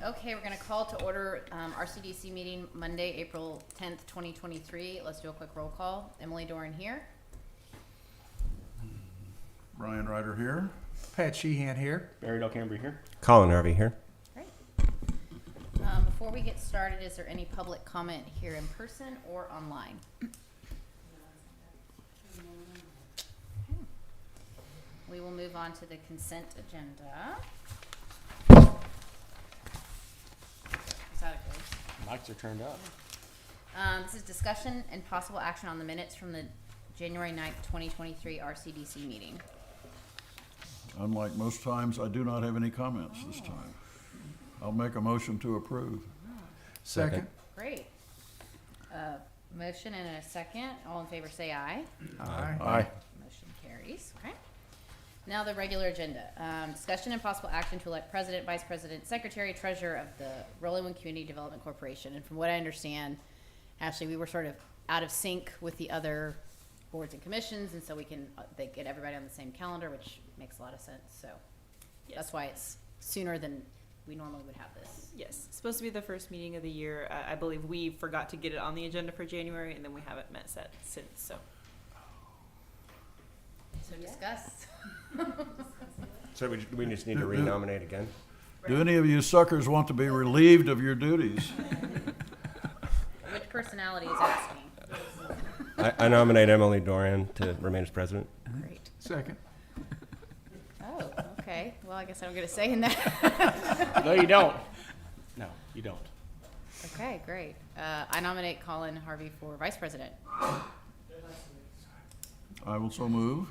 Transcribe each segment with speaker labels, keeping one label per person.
Speaker 1: Okay, we're going to call to order RCDC meeting Monday, April 10th, 2023. Let's do a quick roll call. Emily Doran here.
Speaker 2: Brian Ryder here.
Speaker 3: Pat Sheehan here.
Speaker 4: Barry Delcambry here.
Speaker 5: Colin Harvey here.
Speaker 1: Great. Before we get started, is there any public comment here in person or online? We will move on to the consent agenda.
Speaker 4: Mics are turned up.
Speaker 1: This is discussion and possible action on the minutes from the January 9th, 2023 RCDC meeting.
Speaker 2: Unlike most times, I do not have any comments this time. I'll make a motion to approve.
Speaker 3: Second.
Speaker 1: Great. Motion and a second. All in favor say aye.
Speaker 3: Aye.
Speaker 2: Aye.
Speaker 1: Motion carries. Okay. Now the regular agenda. Discussion and possible action to elect president, vice president, secretary, treasurer of the Rollingwood Community Development Corporation. And from what I understand, Ashley, we were sort of out of sync with the other boards and commissions, and so they get everybody on the same calendar, which makes a lot of sense. So
Speaker 6: Yes.
Speaker 1: that's why it's sooner than we normally would have this.
Speaker 6: Yes, it's supposed to be the first meeting of the year. I believe we forgot to get it on the agenda for January, and then we haven't met since. So
Speaker 1: Discuss.
Speaker 5: So we just need to renominate again?
Speaker 2: Do any of you suckers want to be relieved of your duties?
Speaker 1: Which personality is asking?
Speaker 5: I nominate Emily Doran to remain as president.
Speaker 1: Great.
Speaker 3: Second.
Speaker 1: Oh, okay. Well, I guess I don't get a say in that.
Speaker 4: No, you don't. No, you don't.
Speaker 1: Okay, great. I nominate Colin Harvey for vice president.
Speaker 2: I will so move.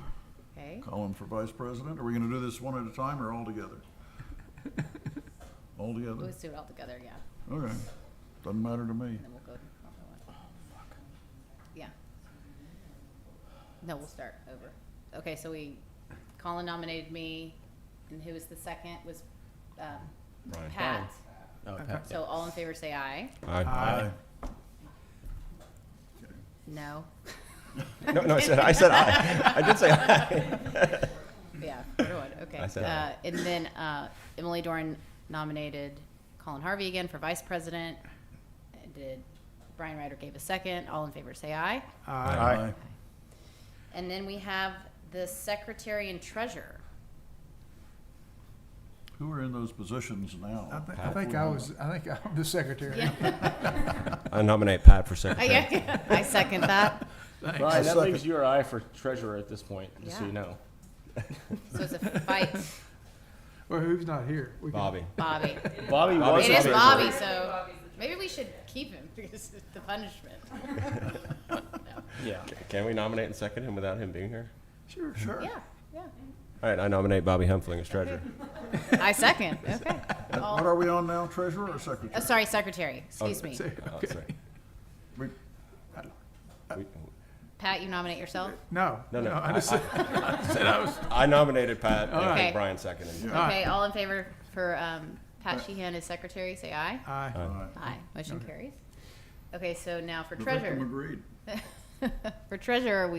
Speaker 1: Okay.
Speaker 2: Colin for vice president. Are we going to do this one at a time or all together? All together?
Speaker 1: Let's do it all together, yeah.
Speaker 2: Okay. Doesn't matter to me.
Speaker 1: And then we'll go. Yeah. No, we'll start over. Okay, so Colin nominated me, and who was the second? Was
Speaker 5: Brian.
Speaker 1: Pat.
Speaker 4: Oh,
Speaker 3: Okay.
Speaker 4: Pat.
Speaker 1: So all in favor say aye.
Speaker 3: Aye.
Speaker 1: No.
Speaker 5: No, I said aye. I did say aye.
Speaker 1: Yeah, 4-1. Okay.
Speaker 5: I said aye.
Speaker 1: And then Emily Doran nominated Colin Harvey again for vice president. Did Brian Ryder gave a second? All in favor say aye.
Speaker 3: Aye.
Speaker 1: And then we have the secretary and treasurer.
Speaker 2: Who are in those positions now?
Speaker 3: I think I'm the secretary.
Speaker 1: Yeah.
Speaker 5: I nominate Pat for secretary.
Speaker 1: Yeah. I second that.
Speaker 4: Brian,
Speaker 2: I
Speaker 4: that
Speaker 2: second.
Speaker 4: leaves you or I for treasurer at this point, just so
Speaker 1: Yeah.
Speaker 4: you know.
Speaker 1: So it's a fight.
Speaker 3: Well, who's not here? We can-
Speaker 5: Bobby.
Speaker 1: Bobby.
Speaker 4: Bobby was
Speaker 1: It
Speaker 4: the
Speaker 1: is
Speaker 4: treasurer.
Speaker 1: Bobby, so maybe we should keep him because it's the punishment. No.
Speaker 4: Yeah.
Speaker 5: Can we nominate and second him without him being here?
Speaker 2: Sure.
Speaker 1: Yeah, yeah.
Speaker 5: All right, I nominate Bobby Humphrey as treasurer.
Speaker 1: I second. Okay.
Speaker 2: What are we on now, treasurer or secretary?
Speaker 1: Sorry, secretary. Excuse me.
Speaker 3: Say-
Speaker 5: Oh,
Speaker 3: okay.
Speaker 5: sorry.
Speaker 2: We-
Speaker 1: Pat, you nominate yourself?
Speaker 3: No.
Speaker 5: No.
Speaker 3: I just said I was.
Speaker 5: I nominated Pat and
Speaker 1: Okay.
Speaker 5: Brian seconded.
Speaker 2: Yeah.
Speaker 1: Okay, all in favor for Pat Sheehan as secretary, say aye.
Speaker 3: Aye.
Speaker 2: Aye.
Speaker 1: Aye. Motion carries. Okay, so now for
Speaker 2: The victim
Speaker 1: treasurer.
Speaker 2: agreed.
Speaker 1: For treasurer,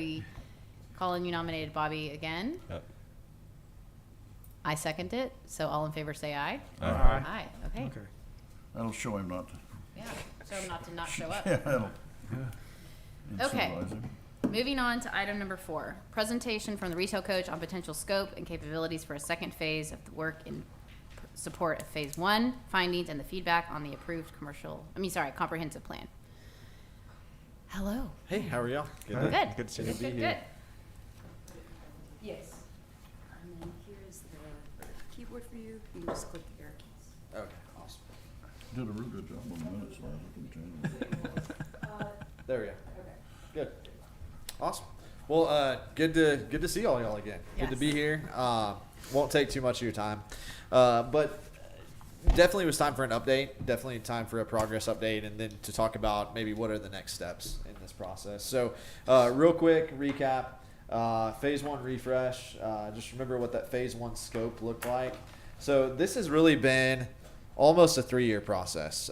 Speaker 1: Colin, you nominated Bobby again.
Speaker 5: Yep.
Speaker 1: I second it. So all in favor say aye.
Speaker 5: Aye.
Speaker 1: Aye. Okay.
Speaker 3: Okay.
Speaker 2: That'll show him not to.
Speaker 1: Yeah. So not to not show up.
Speaker 2: Yeah, that'll.
Speaker 1: Okay.
Speaker 2: incentivize him.
Speaker 1: Moving on to item number 4, presentation from the retail coach on potential scope and capabilities for a second phase of the work in support of phase 1, findings and the feedback on the approved comprehensive plan. Hello.
Speaker 7: Hey, how are y'all?
Speaker 1: Good.
Speaker 5: Good to see you.
Speaker 1: Good.
Speaker 8: Yes. And then here's the keyboard for you. You can just click the arrow keys.
Speaker 7: Okay, awesome.
Speaker 2: Did a real good job on the minutes last week.
Speaker 7: There we go. Good. Awesome. Well, good to see all y'all again. Good to
Speaker 1: Yes.
Speaker 7: be here. Won't take too much of your time, but definitely was time for an update. Definitely time for a progress update, and then to talk about maybe what are the next steps in this process. So, real quick recap. Phase 1 refresh. Just remember what that phase 1 scope looked like. So this has really been almost a 3-year process.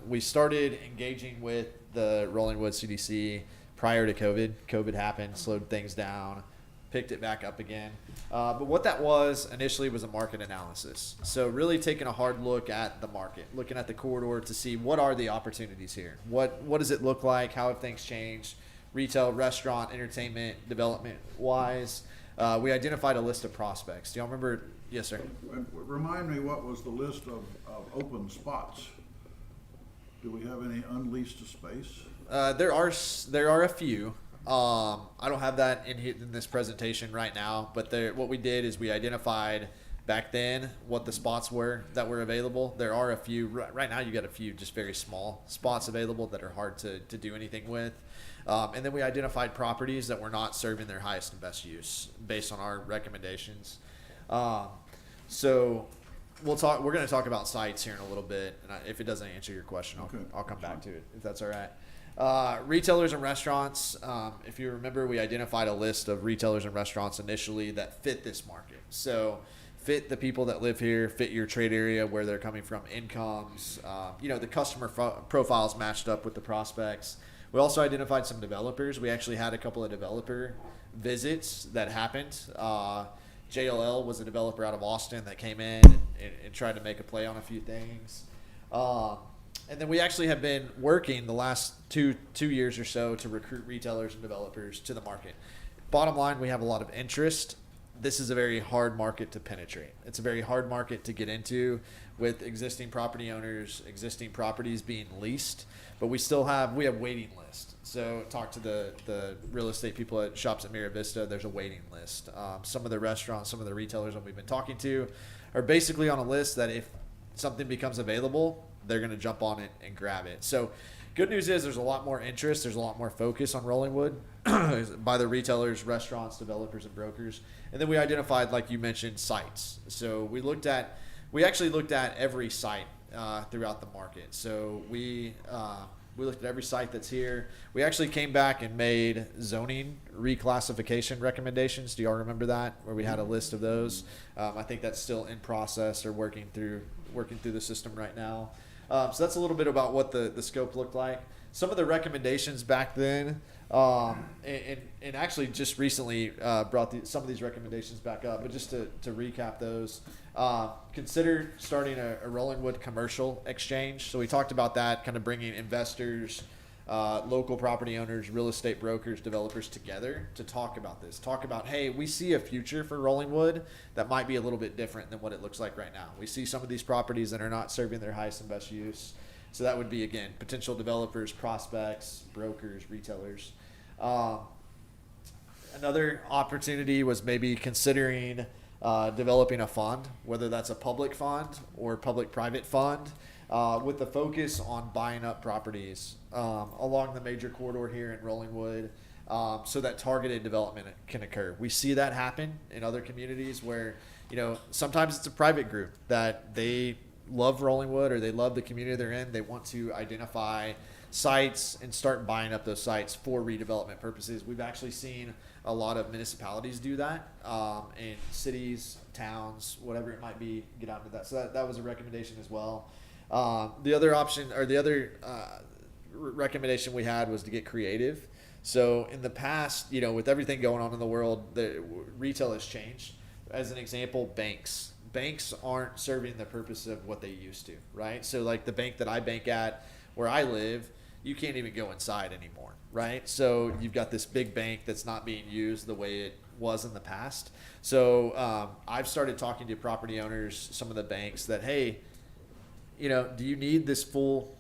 Speaker 7: We started engaging with the Rollingwood CDC prior to COVID. COVID happened, slowed things down. picked it back up again. But what that was initially was a market analysis. So really taking a hard look at the market, looking at the corridor to see what are the opportunities here. What does it look like? How have things changed? Retail, restaurant, entertainment, development wise. We identified a list of prospects. Do y'all remember? Yes, sir.
Speaker 2: Remind me, what was the list of open spots? Do we have any unleased space?
Speaker 7: There are a few. I don't have that in this presentation right now, but what we did is we identified back then what the spots were that were available. There are a few right now. You got a few just very small spots available that are hard to do anything with. And then we identified properties that were not serving their highest and best use based on our recommendations. So we're going to talk about sites here in a little bit, and if it doesn't answer your question, I'll come back to it if that's all right. Retailers and restaurants. If you remember, we identified a list of retailers and restaurants initially that fit this market. So fit the people that live here, fit your trade area, where they're coming from, incomes. The customer profiles matched up with the prospects. We also identified some developers. We actually had a couple of developer visits that happened. JLL was a developer out of Austin that came in and tried to make a play on a few things. And then we actually have been working the last two years or so to recruit retailers and developers to the market. Bottom line, we have a lot of interest. This is a very hard market to penetrate. It's a very hard market to get into with existing property owners, existing properties being leased, but we have waiting list. So talk to the real estate people at Shops at Mira Vista. There's a waiting list. Some of the restaurants, some of the retailers that we've been talking to are basically on a list that if something becomes available, they're going to jump on it and grab it. So good news is there's a lot more interest. There's a lot more focus on Rollingwood by the retailers, restaurants, developers, and brokers. And then we identified, like you mentioned, sites. So we actually looked at every site throughout the market. So we looked at every site that's here. We actually came back and made zoning reclassification recommendations. Do y'all remember that? Where we had a list of those. I think that's still in process or working through the system right now. So that's a little bit about what the scope looked like. Some of the recommendations back then, and actually just recently brought some of these recommendations back up, but just to recap those, consider starting a Rollingwood commercial exchange. So we talked about that, kind of bringing investors, local property owners, real estate brokers, developers together to talk about this. Talk about, hey, we see a future for Rollingwood that might be a little bit different than what it looks like right now. We see some of these properties that are not serving their highest and best use. So that would be, again, potential developers, prospects, brokers, retailers. Another opportunity was maybe considering developing a fund, whether that's a public fund or public-private fund, with the focus on buying up properties along the major corridor here in Rollingwood, so that targeted development can occur. We see that happen in other communities where, sometimes it's a private group that they love Rollingwood or they love the community they're in. They want to identify sites and start buying up those sites for redevelopment purposes. We've actually seen a lot of municipalities do that in cities, towns, whatever it might be, get out into that. So that was a recommendation as well. The other option, or the other recommendation we had, was to get creative. So in the past, with everything going on in the world, retail has changed. As an example, banks aren't serving the purpose of what they used to, right? So like the bank that I bank at where I live, you can't even go inside anymore, right? So you've got this big bank that's not being used the way it was in the past. So I've started talking to property owners, some of the banks, that, hey, do you need this full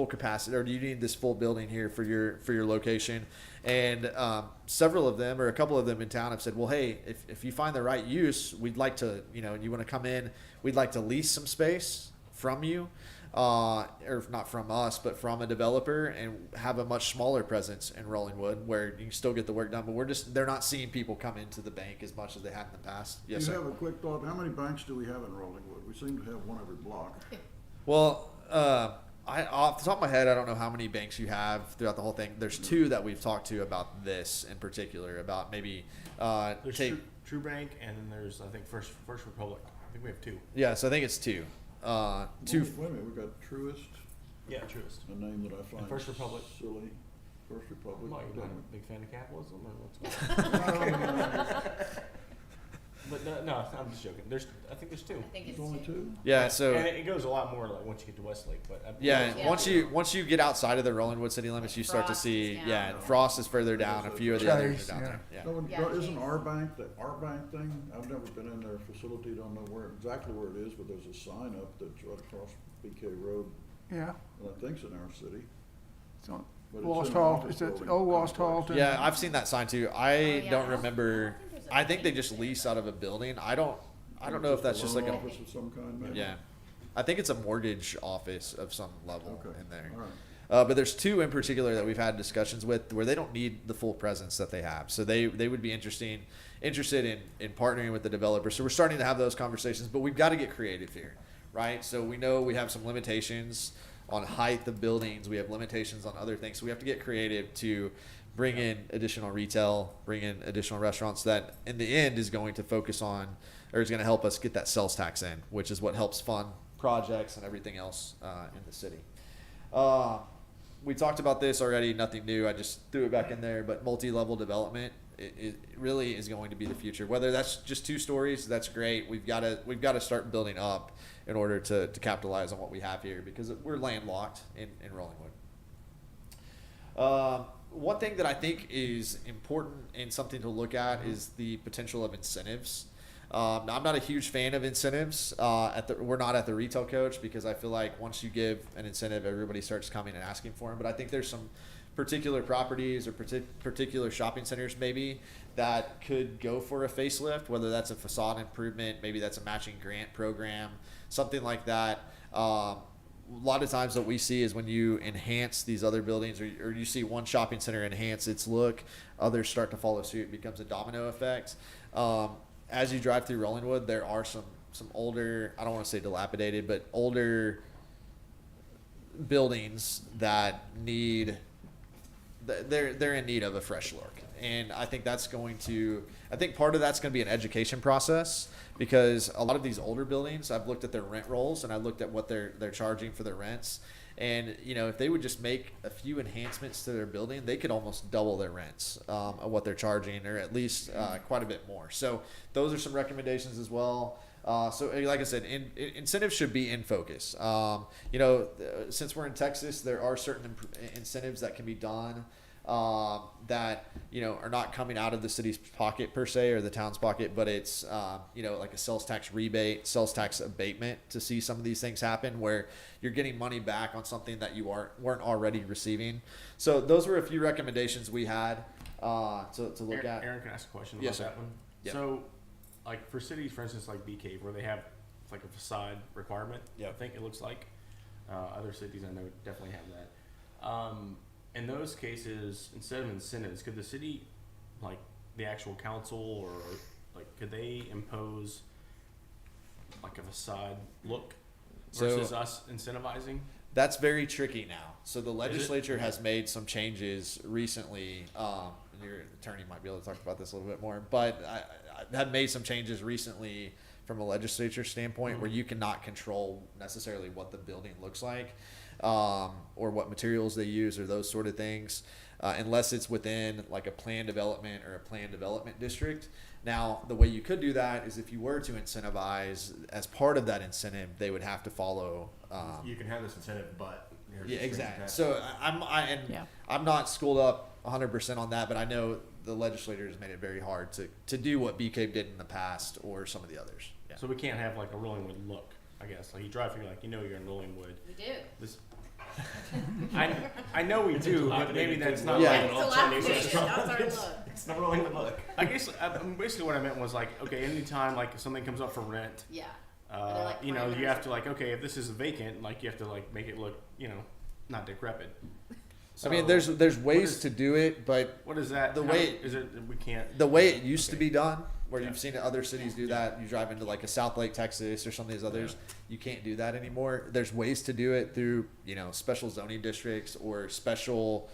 Speaker 7: capacity, or do you need this full building here for your location? And several of them, or a couple of them in town, have said, well, hey, if you find the right use, we'd like to, you want to come in, we'd like to lease some space from you, or not from us, but from a developer, and have a much smaller presence in Rollingwood where you can still get the work done, but they're not seeing people come into the bank as much as they had in the past. Yes,
Speaker 2: Do you
Speaker 7: sir.
Speaker 2: have a quick thought? How many banks do we have in Rollingwood? We seem to have one every block.
Speaker 7: Well, off the top of my head, I don't know how many banks you have throughout the whole thing. There's two that we've talked to about this in particular, about maybe
Speaker 4: There's True Bank, and then there's, I think, First Republic. I think we have two.
Speaker 7: Yeah, so I think it's two.
Speaker 2: Wait a minute, we've got Truist,
Speaker 4: Yeah, Truist.
Speaker 2: a name that I find
Speaker 4: First Republic.
Speaker 2: silly. First Republic.
Speaker 4: Why, you're not
Speaker 2: didn't
Speaker 4: a big fan of capitalism or what's going on? But no, I'm just joking. I think there's two.
Speaker 1: I think
Speaker 2: There's
Speaker 1: it's
Speaker 2: only
Speaker 1: two.
Speaker 2: two?
Speaker 7: Yeah, so
Speaker 4: And it goes a lot more like once you get to Westlake, but
Speaker 7: yeah,
Speaker 1: Yeah.
Speaker 7: once you get outside of the Rollingwood city limits, you start to
Speaker 1: Frost is
Speaker 7: see
Speaker 1: down.
Speaker 7: yeah, and Frost is further down. A few of the others
Speaker 3: Chase,
Speaker 7: are down
Speaker 3: yeah.
Speaker 7: there. Yeah.
Speaker 2: No,
Speaker 1: Yeah,
Speaker 2: isn't
Speaker 1: Chase.
Speaker 2: our bank, the our bank thing, I've never been in their facility, don't know exactly where it is, but there's a sign up that's right across BK Road,
Speaker 3: Yeah.
Speaker 2: and I think's in our city.
Speaker 3: It's on
Speaker 2: But it's
Speaker 3: Lost
Speaker 2: in an
Speaker 3: Hall,
Speaker 2: office
Speaker 3: it's at
Speaker 2: building
Speaker 3: old Lost Hall.
Speaker 2: complex.
Speaker 7: Yeah, I've seen that sign too. I
Speaker 1: yeah,
Speaker 7: don't
Speaker 1: I don't
Speaker 7: remember.
Speaker 1: think there's a
Speaker 7: I think they
Speaker 1: bank.
Speaker 7: just lease out of a building. I don't know if that's just like
Speaker 2: loan
Speaker 7: a
Speaker 2: office of some kind, maybe?
Speaker 7: yeah. I think it's a mortgage office of some level
Speaker 2: Okay,
Speaker 7: in there.
Speaker 2: all right.
Speaker 7: But there's two in particular that we've had discussions with where they don't need the full presence that they have. So they would be interested in partnering with the developer. So we're starting to have those conversations, but we've got to get creative here, right? So we know we have some limitations on height of buildings. We have limitations on other things. So we have to get creative to bring in additional retail, bring in additional restaurants that in the end is going to focus on or is going to help us get that sales tax in, which is what helps fund projects and everything else in the city. We talked about this already, nothing new. I just threw it back in there, but multi-level development it really is going to be the future. Whether that's just 2 stories, that's great. We've got to start building up in order to capitalize on what we have here because we're landlocked in Rollingwood. One thing that I think is important and something to look at is the potential of incentives. Now, I'm not a huge fan of incentives. We're not at the retail coach because I feel like once you give an incentive, everybody starts coming and asking for them. But I think there's some particular properties or particular shopping centers maybe that could go for a facelift, whether that's a facade improvement, maybe that's a matching grant program, something like that. A lot of times what we see is when you enhance these other buildings or you see one shopping center enhance its look, others start to follow suit. It becomes a domino effect. As you drive through Rollingwood, there are some older, I don't want to say dilapidated, but older buildings that need, they're in need of a fresh look. And I think part of that's going to be an education process because a lot of these older buildings, I've looked at their rent rolls and I looked at what they're charging for their rents. And, if they would just make a few enhancements to their building, they could almost double their rents of what they're charging or at least quite a bit more. So those are some recommendations as well. So like I said, incentives should be in focus. Since we're in Texas, there are certain incentives that can be done that are not coming out of the city's pocket per se or the town's pocket, but it's like a sales tax rebate, sales tax abatement to see some of these things happen where you're getting money back on something that you weren't already receiving. So those were a few recommendations we had to look at.
Speaker 4: Aaron, can I ask a question
Speaker 7: Yes,
Speaker 4: about
Speaker 7: sir.
Speaker 4: that one?
Speaker 7: Yeah.
Speaker 4: So, like for cities, for instance, like BK, where they have like a facade requirement,
Speaker 7: Yep.
Speaker 4: I think it looks like. Other cities I know definitely have that. In those cases, instead of incentives, could the city, like the actual council, or like could they impose like a facade look versus us incentivizing?
Speaker 7: That's very tricky now. So the legislature has made some changes recently. And your attorney might be able to talk about this a little bit more, but I have made some changes recently from a legislature standpoint where you cannot control necessarily what the building looks like or what materials they use or those sort of things unless it's within like a planned development or a planned development district. Now, the way you could do that is if you were to incentivize, as part of that incentive, they would have to follow.
Speaker 9: You can have this incentive, but here's
Speaker 7: Yeah,
Speaker 9: the strings
Speaker 7: exactly.
Speaker 9: attached.
Speaker 7: So
Speaker 1: Yeah.
Speaker 7: I'm not schooled up 100% on that, but I know the legislature has made it very hard to do what BK did in the past or some of the others. Yeah.
Speaker 4: So we can't have like a Rollingwood look, I guess. Like you drive through, like you're in Rollingwood.
Speaker 1: We do.
Speaker 4: This, I know we do, but maybe that's not
Speaker 7: Yeah.
Speaker 4: like.
Speaker 1: It's dilapidated. That's our look.
Speaker 9: It's the Rollingwood look.
Speaker 4: I guess basically what I meant was like, okay, anytime like something comes up for rent,
Speaker 1: Yeah. Are there, like,
Speaker 4: you
Speaker 1: parameters?
Speaker 4: have to like, okay, if this is vacant, like you have to like make it look, not decrepit. So,
Speaker 7: I mean, there's
Speaker 4: what
Speaker 7: ways
Speaker 4: is-
Speaker 7: to do it, but
Speaker 4: What is that?
Speaker 7: the
Speaker 4: how-
Speaker 7: way-
Speaker 4: is it? We can't.
Speaker 7: the way it used to
Speaker 4: Okay.
Speaker 7: be done, where
Speaker 4: Yeah.
Speaker 7: you've seen other cities do that, you drive into like a South Lake, Texas, or some of these others, you can't do that anymore. There's ways to do it through special zoning districts or special,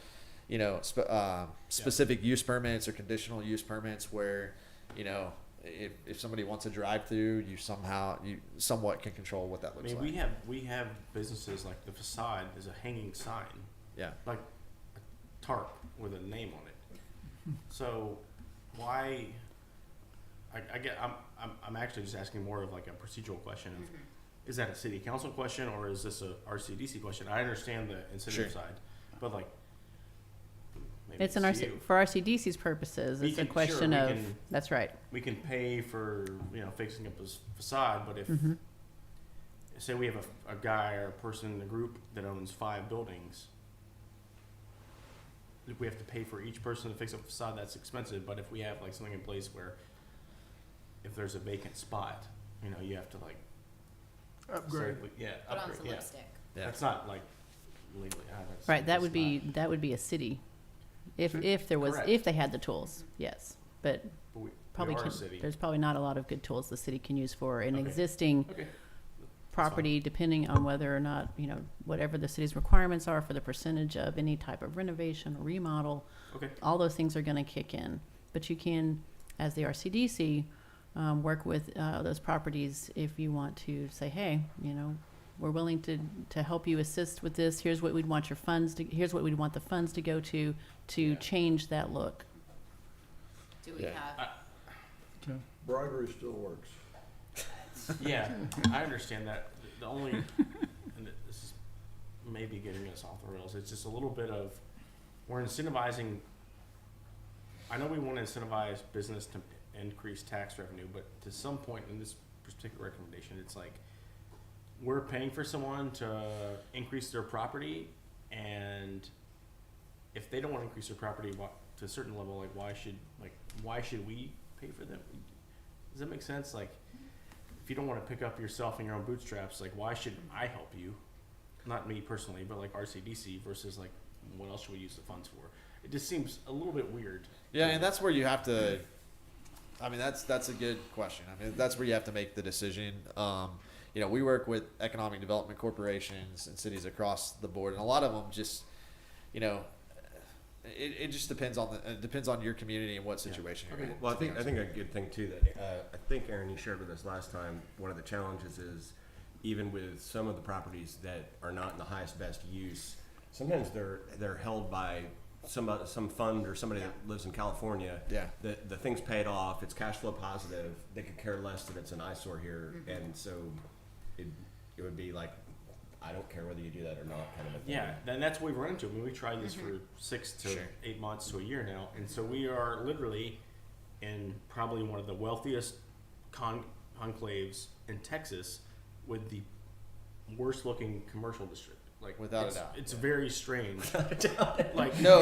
Speaker 7: specific use permits or conditional use permits where, if somebody wants a drive through, you somewhat can control what that
Speaker 4: I
Speaker 7: looks
Speaker 4: mean,
Speaker 7: like.
Speaker 4: we have businesses like the facade is a hanging sign.
Speaker 7: Yeah.
Speaker 4: Like tarp with a name on it. So why? I'm actually just asking more of like a procedural question. Of, is that a city council question or is this a RCDC question? I understand the incentive
Speaker 7: Sure.
Speaker 4: side, but like. Maybe
Speaker 1: It's an
Speaker 4: to
Speaker 1: RC,
Speaker 4: you.
Speaker 1: for RCDC's purposes,
Speaker 4: We
Speaker 1: it's a
Speaker 4: can-
Speaker 1: question
Speaker 4: sure, we
Speaker 1: of,
Speaker 4: can-
Speaker 1: that's right.
Speaker 4: We can pay for, fixing up his facade, but if, say we have a guy or a person in the group that owns 5 buildings, if we have to pay for each person to fix up a facade, that's expensive, but if we have like something in place where if there's a vacant spot, you have to like.
Speaker 3: Upgrade.
Speaker 1: Put on
Speaker 4: upgrade,
Speaker 1: some
Speaker 4: yeah.
Speaker 1: lipstick.
Speaker 7: Yeah.
Speaker 4: That's not like legally. That's
Speaker 1: Right, that
Speaker 4: just
Speaker 1: would be a city. If there was,
Speaker 4: Correct.
Speaker 1: if they had the tools, yes. But
Speaker 4: But we
Speaker 1: probably
Speaker 4: are a
Speaker 1: can't,
Speaker 4: city.
Speaker 1: there's probably not a lot of good tools the city can use for an
Speaker 4: Okay.
Speaker 1: existing
Speaker 4: Okay.
Speaker 1: property, depending on whether or not, whatever the city's requirements are for the percentage of any type of renovation or remodel.
Speaker 4: Okay.
Speaker 1: All those things are gonna kick in. But you can, as the RCDC, work with those properties if you want to say, hey, we're willing to help you assist with this. Here's what we'd want here's what we'd want the funds to go to
Speaker 4: Yeah.
Speaker 1: change that look. Do we
Speaker 7: Yeah.
Speaker 1: have?
Speaker 2: Bribery still works.
Speaker 4: Yeah, I understand that. The only, and this is maybe getting us off the rails, it's just a little bit of, we're incentivizing, I know we want to incentivize business to increase tax revenue, but to some point in this particular recommendation, it's like, we're paying for someone to increase their property, and if they don't want to increase their property to a certain level, like why should we pay for them? Does that make sense? Like, if you don't want to pick up yourself in your own bootstraps, like why should I help you? Not me personally, but like RCDC versus like what else should we use the funds for? It just seems a little bit weird.
Speaker 7: Yeah, and that's where you have to. I mean, that's a good question. I mean, that's where you have to make the decision. We work with economic development corporations and cities across the board, and a lot of them just, it just depends on your community and what situation you're in.
Speaker 9: Well, I think a good thing too that I think Aaron, you shared with us last time. One of the challenges is even with some of the properties that are not in the highest best use, sometimes they're held by some fund or somebody that lives in California.
Speaker 7: Yeah.
Speaker 9: The thing's paid off. It's cash flow positive. They could care less that it's an eyesore here, and so it would be like, I don't care whether you do that or not, kind of a thing.
Speaker 4: Yeah, and that's what we've run into. I mean, we tried this for 6 to
Speaker 7: Sure.
Speaker 4: 8 months to a year now, and so we are literally in probably one of the wealthiest enclaves in Texas with the worst looking commercial district. Like,
Speaker 7: Without a
Speaker 4: it's,
Speaker 7: doubt,
Speaker 4: it's
Speaker 7: yeah.
Speaker 4: very strange. Like,
Speaker 7: No,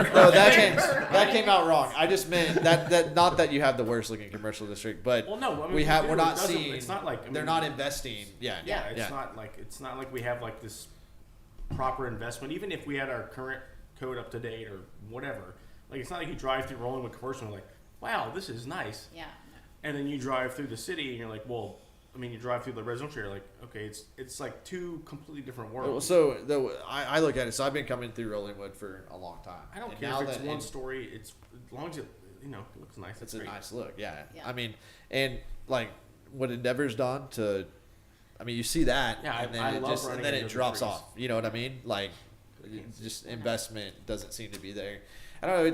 Speaker 7: that came out wrong. I just meant that not that you have the worst looking commercial district, but
Speaker 4: well, no, I mean,
Speaker 7: we're not
Speaker 4: it doesn't-
Speaker 7: seeing.
Speaker 4: It's not like
Speaker 7: they're not investing. Yeah,
Speaker 4: Yeah, it's not like we have like this proper investment. Even if we had our current code up to date or whatever, like it's not like you drive through Rolling with commercial and you're like, wow, this is nice.
Speaker 1: Yeah.
Speaker 4: And then you drive through the city and you're like, well, I mean, you drive through the residential area, like, okay, it's like two completely different worlds.
Speaker 7: So I look at it. So I've been coming through Rollingwood for a long time.
Speaker 4: I don't
Speaker 7: And
Speaker 4: care
Speaker 7: now
Speaker 4: if it's
Speaker 7: that
Speaker 4: one
Speaker 7: it-
Speaker 4: story. It's as long as it looks nice.
Speaker 7: It's
Speaker 4: It's
Speaker 7: a
Speaker 4: great.
Speaker 7: nice look. Yeah.
Speaker 1: Yeah.
Speaker 7: I mean, and like what Endeavor's done to, I mean, you see that,
Speaker 4: Yeah,
Speaker 7: and then
Speaker 4: I
Speaker 7: it
Speaker 4: love
Speaker 7: just and
Speaker 4: running
Speaker 7: then
Speaker 4: into
Speaker 7: it
Speaker 4: the
Speaker 7: drops
Speaker 4: trees.
Speaker 7: off. You know what I mean? Like, just investment doesn't seem to be there. I don't know.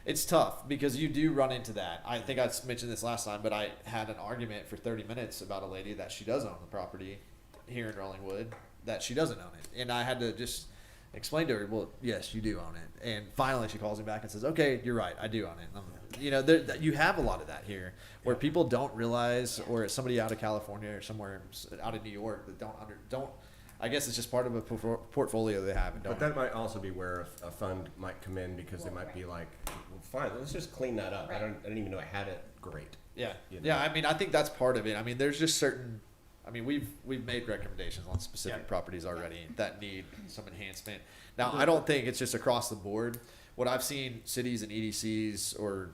Speaker 7: It's tough because you do run into that. I think I mentioned this last time, but I had an argument for 30 minutes about a lady that she does own the property here in Rollingwood, that she doesn't own it. And I had to just explain to her, well, yes, you do own it. And finally she calls me back and says, okay, you're right, I do own it. You have a lot of that here where people don't realize, or it's somebody out of California or somewhere out of New York that don't, I guess it's just part of a portfolio they have. And
Speaker 9: But that might also be where a fund might come in because they might be like, well, fine, let's just clean that up.
Speaker 1: Right.
Speaker 9: I didn't even know I had it. Great.
Speaker 7: Yeah.
Speaker 9: You know?
Speaker 7: Yeah. I mean, I think that's part of it. I mean, there's just certain, I mean, we've made recommendations on specific
Speaker 4: Yeah.
Speaker 7: properties already that need some enhancement. Now, I don't think it's just across the board. What I've seen cities and EDCs or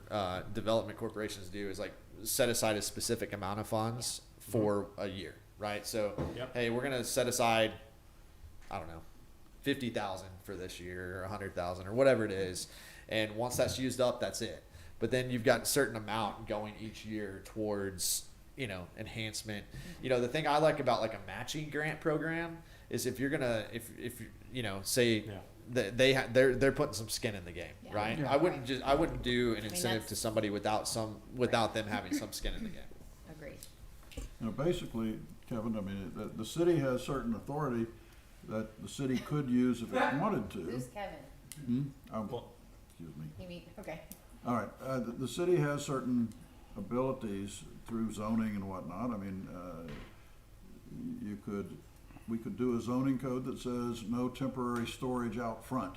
Speaker 7: development corporations do is like set aside a specific amount of funds for a year, right? So,
Speaker 4: Yep.
Speaker 7: hey, we're going to set aside, I don't know, 50,000 for this year or 100,000 or whatever it is. And once that's used up, that's it. But then you've got a certain amount going each year towards, enhancement. The thing I like about like a matching grant program is if you're going to, if say,
Speaker 4: Yeah.
Speaker 7: they're putting some skin in the game,
Speaker 1: Yeah.
Speaker 7: right?
Speaker 3: Yeah.
Speaker 7: I wouldn't do an incentive
Speaker 1: that's-
Speaker 7: to somebody without them having some skin in the game.
Speaker 1: Agreed.
Speaker 2: You know, basically, Kevin, I mean, the city has certain authority that the city could use if it wanted to.
Speaker 1: Who's Kevin?
Speaker 2: Excuse me.
Speaker 1: You mean, okay.
Speaker 2: All right, the city has certain abilities through zoning and whatnot. I mean, we could do a zoning code that says no temporary storage out front,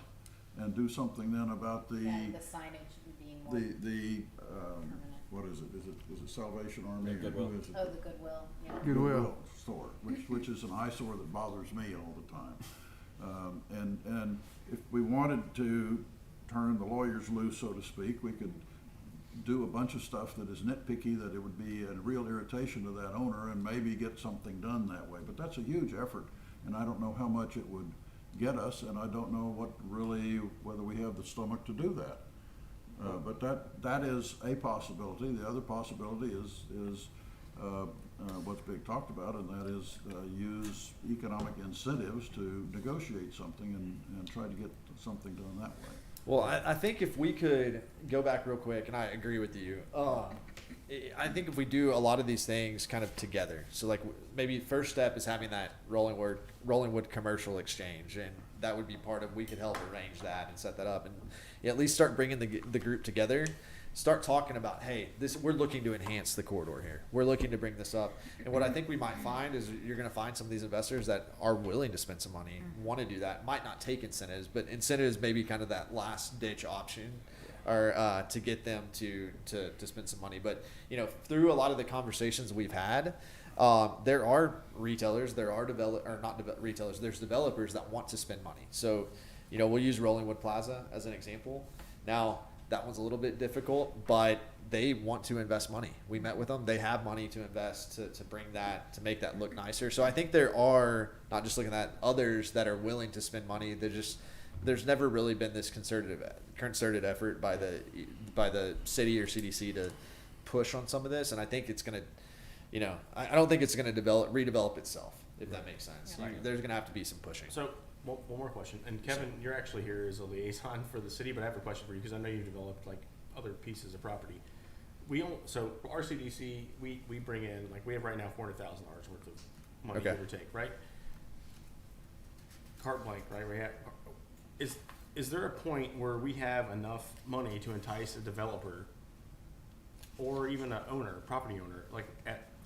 Speaker 2: and do something then about
Speaker 1: The signage being more
Speaker 2: the
Speaker 1: permanent.
Speaker 2: what is it? Is it Salvation Army?
Speaker 9: The
Speaker 2: or
Speaker 9: Goodwill.
Speaker 2: who is it?
Speaker 1: Oh, the Goodwill, yeah.
Speaker 3: Goodwill.
Speaker 2: Store, which is an eyesore that bothers me all the time. And if we wanted to turn the lawyers loose, so to speak, we could do a bunch of stuff that is nitpicky, that it would be a real irritation to that owner, and maybe get something done that way. But that's a huge effort, and I don't know how much it would get us, and I don't know whether we have the stomach to do that. But that is a possibility. The other possibility is what's being talked about, and that is use economic incentives to negotiate something and try to get something done that way.
Speaker 7: Well, I think if we could go back real quick, and I agree with you. I think if we do a lot of these things kind of together, so like maybe first step is having that rolling wood commercial exchange, and that would be part of, we could help arrange that and set that up, and at least start bringing the group together. Start talking about, hey, we're looking to enhance the corridor here. We're looking to bring this up. And what I think we might find is you're going to find some of these investors that are willing to spend some money, want to do that, might not take incentives, but incentives may be kind of that last ditch option, or to get them to spend some money. But, you know, through a lot of the conversations we've had, there are retailers, there's developers that want to spend money. So, you know, we'll use Rollingwood Plaza as an example. Now, that one's a little bit difficult, but they want to invest money. We met with them. They have money to invest to bring that, to make that look nicer. So I think there are, not just looking at others that are willing to spend money. There's never really been this concerted effort by the city or CDC to push on some of this. And I think it's going to, you know, I don't think it's going to redevelop itself, if that makes sense.
Speaker 1: Yeah.
Speaker 7: There's going to have to be some pushing.
Speaker 4: So, one more question. And Kevin, you're actually here as a liaison for the city, but I have a question for you, because I know you've developed like other pieces of property. So RCDC, we bring in, like, we have right now $400,000 worth of money,
Speaker 7: Okay.
Speaker 4: give or take, right? Carte blanche, right? Is there a point where we have enough money to entice a developer or even an owner, property owner, like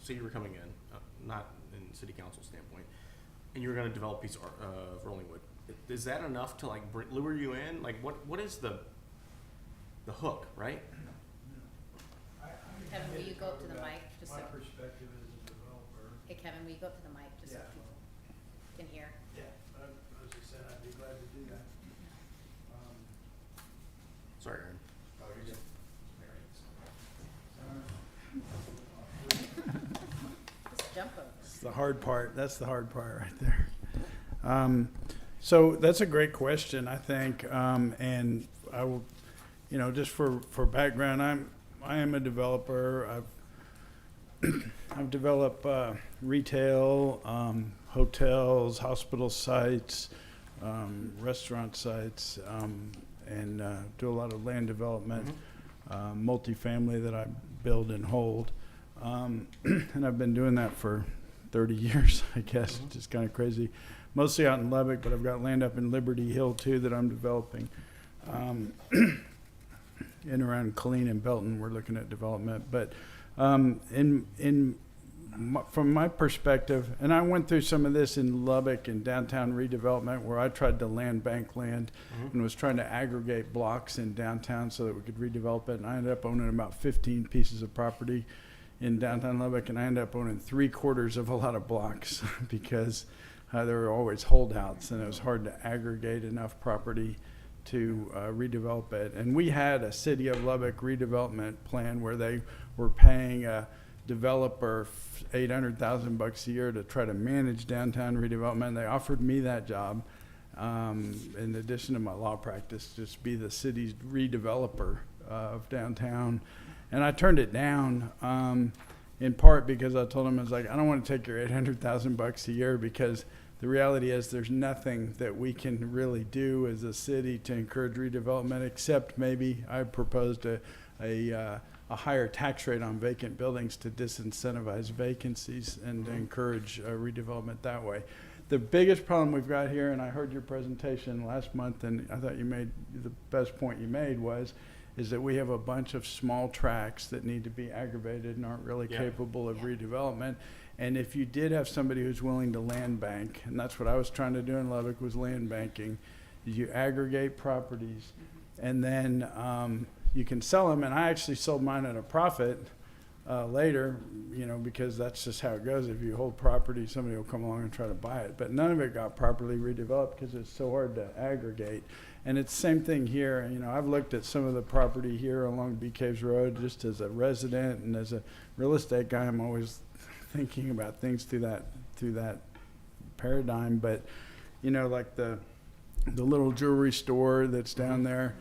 Speaker 4: say you were coming in, not in city council standpoint, and you're going to develop a piece of Rollingwood? Is that enough to like lure you in? Like, what is the hook, right?
Speaker 1: Kevin, will you go up to the mic, just so,
Speaker 3: My perspective as a developer,
Speaker 1: hey, Kevin, will you go up to the mic, just so
Speaker 3: Yeah.
Speaker 1: people can hear?
Speaker 3: yeah, as I said, I'd be glad to do that.
Speaker 4: Sorry, Aaron.
Speaker 1: Just jump over.
Speaker 3: It's the hard part. That's the hard part right there. So that's a great question, I think, and I will, you know, just for background, I am a developer. I've developed retail, hotels, hospital sites, restaurant sites, and do a lot of land development, multifamily that I build and hold. And I've been doing that for 30 years, I guess, which is kind of crazy. Mostly out in Lubbock, but I've got land up in Liberty Hill too that I'm developing. In around Killeen and Belton, we're looking at development. But from my perspective, and I went through some of this in Lubbock and downtown redevelopment, where I tried to land bank land and was trying to aggregate blocks in downtown so that we could redevelop it. And I ended up owning about 15 pieces of property in downtown Lubbock, and I ended up owning 3/4 of a lot of blocks because there were always holdouts, and it was hard to aggregate enough property to redevelop it. And we had a City of Lubbock redevelopment plan where they were paying a developer $800,000 a year to try to manage downtown redevelopment. They offered me that job, in addition to my law practice, just be the city's redeveloper of downtown. And I turned it down, in part because I told them, I was like, I don't want to take your $800,000 a year, because the reality is there's nothing that we can really do as a city to encourage redevelopment, except maybe I proposed a higher tax rate on vacant buildings to disincentivize vacancies and to encourage redevelopment that way. The biggest problem we've got here, and I heard your presentation last month, and I thought you made the best point you made is that we have a bunch of small tracts that need to be aggravated and aren't really capable of redevelopment. And if you did have somebody who's willing to land bank, and that's what I was trying to do in Lubbock, was land banking, you aggregate properties, and then you can sell them. And I actually sold mine at a profit later, because that's just how it goes. If you hold property, somebody will come along and try to buy it. But none of it got properly redeveloped because it's so hard to aggregate. And it's the same thing here. I've looked at some of the property here along Bee Caves Road just as a resident and as a real estate guy. I'm always thinking about things through that paradigm. But, like the little jewelry store that's down there,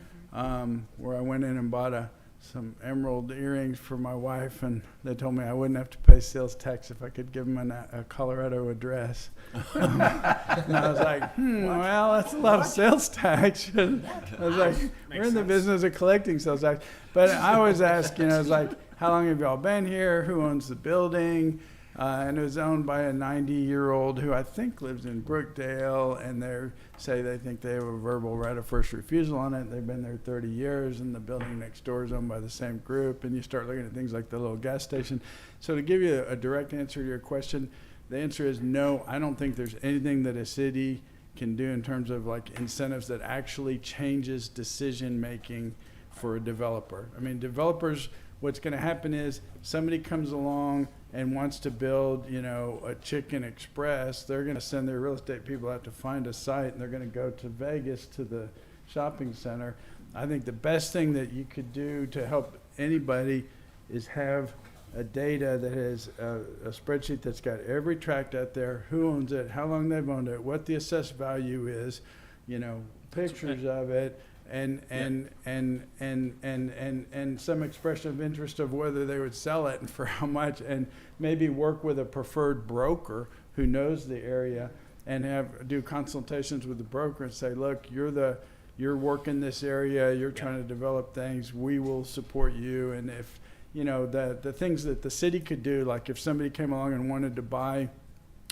Speaker 3: where I went in and bought some emerald earrings for my wife, and they told me I wouldn't have to pay sales tax if I could give them a Colorado address. And I was like, well, that's a lot of sales tax. I was like, we're in the business of collecting sales tax. But I always ask, it's like, how long have y'all been here? Who owns the building? And it was owned by a 90-year-old who I think lives in Brookdale, and they say they think they have a verbal right of first refusal on it. They've been there 30 years, and the building next door is owned by the same group, and you start looking at things like the little gas station. So to give you a direct answer to your question, the answer is no. I don't think there's anything that a city can do in terms of like incentives that actually changes decision-making for a developer. I mean, developers, what's going to happen is somebody comes along and wants to build, a Chicken Express. They're going to send their real estate people out to find a site, and they're going to go to Vegas to the shopping center. I think the best thing that you could do to help anybody is have a data that has a spreadsheet that's got every tract out there, who owns it, how long they've owned it, what the assessed value is, pictures of it, and some expression of interest of whether they would sell it and for how much, and maybe work with a preferred broker who knows the area and do consultations with the broker and say, look, you're working this area, you're trying to develop things, we will support you. And if the things that the city could do, like if somebody came along and wanted to buy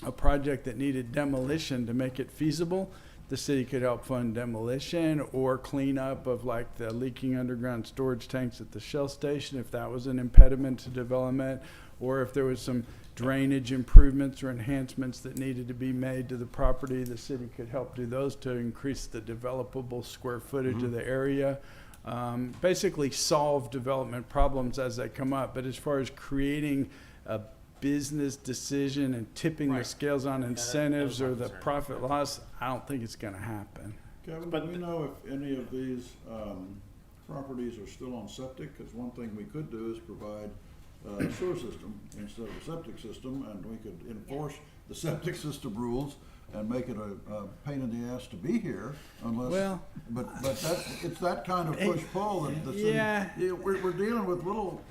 Speaker 3: a project that needed demolition to make it feasible, the city could help fund demolition or cleanup of like the leaking underground storage tanks at the Shell station if that was an impediment to development, or if there was some drainage improvements or enhancements that needed to be made to the property, the city could help do those to increase the developable square footage of the area. Basically solve development problems as they come up. But as far as creating a business decision and tipping the scales on incentives or the profit loss, I don't think it's going to happen.
Speaker 2: Kevin, do we know if any of these properties are still on septic? Because one thing we could do is provide a sewer system instead of a septic system, and we could enforce the septic system rules and make it a pain in the ass to be here, unless. But it's that kind of push pull that the city. We're dealing with little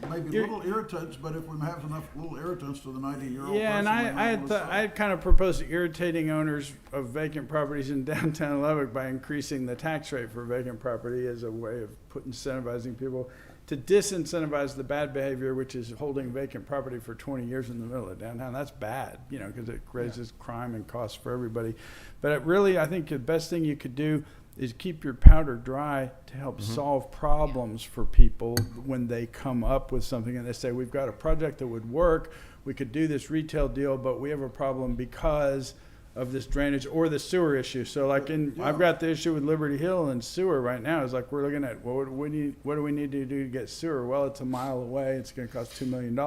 Speaker 2: irritants, but if we have enough little irritants to the 90-year-old.
Speaker 3: Yeah, and I had kind of proposed irritating owners of vacant properties in downtown Lubbock by increasing the tax rate for vacant property as a way of incentivizing people to disincentivize the bad behavior, which is holding vacant property for 20 years in the middle of downtown. That's bad, because it raises crime and costs for everybody. But I think the best thing you could do is keep your powder dry to help solve problems for people when they come up with something and they say, we've got a project that would work, we could do this retail deal, but we have a problem because of this drainage or the sewer issue. So I've got the issue with Liberty Hill and sewer right now. It's like we're looking at what do we need to do to get sewer? Well, it's a mile away. It's going to cost $2 million.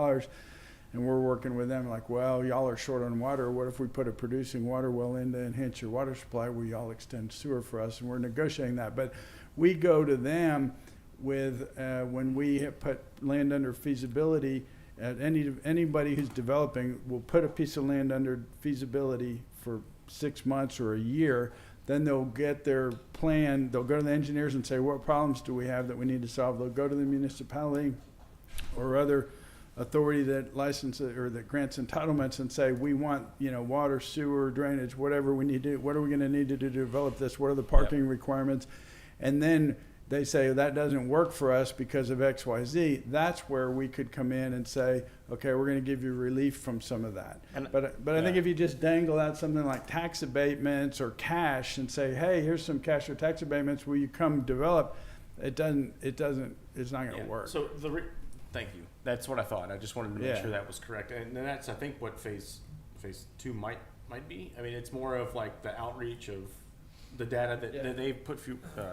Speaker 3: And we're working with them like, well, y'all are short on water. What if we put a producing water well in to enhance your water supply? Will y'all extend sewer for us? And we're negotiating that. But we go to them with, when we have put land under feasibility, anybody who's developing will put a piece of land under feasibility for 6 months or a year. Then they'll get their plan. They'll go to the engineers and say, what problems do we have that we need to solve? They'll go to the municipality or other authority that licenses or that grants entitlements and say, we want, water, sewer, drainage, whatever we need to, what are we gonna need to do to develop this? What are the parking requirements? And then they say that doesn't work for us because of X, Y, Z. That's where we could come in and say, okay, we're gonna give you relief from some of that. But I think if you just dangle out something like tax abatements or cash and say, hey, here's some cash or tax abatements, will you come develop? It's not gonna work.
Speaker 4: So thank you. That's what I thought. I just wanted to make
Speaker 3: Yeah.
Speaker 4: sure that was correct. And then that's, I think, what phase 2 might be. I mean, it's more of like the outreach of the data that they put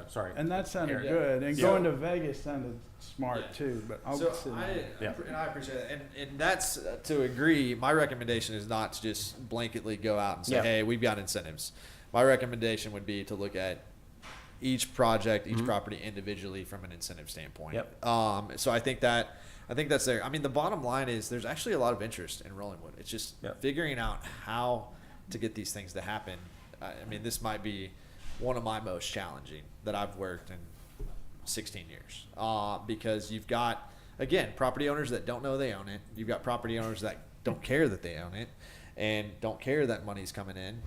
Speaker 4: sorry.
Speaker 3: And that sounded
Speaker 4: Aaron.
Speaker 3: good. And
Speaker 4: Yeah.
Speaker 3: going to Vegas sounded smart
Speaker 7: Yeah.
Speaker 3: too, but I'll
Speaker 7: So
Speaker 3: sit
Speaker 7: and I appreciate that, and that's to agree. My recommendation is not to just blanketly go out and say,
Speaker 5: Yeah.
Speaker 7: "Hey, we've got incentives." My recommendation would be to look at each project, each property individually from an incentive standpoint.
Speaker 5: Yep.
Speaker 7: So I think that's there. I mean, the bottom line is there's actually a lot of interest in Rollingwood. It's just
Speaker 5: Yep.
Speaker 7: figuring out how to get these things to happen. I mean, this might be one of my most challenging that I've worked in 16 years, because you've got, again, property owners that don't know they own it. You've got property owners that don't care that they own it and don't care that money's coming in.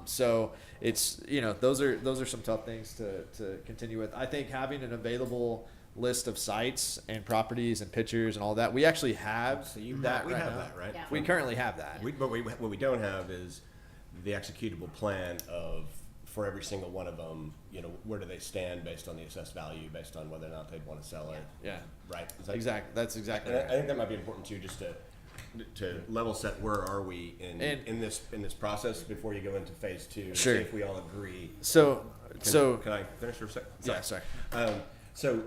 Speaker 7: So it's, those are some tough things to continue with. I think having an available list of sites and properties and pictures and all that, we actually have
Speaker 9: So we
Speaker 7: that
Speaker 9: have
Speaker 7: right now.
Speaker 9: that, right?
Speaker 1: Yeah.
Speaker 7: We currently have that.
Speaker 9: But what we don't have is the executable plan of, for every single one of them, where do they stand based on the assessed value, based on whether or not they'd want to sell it,
Speaker 7: Yeah,
Speaker 9: right? Is that-
Speaker 7: exactly. That's exactly
Speaker 9: And I
Speaker 7: right.
Speaker 9: think that might be important too, just to level set where are we in this process before you go into phase 2. and
Speaker 7: Sure.
Speaker 9: See if we all agree.
Speaker 7: So
Speaker 9: Can I finish for a second?
Speaker 7: yeah, sorry.
Speaker 9: So,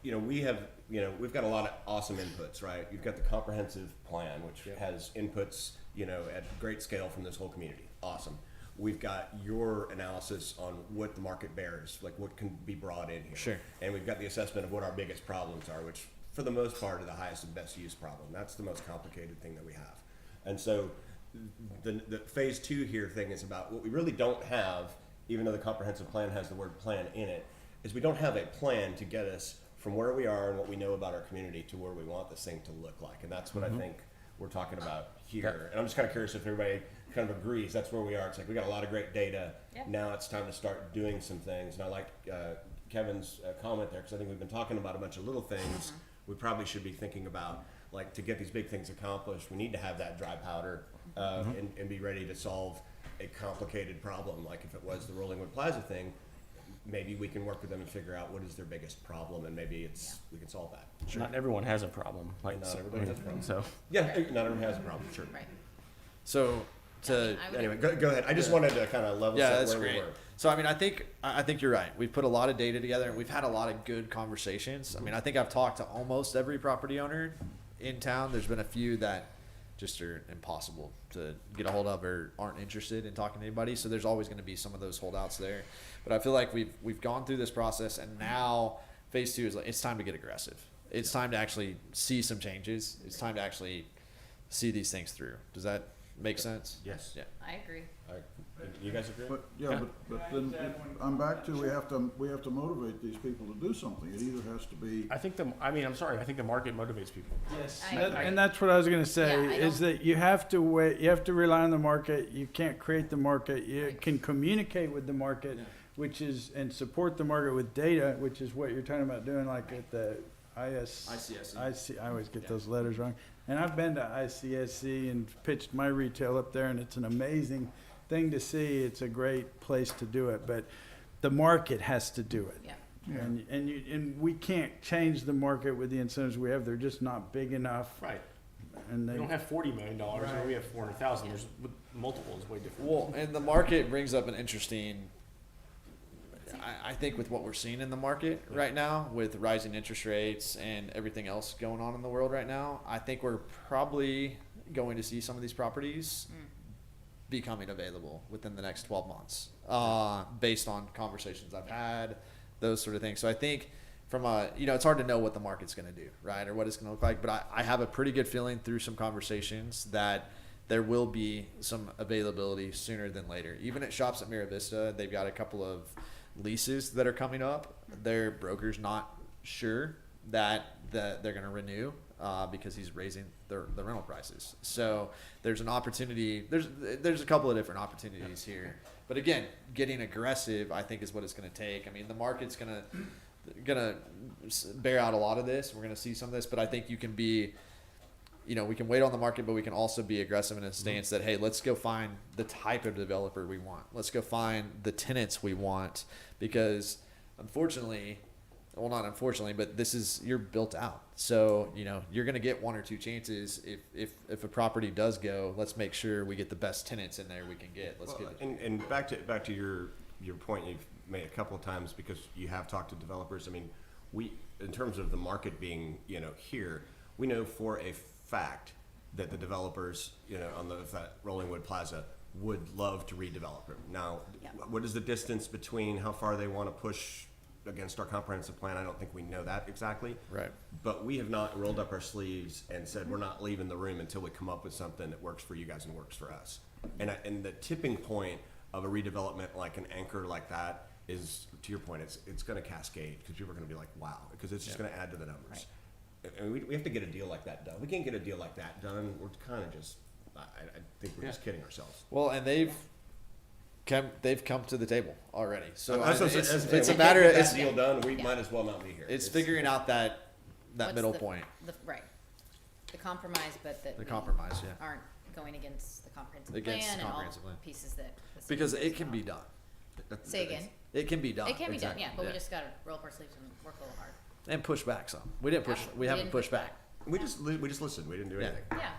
Speaker 9: we've got a lot of awesome inputs, right? You've got the comprehensive plan, which has inputs, at great scale from this whole community. Awesome. We've got your analysis on what the market bears, like what can be brought in here.
Speaker 7: Sure.
Speaker 9: And we've got the assessment of what our biggest problems are, which for the most part are the highest and best use problem. That's the most complicated thing that we have. And so the phase 2 here thing is about what we really don't have, even though the comprehensive plan has the word plan in it, is we don't have a plan to get us from where we are and what we know about our community to where we want this thing to look like. And that's what I think we're talking about here. And I'm just kind of curious if everybody kind of agrees that's where we are. It's like we got a lot of great data.
Speaker 1: Yep.
Speaker 9: Now it's time to start doing some things. And I like Kevin's comment there, because I think we've been talking about a bunch of little things. We probably should be thinking about, like, to get these big things accomplished, we need to have that dry powder and be ready to solve a complicated problem. Like if it was the Rollingwood Plaza thing, maybe we can work with them and figure out what is their biggest problem, and maybe we can solve that.
Speaker 4: Not everyone has a problem.
Speaker 9: Not everybody has a problem.
Speaker 4: So
Speaker 9: Yeah, not everyone has a problem, sure.
Speaker 1: Right.
Speaker 7: So
Speaker 1: I would
Speaker 9: Anyway, go ahead. I just wanted to kind of level
Speaker 7: yeah,
Speaker 9: set
Speaker 7: that's
Speaker 9: where
Speaker 7: great.
Speaker 9: we were.
Speaker 7: So I mean, I think you're right. We've put a lot of data together, and we've had a lot of good conversations. I mean, I think I've talked to almost every property owner in town. There's been a few that just are impossible to get a hold of or aren't interested in talking to anybody. So there's always going to be some of those holdouts there. But I feel like we've gone through this process, and now phase 2 is like, it's time to get aggressive. It's time to actually see some changes. It's time to actually see these things through. Does that make sense?
Speaker 9: Yes.
Speaker 7: Yeah.
Speaker 1: I agree.
Speaker 9: You guys agree?
Speaker 2: But then I'm back to we have to motivate these people to do something. It either has to be.
Speaker 4: I think I'm sorry. I think the market motivates people.
Speaker 3: Yes,
Speaker 1: I agree.
Speaker 3: and that's what I was going to say,
Speaker 1: Yeah, I
Speaker 3: is
Speaker 1: don't-
Speaker 3: that you have to wait, you have to rely on the market. You can't create the market. You
Speaker 1: Right.
Speaker 3: can communicate with the market, and support the market with data, which is what you're talking about doing, like at the
Speaker 7: ICSC.
Speaker 3: I always get those letters wrong. And I've been to ICSC and pitched my retail up there, and it's an amazing thing to see. It's a great place to do it, but the market has to do it.
Speaker 1: Yeah.
Speaker 3: And we can't change the market with the incentives we have. They're just not big enough.
Speaker 4: Right.
Speaker 3: And
Speaker 4: We
Speaker 3: they,
Speaker 4: don't have $40 million, or
Speaker 3: Right.
Speaker 4: we have 400,000. There's multiple is way different.
Speaker 7: Well, and the market brings up an interesting. I think with what we're seeing in the market right now, with rising interest rates and everything else going on in the world right now, I think we're probably going to see some of these properties becoming available within the next 12 months, based on conversations I've had, those sort of things. So I think from it's hard to know what the market's going to do, right, or what it's going to look like, but I have a pretty good feeling through some conversations that there will be some availability sooner than later. Even at shops at Mira Vista, they've got a couple of leases that are coming up. Their broker's not sure that they're going to renew. because he's raising the rental prices. So there's an opportunity. There's a couple of different opportunities here. But again, getting aggressive, I think, is what it's going to take. I mean, the market's gonna bear out a lot of this. We're going to see some of this, but I think you can be, we can wait on the market, but we can also be aggressive in a stance that, hey, let's go find the type of developer we want. Let's go find the tenants we want, because unfortunately, well, not unfortunately, but you're built out. So, you're going to get one or two chances. If a property does go, let's make sure we get the best tenants in there we can get.
Speaker 9: And back to your point you've made a couple of times, because you have talked to developers. I mean, in terms of the market being, here, we know for a fact that the developers, on that Rollingwood Plaza would love to redevelop it. Now, what is the distance between how far they want to push against our comprehensive plan? I don't think we know that exactly.
Speaker 7: Right.
Speaker 9: But we have not rolled up our sleeves and said we're not leaving the room until we come up with something that works for you guys and works for us. And the tipping point of a redevelopment like an anchor like that is, to your point, it's going to cascade, because people are going to be like, wow, because it's just going to add to the numbers.
Speaker 1: Right.
Speaker 9: And we have to get a deal like that done. We can't get a deal like that done. We're kind of just, I think we're just kidding ourselves.
Speaker 7: Well, and they've come to the table already. So
Speaker 9: it's
Speaker 7: a matter of
Speaker 9: that deal done. We might as well not be here.
Speaker 7: It's figuring out that
Speaker 1: What's
Speaker 7: middle point.
Speaker 1: Right. The compromise, but that
Speaker 7: The
Speaker 1: we
Speaker 7: compromise, yeah.
Speaker 1: aren't going against the comprehensive
Speaker 7: Against
Speaker 1: plan
Speaker 7: the
Speaker 1: and all
Speaker 7: comprehensive plan.
Speaker 1: pieces that. the city
Speaker 7: Because
Speaker 1: does
Speaker 7: it can
Speaker 1: not.
Speaker 7: be done.
Speaker 1: Say again.
Speaker 7: It can be done.
Speaker 1: It can be done,
Speaker 7: Exactly.
Speaker 1: yeah, but we just gotta roll up our sleeves and work a little hard.
Speaker 7: And push back some. We didn't push.
Speaker 1: Absolutely.
Speaker 7: We
Speaker 1: We
Speaker 7: haven't
Speaker 1: didn't
Speaker 7: pushed
Speaker 1: push
Speaker 7: back.
Speaker 9: We just listened. We didn't do
Speaker 7: Yeah.
Speaker 9: anything.
Speaker 1: Yeah.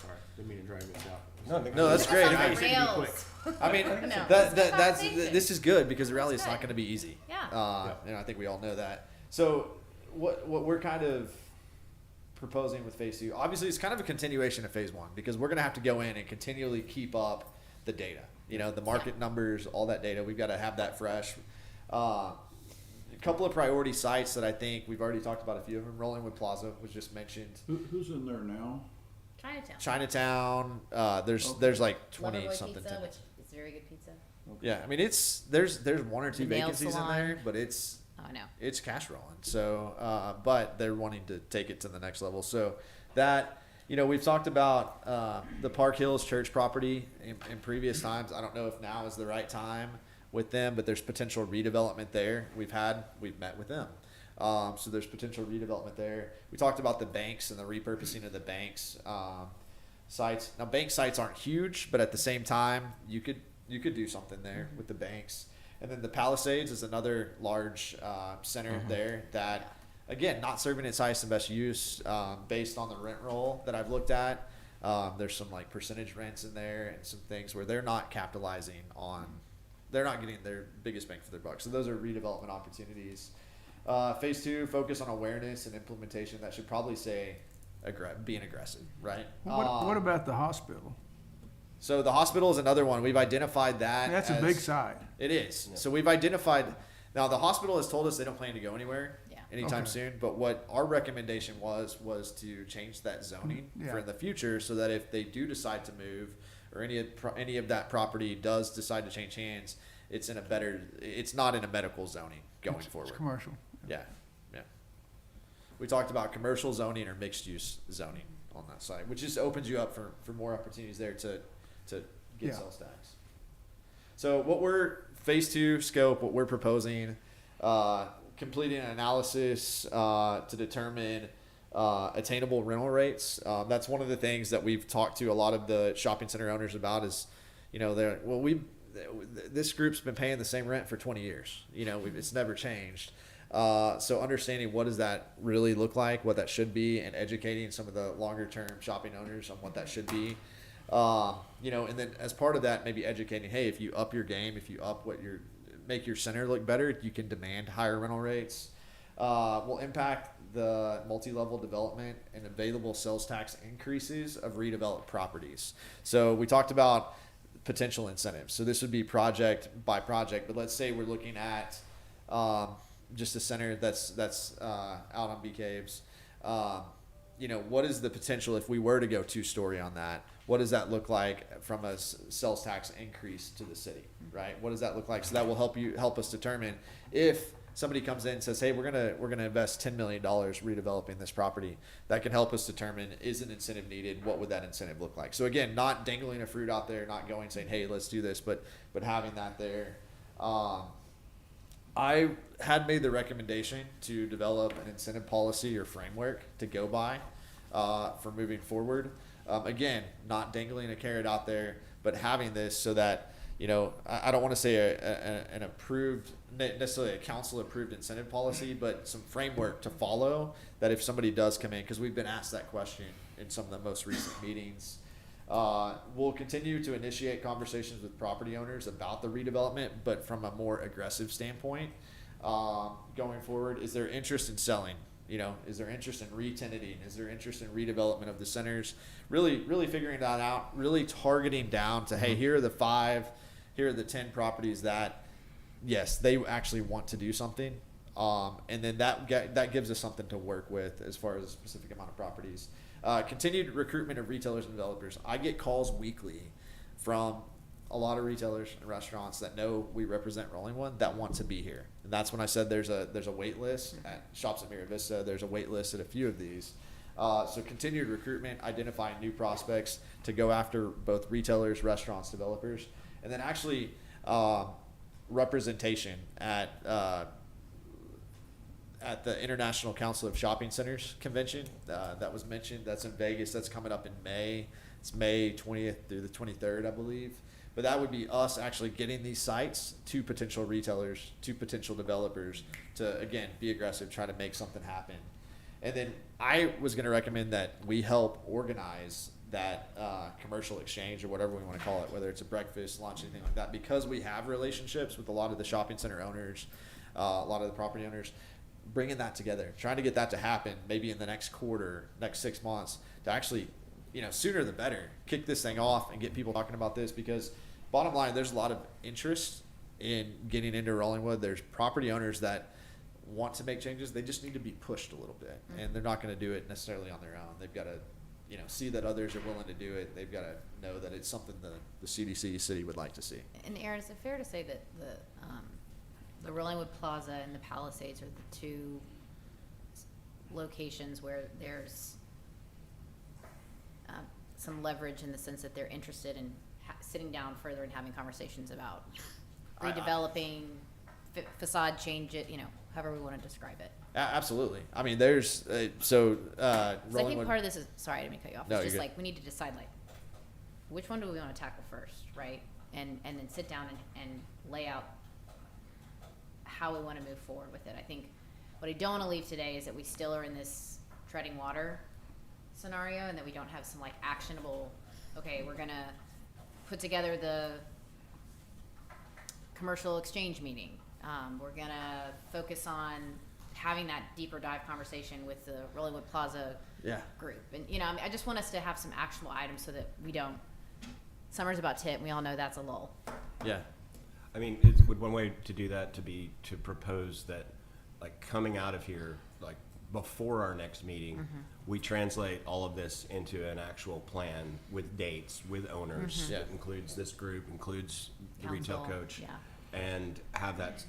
Speaker 4: Sorry, didn't mean to drag this out.
Speaker 7: No, that's great.
Speaker 1: That's
Speaker 7: I
Speaker 1: on
Speaker 7: mean,
Speaker 1: the rails.
Speaker 7: I mean,
Speaker 1: No,
Speaker 7: that's
Speaker 1: conversation.
Speaker 7: this is good, because the reality is
Speaker 1: It's
Speaker 7: not
Speaker 1: good.
Speaker 7: going to be easy.
Speaker 1: Yeah.
Speaker 7: I think we all know that. So what we're kind of proposing with phase 2, obviously, it's kind of a continuation of phase 1, because we're going to have to go in and continually keep up the data. The market numbers, all that data. We've got to have that fresh. A couple of priority sites that I think we've already talked about. A few of them. Rollingwood Plaza was just mentioned.
Speaker 2: Who's in there now?
Speaker 1: Chinatown.
Speaker 7: Chinatown. There's like 20
Speaker 1: Loverboy
Speaker 7: something.
Speaker 1: Pizza,
Speaker 7: tenants.
Speaker 1: which is very good pizza.
Speaker 7: Yeah, I mean there's one or two
Speaker 1: The nail
Speaker 7: vacancies in
Speaker 1: salon.
Speaker 7: there, but it's
Speaker 1: Oh, I know.
Speaker 7: cash rolling. So, but they're wanting to take it to the next level. So that, we've talked about the Park Hills Church property in previous times. I don't know if now is the right time with them, but there's potential redevelopment there. We've met with them. So there's potential redevelopment there. We talked about the banks and the repurposing of the banks sites. Now, bank sites aren't huge, but at the same time, you could do something there with the banks. And then the Palisades is another large center there that, again, not serving its highest and best use based on the rent roll that I've looked at. There's some like percentage rents in there and some things where they're not capitalizing on, they're not getting their biggest bang for their buck. So those are redevelopment opportunities. Phase 2, focus on awareness and implementation. That should probably say being aggressive, right?
Speaker 10: What about the hospital?
Speaker 7: So the hospital is another one. We've identified that.
Speaker 10: That's a
Speaker 7: as-
Speaker 10: big site.
Speaker 7: It is. So we've identified. Now the hospital has told us they don't plan to go anywhere
Speaker 1: Yeah.
Speaker 7: anytime
Speaker 10: Okay.
Speaker 7: soon. But what our recommendation was to change that zoning
Speaker 10: Yeah.
Speaker 7: for in the future, so that if they do decide to move, or any of that property does decide to change hands, it's not in a medical zoning going forward.
Speaker 10: It's commercial.
Speaker 7: Yeah, yeah. We talked about commercial zoning or mixed use zoning on that site, which just opens you up for more opportunities there to get
Speaker 10: Yeah.
Speaker 7: sales tax. So phase 2 scope, what we're proposing, completing an analysis to determine attainable rental rates. That's one of the things that we've talked to a lot of the shopping center owners about is, this group's been paying the same rent for 20 years. It's never changed. So understanding what does that really look like, what that should be, and educating some of the longer term shopping owners on what that should be. And then as part of that, maybe educating, hey, if you up your game, if you make your center look better, you can demand higher rental rates. Will impact the multi-level development and available sales tax increases of redeveloped properties. So we talked about potential incentives. So this would be project by project, but let's say we're looking at just a center that's out on Bee Caves. What is the potential if we were to go 2-story on that? What does that look like from a sales tax increase to the city, right? What does that look like? So that will help us determine if somebody comes in and says, hey, we're gonna invest $10 million redeveloping this property, that can help us determine, is an incentive needed? What would that incentive look like? So again, not dangling a fruit out there, not going saying, hey, let's do this, but having that there. I had made the recommendation to develop an incentive policy or framework to go by for moving forward. Again, not dangling a carrot out there, but having this so that, you know, I don't want to say an approved, necessarily a council approved incentive policy, but some framework to follow, that if somebody does come in, because we've been asked that question in some of the most recent meetings. We'll continue to initiate conversations with property owners about the redevelopment, but from a more aggressive standpoint. Going forward, is there interest in selling? You know, is there interest in re-tenanting? Is there interest in redevelopment of the centers? Really figuring that out, really targeting down to, hey, here are the 5, here are the 10 properties that, yes, they actually want to do something. And then that gives us something to work with as far as a specific amount of properties. Continued recruitment of retailers and developers. I get calls weekly from a lot of retailers and restaurants that know we represent Rolling One that want to be here. And that's when I said there's a wait list at Shops at Mira Vista. There's a wait list at a few of these. So continued recruitment, identifying new prospects to go after both retailers, restaurants, developers, and then actually representation at the International Council of Shopping Centers convention that was mentioned. That's in Vegas. That's coming up in May. It's May 20th through the 23rd, I believe. But that would be us actually getting these sites to potential retailers, to potential developers to, again, be aggressive, try to make something happen. And then I was going to recommend that we help organize that commercial exchange or whatever we want to call it, whether it's a breakfast, lunch, anything like that, because we have relationships with a lot of the shopping center owners, a lot of the property owners. Bringing that together, trying to get that to happen maybe in the next quarter, next 6 months, to actually, you know, sooner the better, kick this thing off and get people talking about this, because bottom line, there's a lot of interest in getting into Rollingwood. There's property owners that want to make changes. They just need to be pushed a little bit, and they're not going to do it necessarily on their own. They've got to, you know, see that others are willing to do it. They've got to know that it's something the CDC city would like to see.
Speaker 1: And Aaron, is it fair to say that the Rollingwood Plaza and the Palisades are the 2 locations where there's some leverage in the sense that they're interested in sitting down further and having conversations about redeveloping, facade change it, you know, however we want to describe it?
Speaker 7: Absolutely. I mean, there's
Speaker 1: I think part of this is, sorry, I didn't mean to cut you off.
Speaker 7: No,
Speaker 1: It's just
Speaker 7: you're
Speaker 1: like we need to decide like which one do we want to tackle first, right? And then sit down and lay out how we want to move forward with it. I think what I don't want to leave today is that we still are in this treading water scenario, and that we don't have some like actionable, okay, we're gonna put together the commercial exchange meeting. We're gonna focus on having that deeper dive conversation with the Rollingwood Plaza group. And, you know, I mean, I just want us to have some actionable items so that we don't, summer's about to hit, and we all know that's a lull.
Speaker 7: Yeah.
Speaker 9: I mean, would one way to do that to propose that, like, coming out of here, like, before our next meeting, we translate all of this into an actual plan with dates, with owners.
Speaker 7: Yeah.
Speaker 9: That includes this group, includes the retail
Speaker 1: Council,
Speaker 9: coach,
Speaker 1: yeah.
Speaker 9: and have that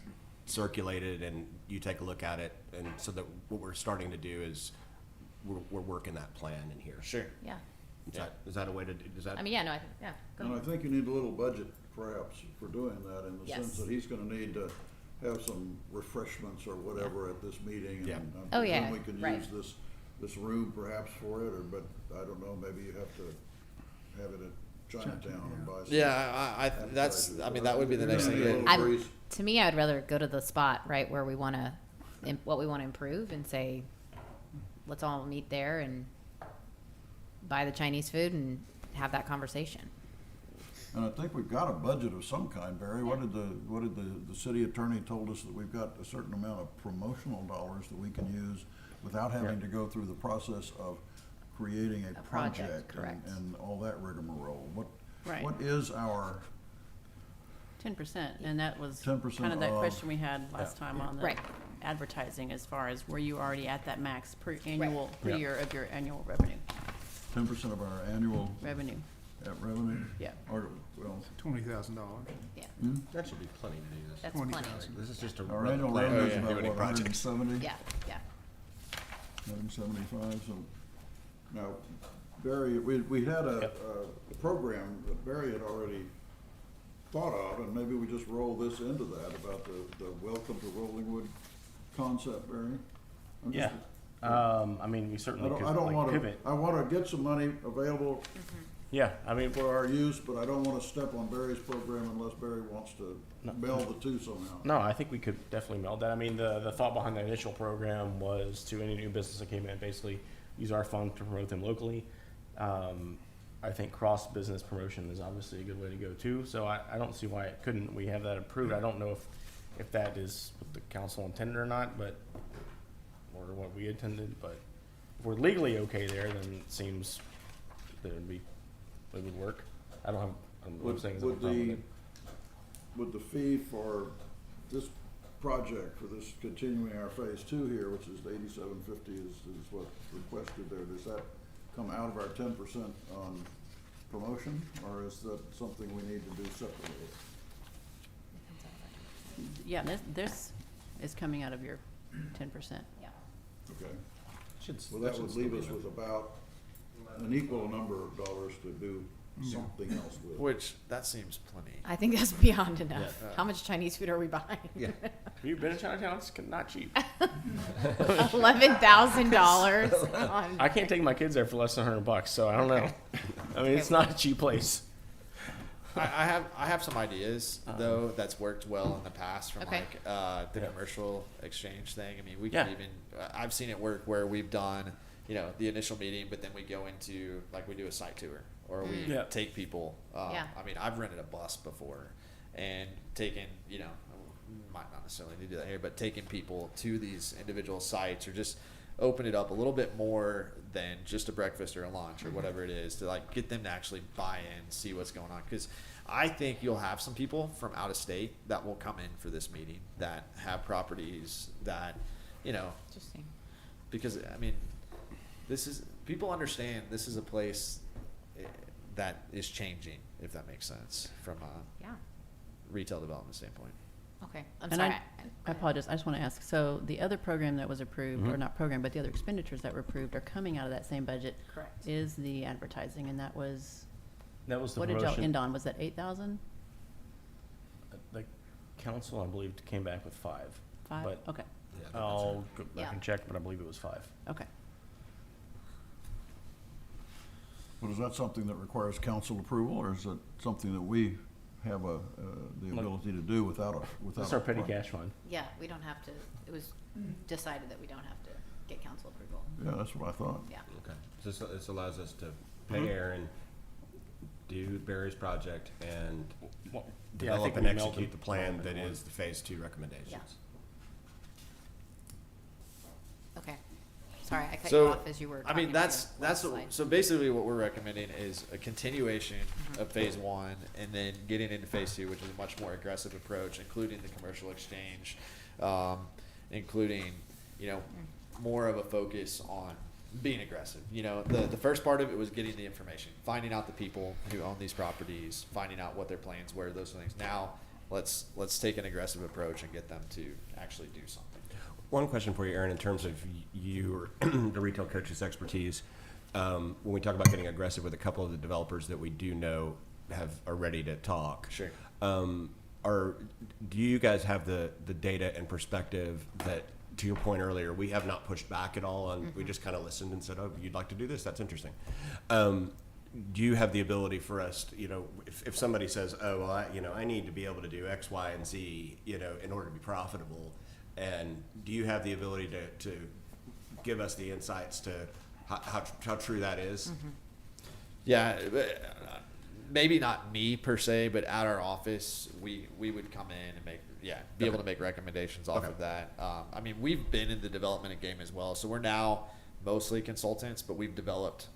Speaker 9: circulated, and you take a look at it, and so that what we're starting to do is we're working that plan in here.
Speaker 7: Sure.
Speaker 1: Yeah.
Speaker 9: Is that a way to do? Is that?
Speaker 1: I mean, yeah, no, I think, yeah. Go
Speaker 2: And I
Speaker 1: ahead.
Speaker 2: think you need a little budget perhaps for doing that, in the
Speaker 1: Yes.
Speaker 2: sense that he's gonna need to have some refreshments or whatever at this meeting.
Speaker 9: Yeah.
Speaker 2: And
Speaker 1: Oh,
Speaker 2: I
Speaker 1: yeah,
Speaker 2: presume we can
Speaker 1: right.
Speaker 2: use this room perhaps for it, but I don't know, maybe you have to have it at Chinatown and buy some.
Speaker 7: Yeah, I mean, that would be the next thing.
Speaker 2: You're gonna need a
Speaker 1: I'm-
Speaker 2: little grease.
Speaker 1: To me, I would rather go to the spot, right, where we want to, what we want to improve, and say, let's all meet there and buy the Chinese food and have that conversation.
Speaker 2: And I think we've got a budget of some kind, Barry. What did the city attorney told us that we've got a certain amount of promotional dollars that we can use without having to go through the process of creating a
Speaker 1: project,
Speaker 2: project
Speaker 1: correct.
Speaker 2: and all that rigmarole.
Speaker 11: Right.
Speaker 2: What is our
Speaker 11: 10%, and that was
Speaker 2: 10%
Speaker 11: kind of that
Speaker 2: of-
Speaker 11: question we had last time on the
Speaker 1: Right.
Speaker 11: advertising, as far as were you already at that max per annual, per
Speaker 7: Yeah.
Speaker 11: year of your annual revenue?
Speaker 2: 10% of our annual
Speaker 11: Revenue,
Speaker 2: revenue?
Speaker 11: yeah.
Speaker 2: Or, well,
Speaker 10: $20,000.
Speaker 1: Yeah,
Speaker 9: That should be plenty to do this.
Speaker 1: that's plenty.
Speaker 9: This is just a
Speaker 2: Our
Speaker 9: rough
Speaker 2: annual
Speaker 9: plan.
Speaker 2: revenue is
Speaker 7: yeah.
Speaker 2: about,
Speaker 9: Do any
Speaker 2: what,
Speaker 9: projects.
Speaker 2: 170?
Speaker 1: Yeah, yeah.
Speaker 2: 175, so, now, Barry, we had a program that Barry had already thought of, and maybe we just roll this into that about the Welcome to Rollingwood concept, Barry? I'm just-
Speaker 4: I mean, we certainly could
Speaker 2: I don't
Speaker 4: like
Speaker 2: wanna,
Speaker 4: pivot.
Speaker 2: I wanna get some money available
Speaker 4: Yeah, I mean,
Speaker 2: for our use, but I don't wanna step on Barry's program unless Barry wants to meld the two somehow.
Speaker 4: no, I think we could definitely meld that. I mean, the thought behind the initial program was to any new business that came in, basically use our fund to promote them locally. I think cross-business promotion is obviously a good way to go too, so I don't see why it couldn't. We have that approved. I don't know if that is what the council intended or not, or what we intended, but if we're legally okay there, then it seems that it would work. I don't have, I'm saying it's a problem with it.
Speaker 2: Would the fee for this project, for this continuing our phase two here, which is $87.50 is what requested there, does that come out of our 10% on promotion, or is that something we need to do separately?
Speaker 11: Yeah, this is coming out of your 10%.
Speaker 1: Yeah.
Speaker 2: Okay,
Speaker 9: Should-
Speaker 2: well, that
Speaker 9: should
Speaker 2: would
Speaker 9: still
Speaker 2: leave
Speaker 9: be
Speaker 2: us
Speaker 9: enough.
Speaker 2: with about an equal number of dollars to do something else with.
Speaker 7: Which, that seems plenty.
Speaker 1: I think that's beyond enough.
Speaker 7: Yeah.
Speaker 1: How much Chinese food are we buying?
Speaker 9: Yeah.
Speaker 4: Have you been to Chinatown? It's not cheap.
Speaker 1: $11,000 on.
Speaker 4: I can't take my kids there for less than $100, so I don't know. I mean, it's not a cheap place.
Speaker 7: I have some ideas though that's worked well in the past from
Speaker 1: Okay.
Speaker 7: like the
Speaker 4: Yeah.
Speaker 7: commercial exchange thing. I mean, we
Speaker 4: Yeah.
Speaker 7: can even I've seen it work where we've done the initial meeting, but then we go into like we do a site tour or we
Speaker 4: Yeah.
Speaker 7: take people.
Speaker 1: Yeah.
Speaker 7: I mean, I've rented a bus before and taken might not necessarily need to do that here, but taking people to these individual sites or just open it up a little bit more than just a breakfast or a lunch or whatever it is to like get them to actually buy in, see what's going on. Because I think you'll have some people from out of state that will come in for this meeting that have properties that,
Speaker 1: Interesting.
Speaker 7: because I mean, people understand this is a place that is changing, if that makes sense, from a
Speaker 1: Yeah.
Speaker 7: retail development standpoint.
Speaker 1: Okay. I'm
Speaker 11: And
Speaker 1: sorry.
Speaker 11: I apologize, I just want to ask, so the other program that was approved, or not program, but the other expenditures that were approved are coming out of that same budget,
Speaker 1: Correct.
Speaker 11: is the advertising, and that was,
Speaker 4: That was the
Speaker 11: what did y'all
Speaker 4: promotion.
Speaker 11: end on? Was that 8,000?
Speaker 4: The council, I believe, came back with 5.
Speaker 11: 5?
Speaker 4: But
Speaker 11: Okay,
Speaker 9: Yeah, I think that's
Speaker 4: I'll
Speaker 9: right.
Speaker 4: go back
Speaker 1: Yeah.
Speaker 4: and check, but I believe it was 5.
Speaker 11: okay.
Speaker 2: Well, is that something that requires council approval, or is it something that we have the
Speaker 4: Look,
Speaker 2: ability to do without a?
Speaker 4: That's our petty cash fund.
Speaker 1: Yeah, we don't have to, it was decided that we don't have to get council approval.
Speaker 2: Yeah, that's what I thought.
Speaker 1: Yeah.
Speaker 9: Okay, so this allows us to pay Aaron, do Barry's project, and
Speaker 4: Well, yeah, I
Speaker 9: develop
Speaker 4: think
Speaker 9: and
Speaker 4: we melded
Speaker 9: execute the plan
Speaker 4: all of
Speaker 9: that
Speaker 4: it.
Speaker 9: is the phase 2 recommendations.
Speaker 1: Yeah. Okay. Sorry, I cut you
Speaker 7: So,
Speaker 1: off as you were
Speaker 7: I
Speaker 1: talking
Speaker 7: mean,
Speaker 1: about the
Speaker 7: that's
Speaker 1: slide.
Speaker 7: so basically what we're recommending is a continuation of phase 1 and then getting into phase 2, which is a much more aggressive approach, including the commercial exchange, including, more of a focus on being aggressive. The first part of it was getting the information, finding out the people who own these properties, finding out what their plans were, those things. Now, let's take an aggressive approach and get them to actually do something.
Speaker 9: One question for you, Aaron, in terms of your the retail coach's expertise. When we talk about getting aggressive with a couple of the developers that we do know are ready to talk.
Speaker 7: Sure.
Speaker 9: Do you guys have the data and perspective that, to your point earlier, we have not pushed back at all on? We just kind of listened and said, "Oh, you'd like to do this? That's interesting." Do you have the ability for us to, if somebody says, "Oh, well, I need to be able to do X, Y, and Z, in order to be profitable," and do you have the ability to give us the insights to how true that is?
Speaker 7: Yeah, maybe not me per se, but at our office, we would come in and be able to make recommendations off of that. I mean, we've been in the development game as well, so we're now mostly consultants, but we've developed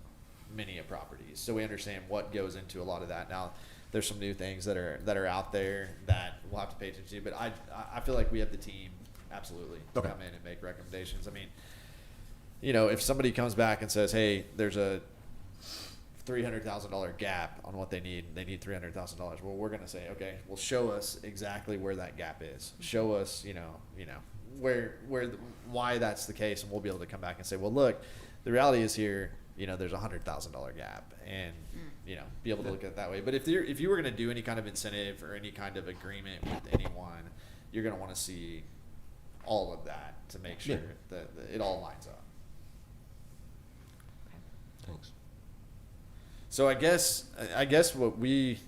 Speaker 7: many properties, so we understand what goes into a lot of that. Now, there's some new things that are out there that we'll have to pay attention to, but I feel like we have the team absolutely to come in and make recommendations. I mean, if somebody comes back and says, "Hey, there's a $300,000 gap on what they need. They need $300,000. Well, we're going to say, okay, well, show us exactly where that gap is. Show us, why that's the case, and we'll be able to come back and say, well, look, the reality is here, there's a $100,000 gap, and be able to look at it that way. But if you were going to do any kind of incentive or any kind of agreement with anyone, you're going to want to see all of that to make sure that it all lines up.
Speaker 9: Thanks.
Speaker 7: So I guess what we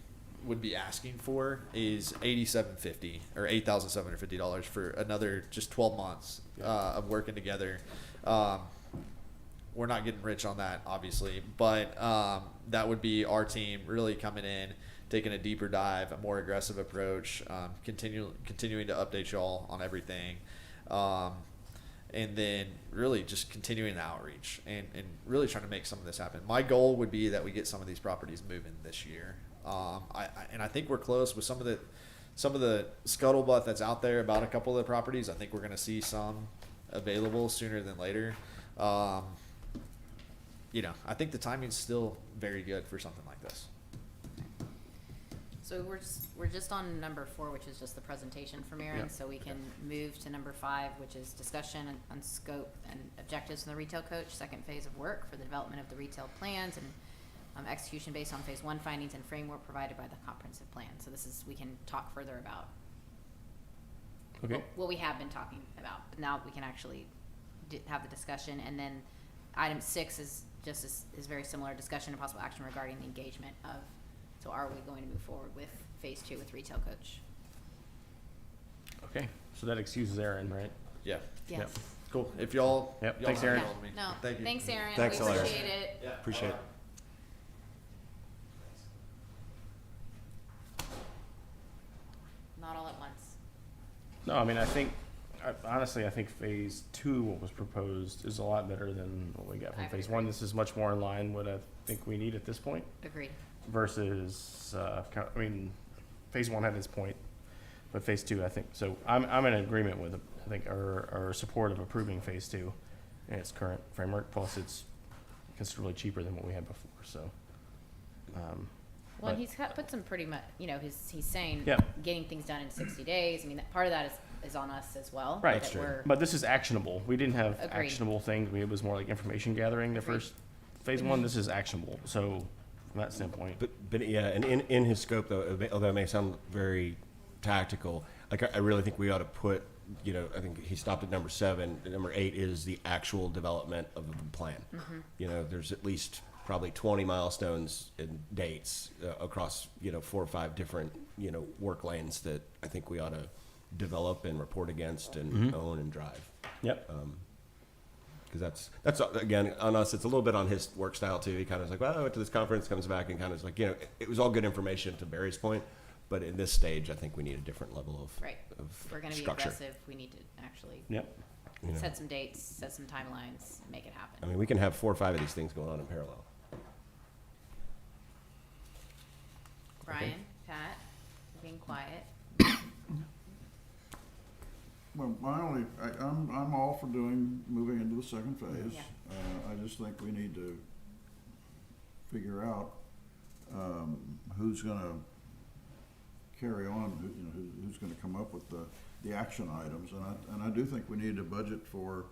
Speaker 7: would be asking for is $8,750 or $8,750 for another just 12 months of working together. We're not getting rich on that, obviously, but that would be our team really coming in, taking a deeper dive, a more aggressive approach, continuing to update y'all on everything. And then really just continuing the outreach and really trying to make some of this happen. My goal would be that we get some of these properties moving this year. I think we're close with some of the scuttlebutt that's out there about a couple of the properties. I think we're going to see some available sooner than later. I think the timing's still very good for something like this.
Speaker 1: So we're just on number 4, which is just the presentation from Aaron,
Speaker 7: Yeah.
Speaker 1: so we can move to number 5, which is discussion on scope and objectives from the retail coach, second phase of work for the development of the retail plans and execution based on phase 1 findings and framework provided by the comprehensive plan. So we can talk further about what we have been talking about, but now we can actually have the discussion. And then item 6 is very similar, discussion and possible action regarding the engagement of. So are we going to move forward with phase 2 with retail coach?
Speaker 4: Okay, so that excuses Aaron, right?
Speaker 7: Yeah.
Speaker 1: Yes.
Speaker 4: Yep.
Speaker 7: Cool. If y'all.
Speaker 4: Yep.
Speaker 7: y'all
Speaker 4: Thanks,
Speaker 7: have
Speaker 4: Aaron.
Speaker 7: called me.
Speaker 1: No,
Speaker 7: Thank you.
Speaker 1: thanks, Aaron.
Speaker 9: Thanks,
Speaker 1: We
Speaker 9: Aaron.
Speaker 1: appreciate it.
Speaker 7: Yeah.
Speaker 9: Appreciate it.
Speaker 1: Not all at once.
Speaker 4: No, I mean, honestly, I think phase 2, what was proposed, is a lot better than what we got from
Speaker 1: I
Speaker 4: phase
Speaker 1: agree.
Speaker 4: 1. This is much more in line with what I think we need at this point
Speaker 1: Agreed.
Speaker 4: versus, phase 1 had its point, but phase 2, I think, so I'm in agreement with, I think, our support of approving phase 2 in its current framework, plus it's considerably cheaper than what we had before, so.
Speaker 1: Well,
Speaker 4: but-
Speaker 1: he's put some pretty much, he's saying
Speaker 4: Yeah.
Speaker 1: getting things done in 60 days. I mean, part of that is on us as well.
Speaker 4: Right,
Speaker 1: that we're-
Speaker 4: but this is actionable. We didn't have
Speaker 1: Agreed.
Speaker 4: actionable things. It was more like information gathering. The
Speaker 1: Agreed.
Speaker 4: first phase 1, this is actionable. So from that standpoint,
Speaker 9: But yeah, and in his scope though, although it may sound very tactical, like I really think we ought to put, I think he stopped at number 7. Number 8 is the actual development of the plan. There's at least probably 20 milestones and dates across 4 or 5 different work lanes that I think we ought to develop and report against and own and drive.
Speaker 4: yep.
Speaker 9: Because that's again on us. It's a little bit on his work style too. He kind of is like, well, I went to this conference, comes back and kind of is like, it was all good information to Barry's point, but in this stage, I think we need a different level of
Speaker 1: Right.
Speaker 9: of
Speaker 1: If we're going to be
Speaker 9: structure.
Speaker 1: aggressive, we need to actually
Speaker 4: Yep.
Speaker 1: set some dates, set some timelines, make it happen.
Speaker 9: I mean, we can have 4 or 5 of these things going on in parallel.
Speaker 1: Brian, Pat, being quiet.
Speaker 2: Well, I'm all for moving into the second phase.
Speaker 1: Yeah.
Speaker 2: I just think we need to figure out, who's gonna carry on, who's gonna come up with the action items. And I do think we need a budget for,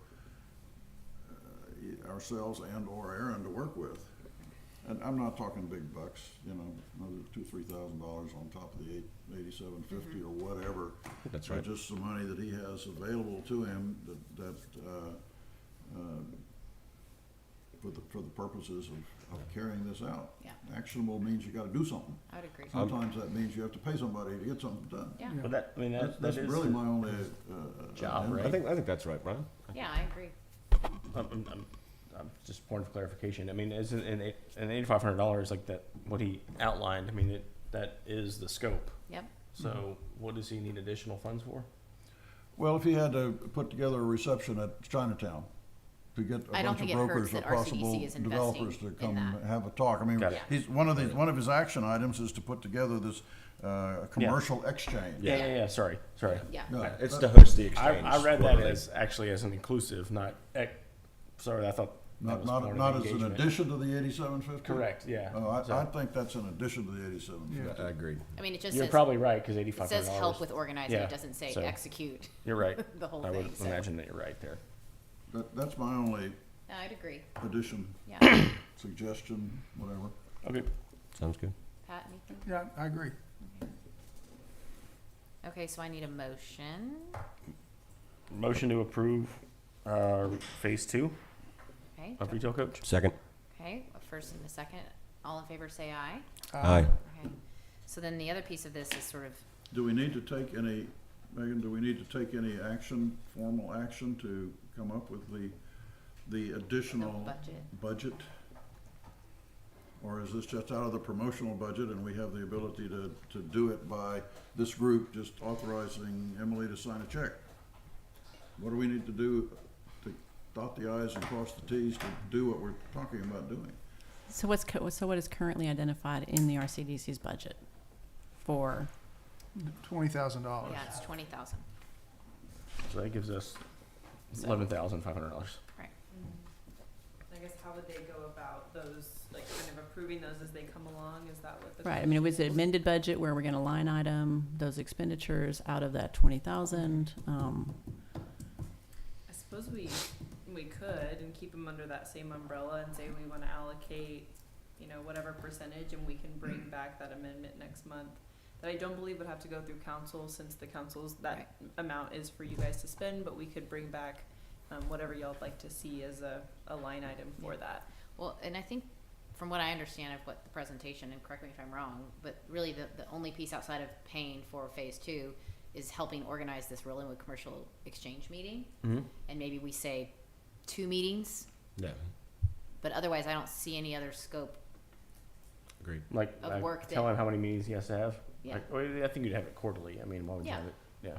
Speaker 2: ourselves and or Aaron to work with. And I'm not talking big bucks, another $2,000-3,000 on top of the $87.50 or whatever.
Speaker 9: That's
Speaker 2: But
Speaker 9: right.
Speaker 2: just the money that he has available to him for the purposes of carrying this out.
Speaker 1: Yeah.
Speaker 2: Actionable means you gotta do something.
Speaker 1: I would agree.
Speaker 2: Sometimes that means you have to pay somebody to get something done.
Speaker 1: Yeah.
Speaker 4: But that
Speaker 2: That's
Speaker 4: is
Speaker 2: really my only,
Speaker 4: job,
Speaker 2: input.
Speaker 4: right?
Speaker 9: I think that's right, Brian.
Speaker 1: Yeah, I agree.
Speaker 4: I'm just point of clarification. I mean, isn't an $8,500 like that? What he outlined. I mean, that is the scope.
Speaker 1: Yep.
Speaker 4: So what does he need additional funds for?
Speaker 2: Well, if he had to put together a reception at Chinatown to get a
Speaker 1: I don't
Speaker 2: bunch of
Speaker 1: think it hurts
Speaker 2: brokers or
Speaker 1: that RCDC
Speaker 2: possible
Speaker 1: is investing
Speaker 2: developers to
Speaker 1: in
Speaker 2: come
Speaker 1: that.
Speaker 2: have a talk. I mean,
Speaker 4: Got it.
Speaker 2: he's, one of his action items is to put together this, commercial exchange.
Speaker 4: Yeah. Sorry.
Speaker 1: Yeah.
Speaker 2: No,
Speaker 9: It's
Speaker 2: that-
Speaker 9: to host the exchange.
Speaker 4: I read that
Speaker 9: quarterly.
Speaker 4: as actually as an inclusive, not. Sorry, I thought
Speaker 2: Not,
Speaker 4: was part of
Speaker 2: not
Speaker 4: the
Speaker 2: as an
Speaker 4: engagement.
Speaker 2: addition to the 8750?
Speaker 4: Correct, yeah.
Speaker 2: Oh, I
Speaker 4: So-
Speaker 2: think that's an addition to the 8750.
Speaker 9: I agreed.
Speaker 1: I mean, it just
Speaker 4: You're
Speaker 1: says,
Speaker 4: probably right, because
Speaker 1: it
Speaker 4: $8,500.
Speaker 1: says help with organizing,
Speaker 4: Yeah,
Speaker 1: it doesn't say
Speaker 4: so-
Speaker 1: execute
Speaker 4: You're right.
Speaker 1: the whole
Speaker 4: I
Speaker 1: thing,
Speaker 4: would
Speaker 1: so.
Speaker 4: imagine that you're right there.
Speaker 2: That's my only
Speaker 1: No, I'd agree,
Speaker 2: addition,
Speaker 1: yeah.
Speaker 2: suggestion, whatever.
Speaker 4: Okay.
Speaker 9: Sounds good.
Speaker 1: Pat, anything?
Speaker 10: Yeah, I agree.
Speaker 1: Okay, so I need a motion.
Speaker 4: Motion to approve phase 2
Speaker 1: Okay,
Speaker 4: of retail coach.
Speaker 9: Second.
Speaker 1: okay, a first and a second. All in favor say aye.
Speaker 9: Aye.
Speaker 1: Okay. So then the other piece of this is sort of,
Speaker 2: Do we need to take any, Megan, do we need to take any action, formal action to come up with the additional budget? Or is this just out of the promotional budget and we have the ability to do it by this group just authorizing Emily to sign a check? What do we need to do to dot the i's and cross the t's to do what we're talking about doing?
Speaker 11: So what is currently identified in the RCDC's budget for,
Speaker 10: $20,000.
Speaker 1: yeah, it's 20,000.
Speaker 4: So that gives us
Speaker 1: So-
Speaker 4: $11,500.
Speaker 1: Right.
Speaker 6: I guess how would they go about those, like kind of approving those as they come along? Is that what the
Speaker 11: right, I mean, was it amended budget where we're gonna line item those expenditures out of that 20,000?
Speaker 6: I suppose we could and keep them under that same umbrella and say we want to allocate, you know, whatever percentage, and we can bring back that amendment next month. That I don't believe would have to go through council, since the council's, that amount is for you guys to spend, but we could bring back whatever y'all would like to see as a line item for that.
Speaker 1: Well, and I think from what I understand of what the presentation, and correct me if I'm wrong, but really the only piece outside of paying for phase 2 is helping organize this Rolling Commercial Exchange meeting.
Speaker 4: Mm-hmm.
Speaker 1: And maybe we say 2 meetings,
Speaker 9: Yeah.
Speaker 1: but otherwise I don't see any other scope.
Speaker 9: Agreed.
Speaker 4: Like,
Speaker 1: Of work
Speaker 4: tell
Speaker 1: that-
Speaker 4: him how many meetings he has to have.
Speaker 1: Yeah.
Speaker 4: Like, well, I think you'd have it quarterly. I mean, why would you
Speaker 1: Yeah.
Speaker 4: have it? Yeah.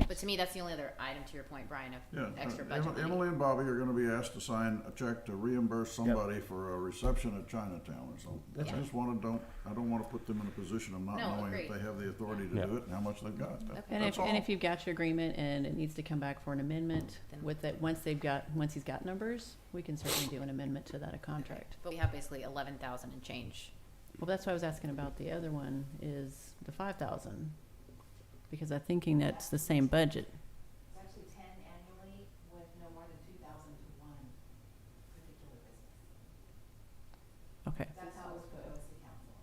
Speaker 1: But to me, that's the only other item, to your point, Brian, of
Speaker 2: Yeah,
Speaker 1: extra budget money.
Speaker 2: Emily and Bobby are gonna be asked to sign a check to reimburse somebody for a reception at Chinatown or something.
Speaker 1: That's
Speaker 2: I just I don't wanna put them in a position of not
Speaker 1: No,
Speaker 2: knowing
Speaker 1: agreed.
Speaker 2: if they have the authority to
Speaker 4: Yeah.
Speaker 2: do it and how much they've got.
Speaker 11: And
Speaker 2: That's
Speaker 11: if, and
Speaker 2: all.
Speaker 11: if you've got your agreement and it needs to come back for an amendment
Speaker 1: Then-
Speaker 11: with it, once he's got numbers, we can certainly do an amendment to that contract.
Speaker 1: But we have basically 11,000 and change.
Speaker 11: Well, that's why I was asking about the other one, is the 5,000, because I'm thinking that's the same budget.
Speaker 12: It's actually 10 annually with no more than 2,000 to one particular business.
Speaker 11: Okay.
Speaker 12: That's how it was proposed to council.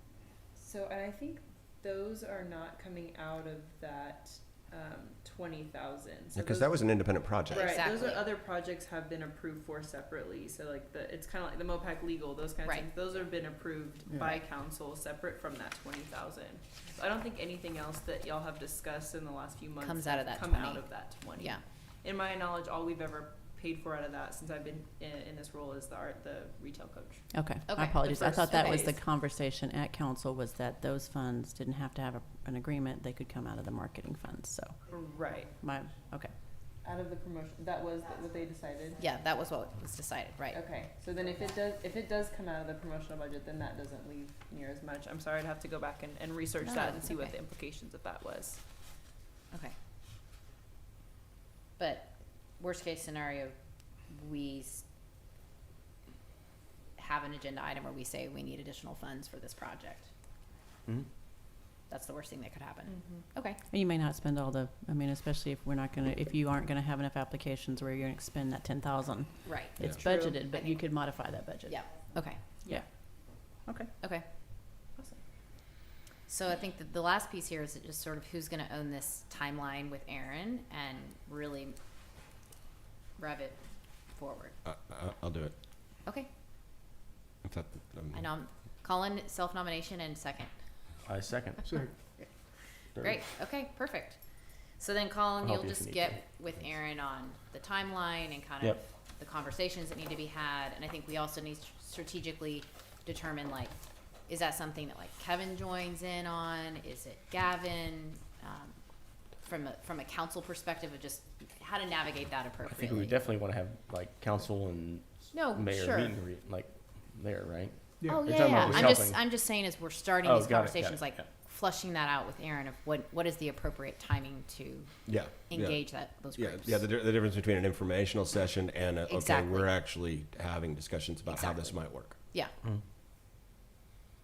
Speaker 6: So, and I think those are not coming out of that 20,000. So
Speaker 9: Because
Speaker 6: those-
Speaker 9: that was an independent project.
Speaker 6: Right, those
Speaker 1: Exactly.
Speaker 6: are other projects have been approved for separately, so like it's kinda like the MOPAC legal, those kinds of
Speaker 1: Right.
Speaker 6: things, those have been approved
Speaker 10: Yeah.
Speaker 6: by council separate from that 20,000. So I don't think anything else that y'all have discussed in the last few months
Speaker 1: Comes out of
Speaker 6: have
Speaker 1: that
Speaker 6: come
Speaker 1: 20.
Speaker 6: out of that 20.
Speaker 1: Yeah.
Speaker 6: In my knowledge, all we've ever paid for out of that since I've been in this role is the retail coach.
Speaker 11: Okay,
Speaker 1: Okay,
Speaker 11: I apologize. I
Speaker 6: first
Speaker 11: thought that was the
Speaker 6: phase.
Speaker 11: conversation at council, was that those funds didn't have to have an agreement, they could come out of the marketing funds, so,
Speaker 6: Right,
Speaker 11: okay.
Speaker 6: out of the promotion, that was what they decided?
Speaker 1: Yeah, that was what was decided, right?
Speaker 6: Okay, so then if it does come out of the promotional budget, then that doesn't leave near as much. I'm sorry, I'd have to go back and research
Speaker 1: No,
Speaker 6: that and
Speaker 1: that's
Speaker 6: see what
Speaker 1: okay.
Speaker 6: the implications of that was.
Speaker 1: Okay. But worst case scenario, we have an agenda item where we say we need additional funds for this project.
Speaker 4: Mhm.
Speaker 1: That's the worst thing that could happen.
Speaker 6: Mm-hmm.
Speaker 1: Okay.
Speaker 11: And you may not spend all especially if you aren't gonna have enough applications where you're gonna expend that 10,000.
Speaker 1: Right.
Speaker 11: It's
Speaker 6: True.
Speaker 11: budgeted, but you could modify that budget.
Speaker 1: Yeah. Okay.
Speaker 11: Yeah. Okay.
Speaker 1: Okay.
Speaker 6: Awesome.
Speaker 1: So I think that the last piece here is just sort of who's going to own this timeline with Aaron and really rev it forward.
Speaker 9: I'll do it.
Speaker 1: Okay.
Speaker 9: If that,
Speaker 1: I know I'm calling self-nomination and second.
Speaker 4: I second.
Speaker 10: So,
Speaker 4: Third.
Speaker 1: Great. Okay, perfect. So then, Colin,
Speaker 4: I'll
Speaker 1: you'll
Speaker 4: help you if
Speaker 1: just
Speaker 4: you need
Speaker 1: get with Aaron on the timeline and kind of
Speaker 4: Yep.
Speaker 1: the conversations that need to be had. And I think we also need to strategically determine, like, is that something that like Kevin joins in on? Is it Gavin? From a council perspective of just how to navigate that
Speaker 4: I
Speaker 1: appropriately.
Speaker 4: think we definitely want to have like council and
Speaker 1: No,
Speaker 4: mayor
Speaker 1: sure.
Speaker 4: meet and greet, like there, right?
Speaker 10: yeah.
Speaker 1: Oh
Speaker 4: You're
Speaker 1: yeah,
Speaker 4: talking
Speaker 1: yeah.
Speaker 4: about
Speaker 1: I'm
Speaker 4: who's
Speaker 1: just
Speaker 4: helping.
Speaker 1: I'm just saying as we're starting
Speaker 4: Oh,
Speaker 1: these
Speaker 4: got it,
Speaker 1: conversations,
Speaker 4: got it,
Speaker 1: like
Speaker 4: yeah.
Speaker 1: flushing that out with Aaron of what is the appropriate timing to
Speaker 9: Yeah.
Speaker 1: engage those
Speaker 9: Yeah,
Speaker 1: groups.
Speaker 9: yeah. The difference between an informational session and okay,
Speaker 1: Exactly.
Speaker 9: we're actually having discussions about how this
Speaker 1: Exactly.
Speaker 9: might work.
Speaker 1: Yeah.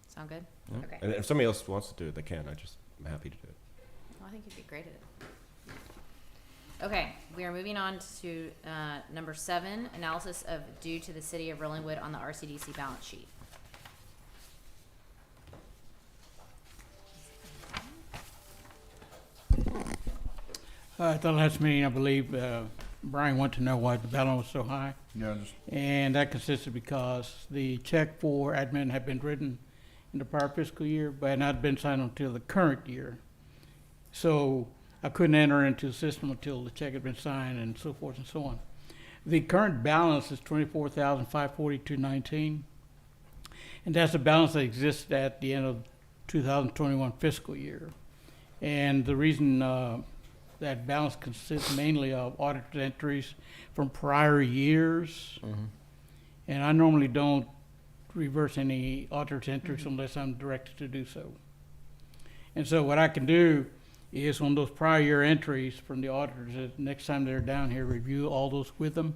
Speaker 1: Sound good? Okay.
Speaker 9: And if somebody else wants to do it, they can. I'm happy to do it.
Speaker 1: Well, I think you'd be great at it. Okay, we are moving on to number 7, analysis of due to the city of Rollingwood on the RCDC balance sheet.
Speaker 13: At the last meeting, I believe, Brian wanted to know why the balance was so high.
Speaker 2: Yeah, just,
Speaker 13: And that consisted because the check for admin had been written in the prior fiscal year, but had not been signed until the current year. So I couldn't enter into the system until the check had been signed and so forth and so on. The current balance is $24,542.19, and that's the balance that exists at the end of 2021 fiscal year. And the reason that balance consists mainly of audited entries from prior years. And I normally don't reverse any auditor's entries unless I'm directed to do so. And so what I can do is on those prior year entries from the auditors, next time they're down here, review all those with them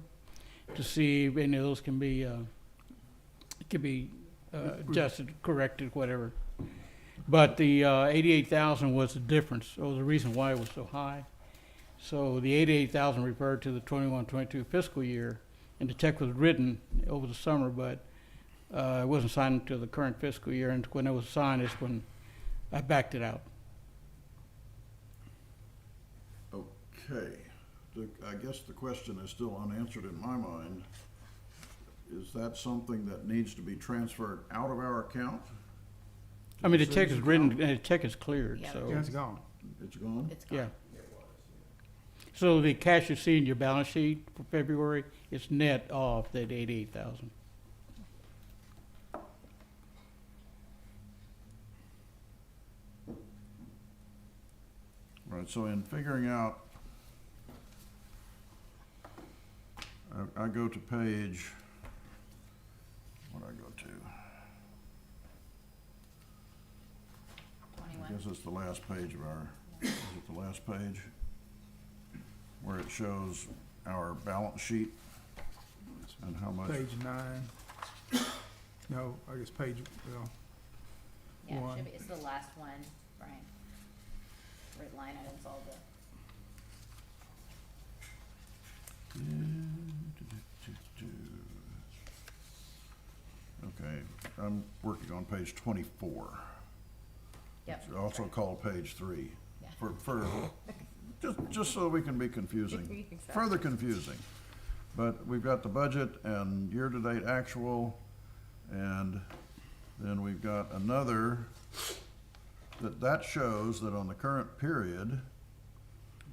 Speaker 13: to see if any of those can be adjusted, corrected, whatever. But the 88,000 was the difference, or the reason why it was so high. So the 88,000 referred to the 21-22 fiscal year, and the check was written over the summer, but it wasn't signed until the current fiscal year, and when it was signed is when I backed it out.
Speaker 2: okay. I guess the question is still unanswered in my mind. Is that something that needs to be transferred out of our account?
Speaker 13: I mean, the
Speaker 2: To
Speaker 13: check is
Speaker 2: city's
Speaker 13: written,
Speaker 2: account?
Speaker 13: and the check is cleared,
Speaker 1: Yeah.
Speaker 13: so.
Speaker 10: Yeah, it's gone.
Speaker 2: It's gone?
Speaker 1: It's gone.
Speaker 13: Yeah. So the cash you see in your balance sheet for February is net of that 88,000.
Speaker 2: Right, so in figuring out, I go to page, what do I go to? I
Speaker 1: 21.
Speaker 2: guess it's the last page of our, is it the last page? Where it shows our balance sheet and how much.
Speaker 10: Page 9. No, I guess page, well,
Speaker 1: Yeah, it
Speaker 10: One.
Speaker 1: should be. It's the last one, Brian. Right line items, all the.
Speaker 2: Okay, I'm working on page 24.
Speaker 1: Yep.
Speaker 2: It's also called page 3.
Speaker 1: Yeah.
Speaker 2: For just so we can be confusing,
Speaker 1: Exactly.
Speaker 2: further confusing. But we've got the budget and year-to-date actual, and then we've got another, that shows that on the current period,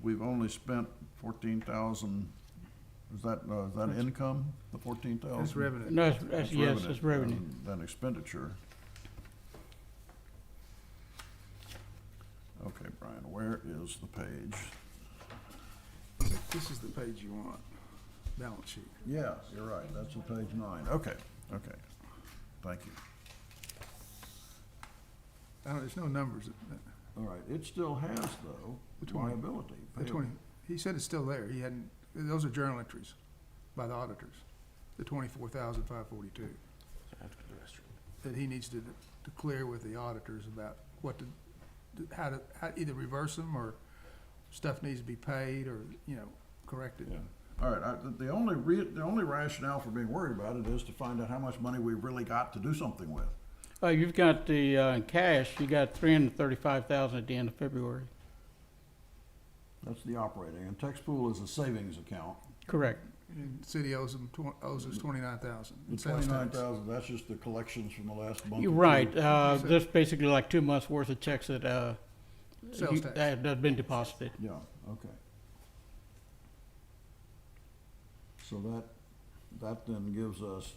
Speaker 2: we've only spent 14,000, is that income, the 14,000?
Speaker 10: that's revenue.
Speaker 13: No, that's, yes, it's revenue.
Speaker 2: Than expenditure. Okay, Brian, where is the page?
Speaker 10: This is the page you want, balance sheet.
Speaker 2: Yeah, you're right, that's on page 9. Okay, thank you.
Speaker 10: There's no numbers.
Speaker 2: All right, it still has, though,
Speaker 10: Which one?
Speaker 2: liability.
Speaker 10: The 20, he said it's still there. He hadn't, those are journal entries by the auditors, the 24,542. That he needs to clear with the auditors about what to, how either reverse them or stuff needs to be paid or, corrected.
Speaker 2: Yeah. All right, the only rationale for being worried about it is to find out how much money we've really got to do something with.
Speaker 13: You've got the cash, you got 335,000 at the end of February.
Speaker 2: That's the operating, and tax pool is a savings account.
Speaker 13: Correct.
Speaker 10: And the city owes us 29,000.
Speaker 2: The 29,000, that's just the collections from the last month.
Speaker 13: You're
Speaker 2: or
Speaker 13: right.
Speaker 2: two.
Speaker 13: That's basically like 2 months' worth of checks that,
Speaker 10: Sales tax.
Speaker 13: that have been deposited.
Speaker 2: Yeah, okay. So that then gives us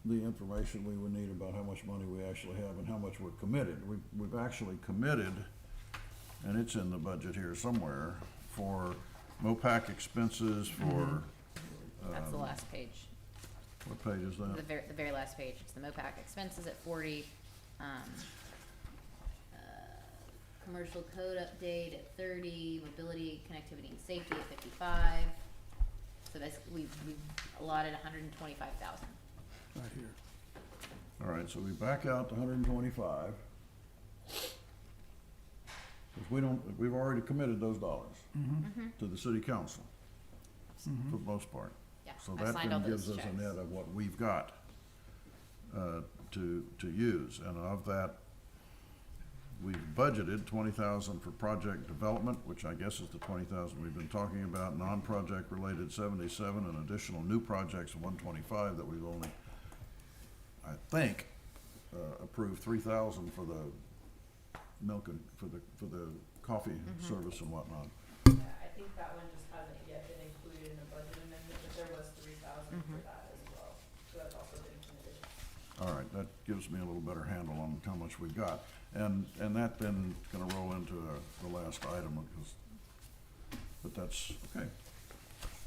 Speaker 2: the information we would need about how much money we actually have and how much we're committed. We've actually committed, and it's in the budget here somewhere, for MOPAC expenses, for,
Speaker 1: That's the last page.
Speaker 2: What page is that?
Speaker 1: The very last page, it's the MOPAC expenses at 40, commercial code update at 30, mobility, connectivity and safety at 55. So that's, we've allotted 125,000.
Speaker 10: Right here.
Speaker 2: All right, so we back out to 125. Because we've already committed those dollars to the city council, for the most part.
Speaker 1: Yeah,
Speaker 2: So
Speaker 1: I
Speaker 2: that
Speaker 1: signed all
Speaker 2: then
Speaker 1: those
Speaker 2: gives us
Speaker 1: checks.
Speaker 2: a net of what we've got to use. And of that, we've budgeted 20,000 for project development, which I guess is the 20,000 we've been talking about, non-project related 77, and additional new projects 125 that we've only, I think, approved 3,000 for the milk and for the coffee service and whatnot.
Speaker 6: Yeah, I think that one just hasn't yet been included in the budget amendment, but there was 3,000 for that as well. So that's also been committed.
Speaker 2: All right, that gives me a little better handle on how much we got. And that then gonna roll into the last item, but that's, okay.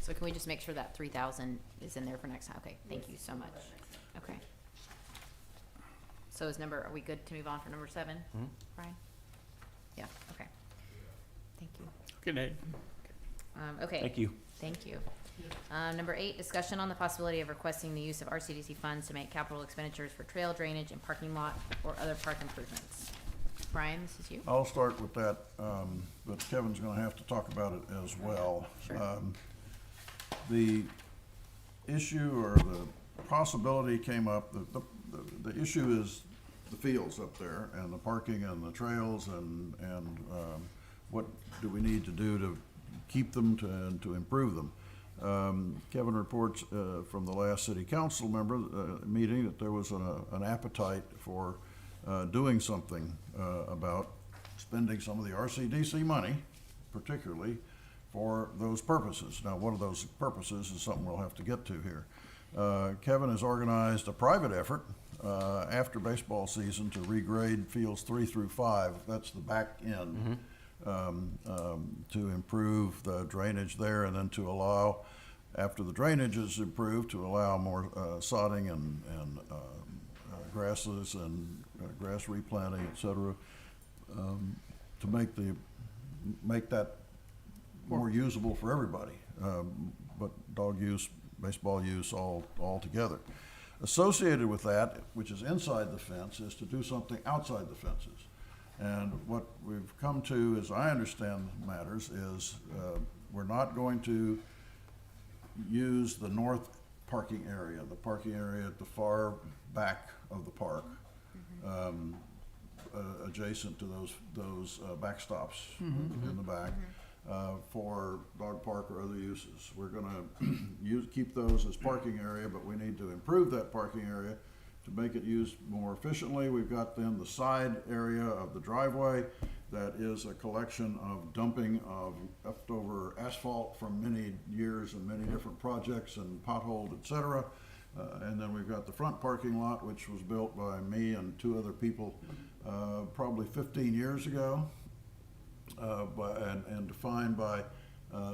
Speaker 1: So can we just make sure that 3,000 is in there for next time? Okay, thank you so much. Okay. So are we good to move on for number 7, Brian? Yeah, okay. Thank you.
Speaker 13: Good night.
Speaker 1: Okay.
Speaker 4: Thank you.
Speaker 1: Thank you. Number 8, discussion on the possibility of requesting the use of RCDC funds to make capital expenditures for trail drainage and parking lot or other park improvements. Brian, this is you.
Speaker 2: I'll start with that, but Kevin's gonna have to talk about it as well.
Speaker 1: Sure.
Speaker 2: The issue or the possibility came up, the issue is the fields up there and the parking and the trails and what do we need to do to keep them and to improve them. Kevin reports from the last city council member meeting that there was an appetite for doing something about spending some of the RCDC money, particularly for those purposes. Now, one of those purposes is something we'll have to get to here. Kevin has organized a private effort after baseball season to regrade fields 3 through 5. That's the back end. To improve the drainage there, and then to allow, after the drainage is improved, to allow more sodding and grasses and grass replanting, et cetera, to make that more usable for everybody, but dog use, baseball use, all together. Associated with that, which is inside the fence, is to do something outside the fences. And what we've come to, as I understand matters, is we're not going to use the north parking area, the parking area at the far back of the park, adjacent to those backstops in the back, for dog park or other uses. We're gonna keep those as parking area, but we need to improve that parking area to make it used more efficiently. We've got then the side area of the driveway that is a collection of dumping of leftover asphalt from many years and many different projects and potholed, et cetera. And then we've got the front parking lot, which was built by me and 2 other people probably 15 years ago, and defined by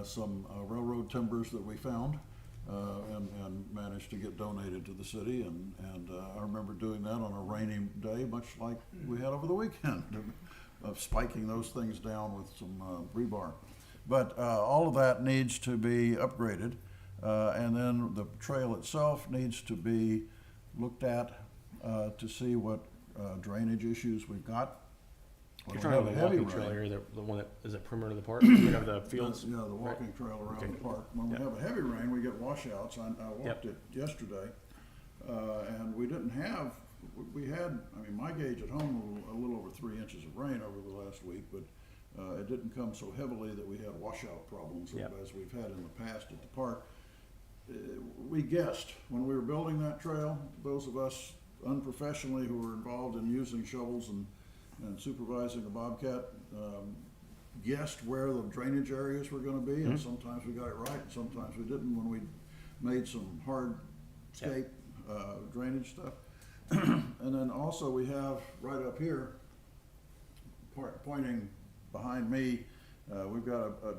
Speaker 2: some railroad timbers that we found. And managed to get donated to the city, and I remember doing that on a rainy day, much like we had over the weekend, of spiking those things down with some rebar. But all of that needs to be upgraded, and then the trail itself needs to be looked at to see what drainage issues we've got.
Speaker 4: You're
Speaker 2: When
Speaker 4: talking
Speaker 2: we
Speaker 4: about
Speaker 2: have
Speaker 4: the
Speaker 2: a
Speaker 4: walking
Speaker 2: heavy
Speaker 4: trail
Speaker 2: rain-
Speaker 4: area, the one that is at perimeter of the park, you know, the fields.
Speaker 2: Yeah, the walking trail around
Speaker 4: Okay.
Speaker 2: the park. When we
Speaker 4: Yeah.
Speaker 2: have a heavy rain, we get washouts. I walked
Speaker 4: Yep.
Speaker 2: it yesterday, and we didn't have, we had, I mean, my gauge at home, a little over 3 inches of rain over the last week, but it didn't come so heavily that we had washout problems
Speaker 4: Yep.
Speaker 2: as we've had in the past at the park. We guessed when we were building that trail, those of us unprofessionally who were involved in using shovels and supervising a bobcat, guessed where the drainage areas were gonna be, and sometimes we got it right, and sometimes we didn't when we made some hardscape drainage stuff. And then also we have right up here, pointing behind me, we've got a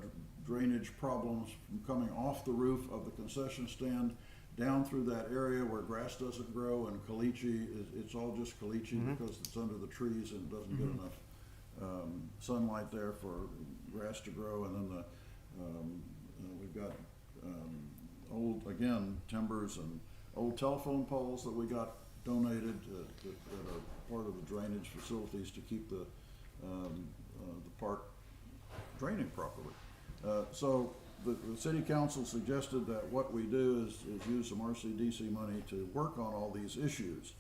Speaker 2: drainage problems from coming off the roof of the concession stand down through that area where grass doesn't grow, and caliche, it's all just caliche because it's under the trees and doesn't get enough sunlight there for grass to grow. And then we've got old, again, timbers and old telephone poles that we got donated that are part of the drainage facilities to keep the park draining properly. So the city council suggested that what we do is use some RCDC money to work on all these issues.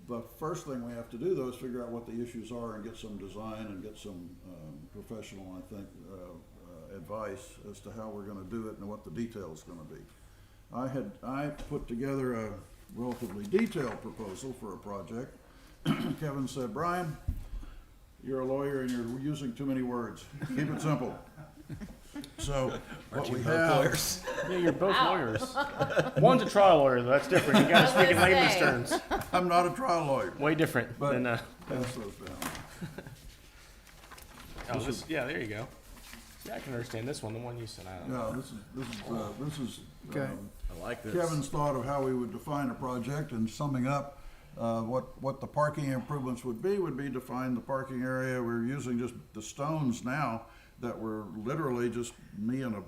Speaker 2: The first thing we have to do, though, is figure out what the issues are and get some design and get some professional, I think, advice as to how we're going to do it and what the detail is going to be. I put together a relatively detailed proposal for a project. Kevin said, "Brian, you're a lawyer and you're using too many words. Keep it simple." So what we have,
Speaker 4: Yeah, you're both lawyers. One's a trial lawyer, though. That's different. You gotta speak in layman's terms.
Speaker 2: I'm not a trial lawyer.
Speaker 4: Way different
Speaker 2: But
Speaker 4: than,
Speaker 2: pass those down.
Speaker 4: yeah, there you go. Yeah, I can understand this one, the one you said, I don't know.
Speaker 2: Yeah, this is
Speaker 10: Okay.
Speaker 9: I like this.
Speaker 2: Kevin's thought of how we would define a project, and summing up, what the parking improvements would be define the parking area. We're using just the stones now that were literally just me and a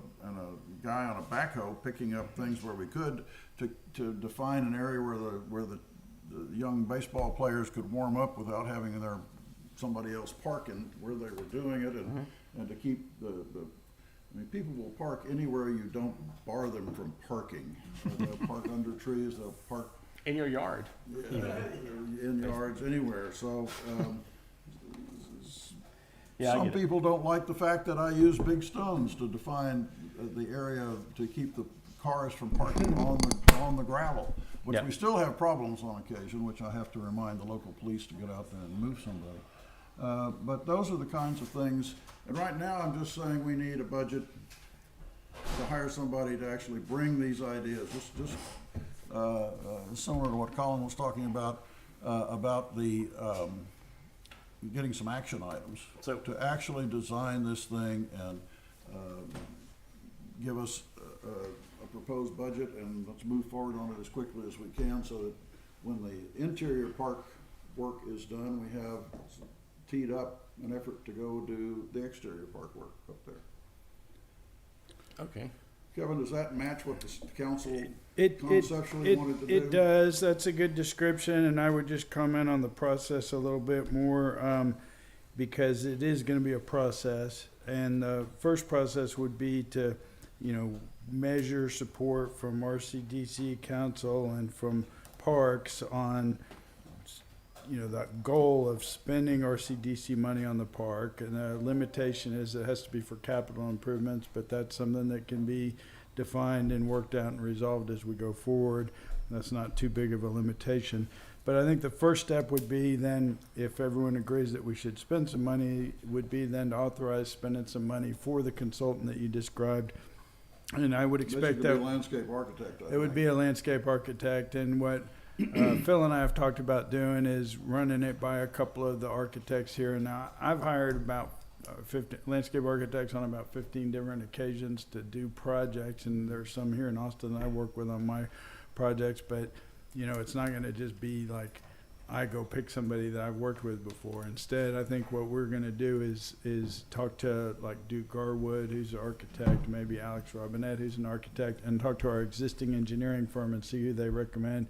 Speaker 2: guy on a backhoe picking up things where we could to define an area where the young baseball players could warm up without having somebody else parking where they were doing it, and to keep I mean, people will park anywhere you don't bar them from parking. They'll park under trees, they'll park
Speaker 4: In your yard.
Speaker 2: in yards, anywhere. So
Speaker 4: Yeah, I
Speaker 2: some
Speaker 4: get it.
Speaker 2: people don't like the fact that I use big stones to define the area to keep the cars from parking on the gravel, which
Speaker 4: Yep.
Speaker 2: we still have problems on occasion, which I have to remind the local police to get out there and move somebody. But those are the kinds of things. And right now, I'm just saying we need a budget to hire somebody to actually bring these ideas. Just similar to what Colin was talking about the getting some action items.
Speaker 4: So-
Speaker 2: to actually design this thing and give us a proposed budget, and let's move forward on it as quickly as we can, so that when the interior park work is done, we have teed up an effort to go do the exterior park work up there.
Speaker 4: Okay.
Speaker 2: Kevin, does that match what the council
Speaker 3: It
Speaker 2: conceptually wanted to do?
Speaker 3: It does. That's a good description, and I would just comment on the process a little bit more, because it is going to be a process. And the first process would be to, measure support from RCDC Council and from parks on, that goal of spending RCDC money on the park. And the limitation is it has to be for capital improvements, but that's something that can be defined and worked out and resolved as we go forward. That's not too big of a limitation. But I think the first step would be then, if everyone agrees that we should spend some money, would be then to authorize spending some money for the consultant that you described. And I would expect
Speaker 2: Basically,
Speaker 3: that
Speaker 2: a landscape architect, I
Speaker 3: it would
Speaker 2: think.
Speaker 3: be a landscape architect. And what Phil and I have talked about doing is running it by a couple of the architects here. And now I've hired about 50 landscape architects on about 15 different occasions to do projects, and there's some here in Austin that I work with on my projects. But it's not going to just be like I go pick somebody that I've worked with before. Instead, I think what we're going to do is talk to like Duke Garwood, who's an architect, maybe Alex Robinette, who's an architect, and talk to our existing engineering firm and see who they recommend.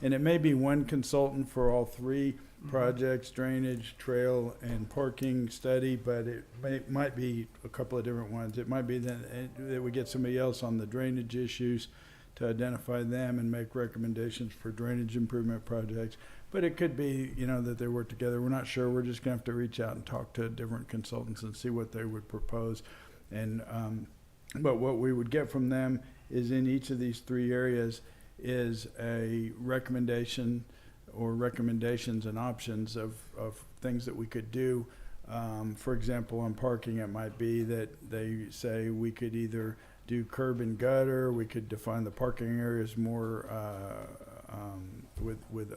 Speaker 3: And it may be one consultant for all three projects: drainage, trail, and parking study, but it might be a couple of different ones. It might be that we get somebody else on the drainage issues to identify them and make recommendations for drainage improvement projects. But it could be, that they work together. We're not sure. We're just gonna have to reach out and talk to different consultants and see what they would propose. And, but what we would get from them is, in each of these three areas, is a recommendation or recommendations and options of things that we could do. For example, on parking, it might be that they say we could either do curb and gutter, we could define the parking areas more with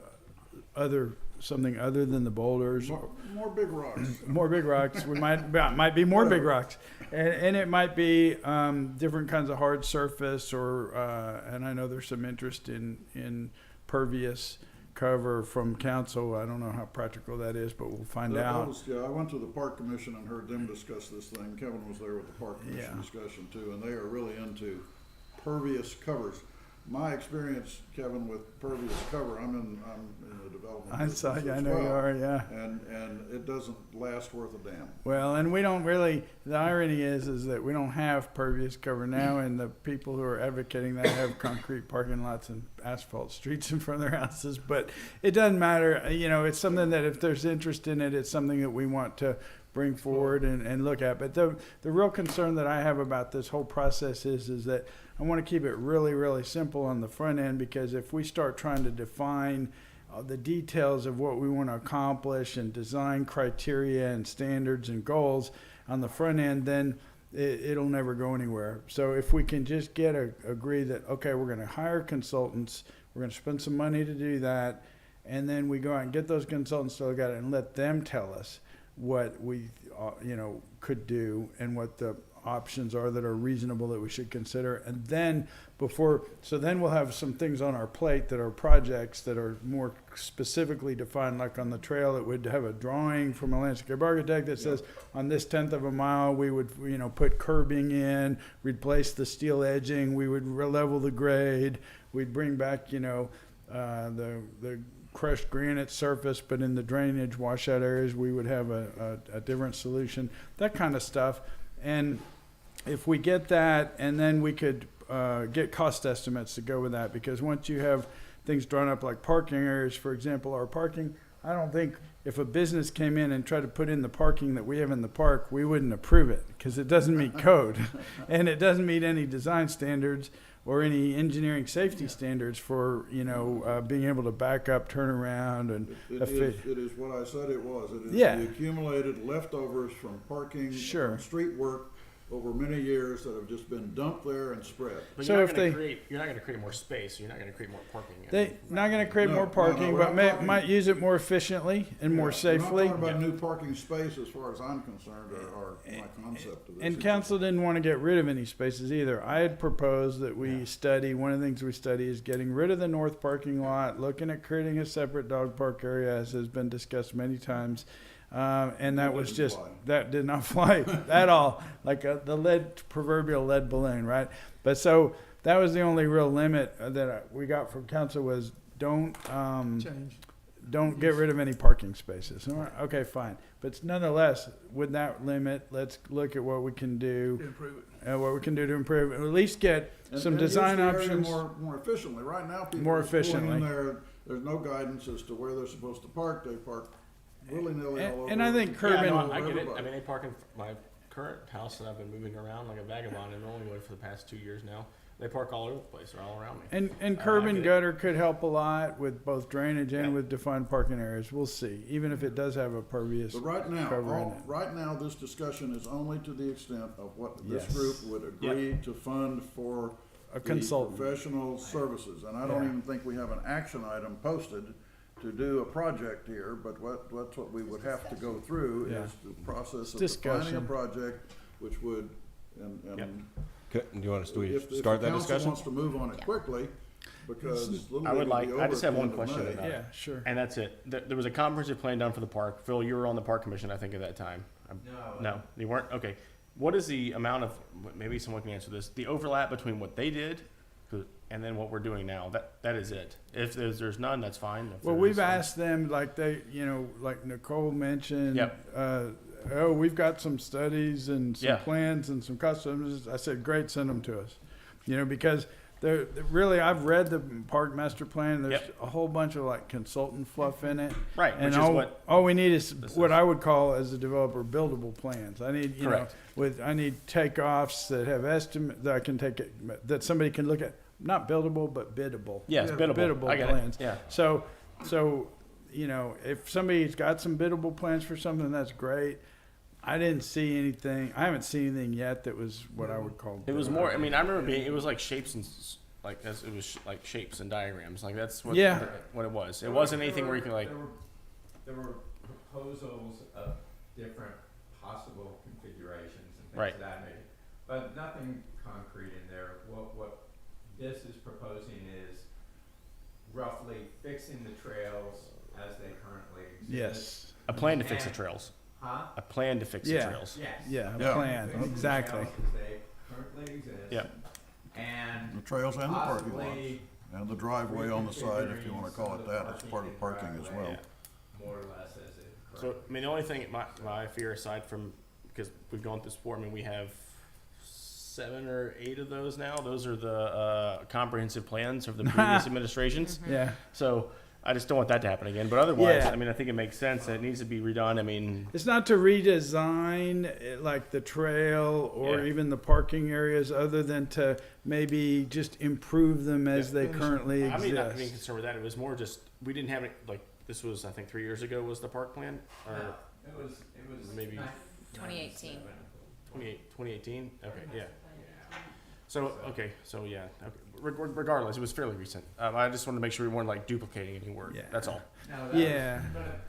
Speaker 3: something other than the boulders.
Speaker 2: More big rocks.
Speaker 3: More big rocks. We might be more big rocks, and it might be different kinds of hard surface, or and I know there's some interest in pervious cover from council. I don't know how practical that is, but we'll find out.
Speaker 2: I went to the park commission and heard them discuss this thing. Kevin was there with the park commission discussion too, and they are really into pervious covers. My experience, Kevin, with pervious cover, I'm in the development business
Speaker 3: I
Speaker 2: as
Speaker 3: know you
Speaker 2: well,
Speaker 3: are, yeah.
Speaker 2: and it doesn't last worth a damn.
Speaker 3: Well, and we don't really, the irony is that we don't have pervious cover now, and the people who are advocating that have concrete parking lots and asphalt streets in front of their houses, but it doesn't matter. You know, it's something that if there's interest in it, it's something that we want to bring forward and look at. But the real concern that I have about this whole process is that I want to keep it really, really simple on the front end, because if we start trying to define the details of what we want to accomplish and design criteria and standards and goals on the front end, then it'll never go anywhere. So if we can just agree that, okay, we're going to hire consultants, we're going to spend some money to do that, and then we go out and get those consultants to look at it and let them tell us what we could do and what the options are that are reasonable that we should consider. And then then we'll have some things on our plate that are projects that are more specifically defined, like on the trail it would have a drawing from a landscape architect that says on this 1/10 of a mile we would put curbing in, replace the steel edging, we would level the grade, we'd bring back the crushed granite surface, but in the drainage washout areas we would have a different solution, that kind of stuff. And if we get that, and then we could get cost estimates to go with that, because once you have things drawn up like parking areas, for example, our parking, I don't think if a business came in and tried to put in the parking that we have in the park, we wouldn't approve it, because it doesn't meet code and it doesn't meet any design standards or any engineering safety standards for being able to back up, turn around, and
Speaker 2: it is what I said it was. It is the accumulated leftovers from parking, from street work over many years that have just been dumped there and spread.
Speaker 4: But you're not going to create more space. You're not going to create more parking.
Speaker 3: They're not going to create more parking, but might use it more efficiently and more safely.
Speaker 2: I'm talking about new parking space, as far as I'm concerned, or my concept of this.
Speaker 3: And council didn't want to get rid of any spaces either. I had proposed that we study, one of the things we study is getting rid of the north parking lot, looking at creating a separate dog park area, as has been discussed many times. And that did not fly at all, like the proverbial lead balloon, right? But so that was the only real limit that we got from council was don't get rid of any parking spaces. Okay, fine. But nonetheless, with that limit, let's look at what we can do to improve, at least get some design options
Speaker 2: more efficiently. Right now, people
Speaker 3: more
Speaker 2: are
Speaker 3: efficiently.
Speaker 2: pulling in there. There's no guidance as to where they're supposed to park. They park willy-nilly all over.
Speaker 3: And I think curbing.
Speaker 4: I get it. I mean, they park in my current house that I've been moving around like a vagabond in Illinois for the past 2 years now. They park all over the place. They're all around me.
Speaker 3: And curb and gutter could help a lot with both drainage and with defined parking areas. We'll see, even if it does have a pervious cover in it.
Speaker 2: Right now, this discussion is only to the extent of what this group would agree to fund for
Speaker 3: a consultant,
Speaker 2: professional services. And I don't even think we have an action item posted to do a project here, but that's what we would have to go through is the process of defining a project, which would
Speaker 5: Do you want us to start that discussion?
Speaker 2: If the council wants to move on it quickly, because
Speaker 4: I just have one question about it.
Speaker 3: Yeah, sure.
Speaker 4: And that's it. There was a comprehensive plan done for the park. Phil, you were on the park commission, I think, at that time. No, you weren't? Okay. What is the amount of, maybe someone can answer this, the overlap between what they did and then what we're doing now? That is it. If there's none, that's fine.
Speaker 3: Well, we've asked them, like like Nicole mentioned, we've got some studies and some plans and some customs. I said, great, send them to us. Because really, I've read the park master plan. There's a whole bunch of like consultant fluff in it.
Speaker 4: Right.
Speaker 3: And all we need is what I would call, as a developer, buildable plans. I need, I need takeoffs that have estimate that I can take it, that somebody can look at. Not buildable, but biddable.
Speaker 4: Yes, biddable. I get
Speaker 3: plans.
Speaker 4: It. Yeah.
Speaker 3: So, if somebody's got some biddable plans for something, that's great. I didn't see anything. I haven't seen anything yet that was what I would call.
Speaker 4: It was more. I mean, I remember it was like shapes and like it was like shapes and diagrams. Like that's what
Speaker 3: Yeah.
Speaker 4: what it was. It wasn't anything where you can like.
Speaker 14: There were proposals of different possible configurations and things
Speaker 4: Right.
Speaker 14: of that nature, but nothing concrete in there. What this is proposing is roughly fixing the trails as they currently exist.
Speaker 3: Yes.
Speaker 4: A plan to fix the trails.
Speaker 14: Huh?
Speaker 4: A plan to fix
Speaker 3: Yeah.
Speaker 4: the trails.
Speaker 14: Yes.
Speaker 3: Yeah, a
Speaker 2: Yeah.
Speaker 3: plan,
Speaker 14: Fixing the
Speaker 3: exactly.
Speaker 14: trails as they currently exist.
Speaker 4: Yep.
Speaker 14: And
Speaker 2: The trails and the parking lots,
Speaker 14: possibly
Speaker 2: and the driveway on the side, if you wanna call it that, it's part of parking as well.
Speaker 4: Yeah.
Speaker 14: more or less as it
Speaker 4: So
Speaker 14: currently.
Speaker 4: I mean, the only thing my fear aside from because we've gone through sport, I mean, we have 7 or 8 of those now. Those are the comprehensive plans of the previous administrations.
Speaker 3: Yeah.
Speaker 4: So I just don't want that to happen again. But otherwise,
Speaker 3: Yeah.
Speaker 4: I mean, I think it makes sense that it needs to be redone. I mean,
Speaker 3: It's not to redesign like the trail or
Speaker 4: Yeah.
Speaker 3: even the parking areas, other than to maybe just improve them as they currently
Speaker 4: I mean, not being
Speaker 3: exist.
Speaker 4: concerned with that. It was more just we didn't have it like this was I think 3 years ago was the park plan or
Speaker 14: No, it was
Speaker 4: maybe
Speaker 1: 2018.
Speaker 4: 2018. Okay, yeah. So okay, so yeah. Okay. Regardless, it was fairly recent. I just wanted to make sure we weren't like duplicating any work.
Speaker 3: Yeah.
Speaker 4: That's all.
Speaker 14: No, that
Speaker 3: Yeah.
Speaker 14: but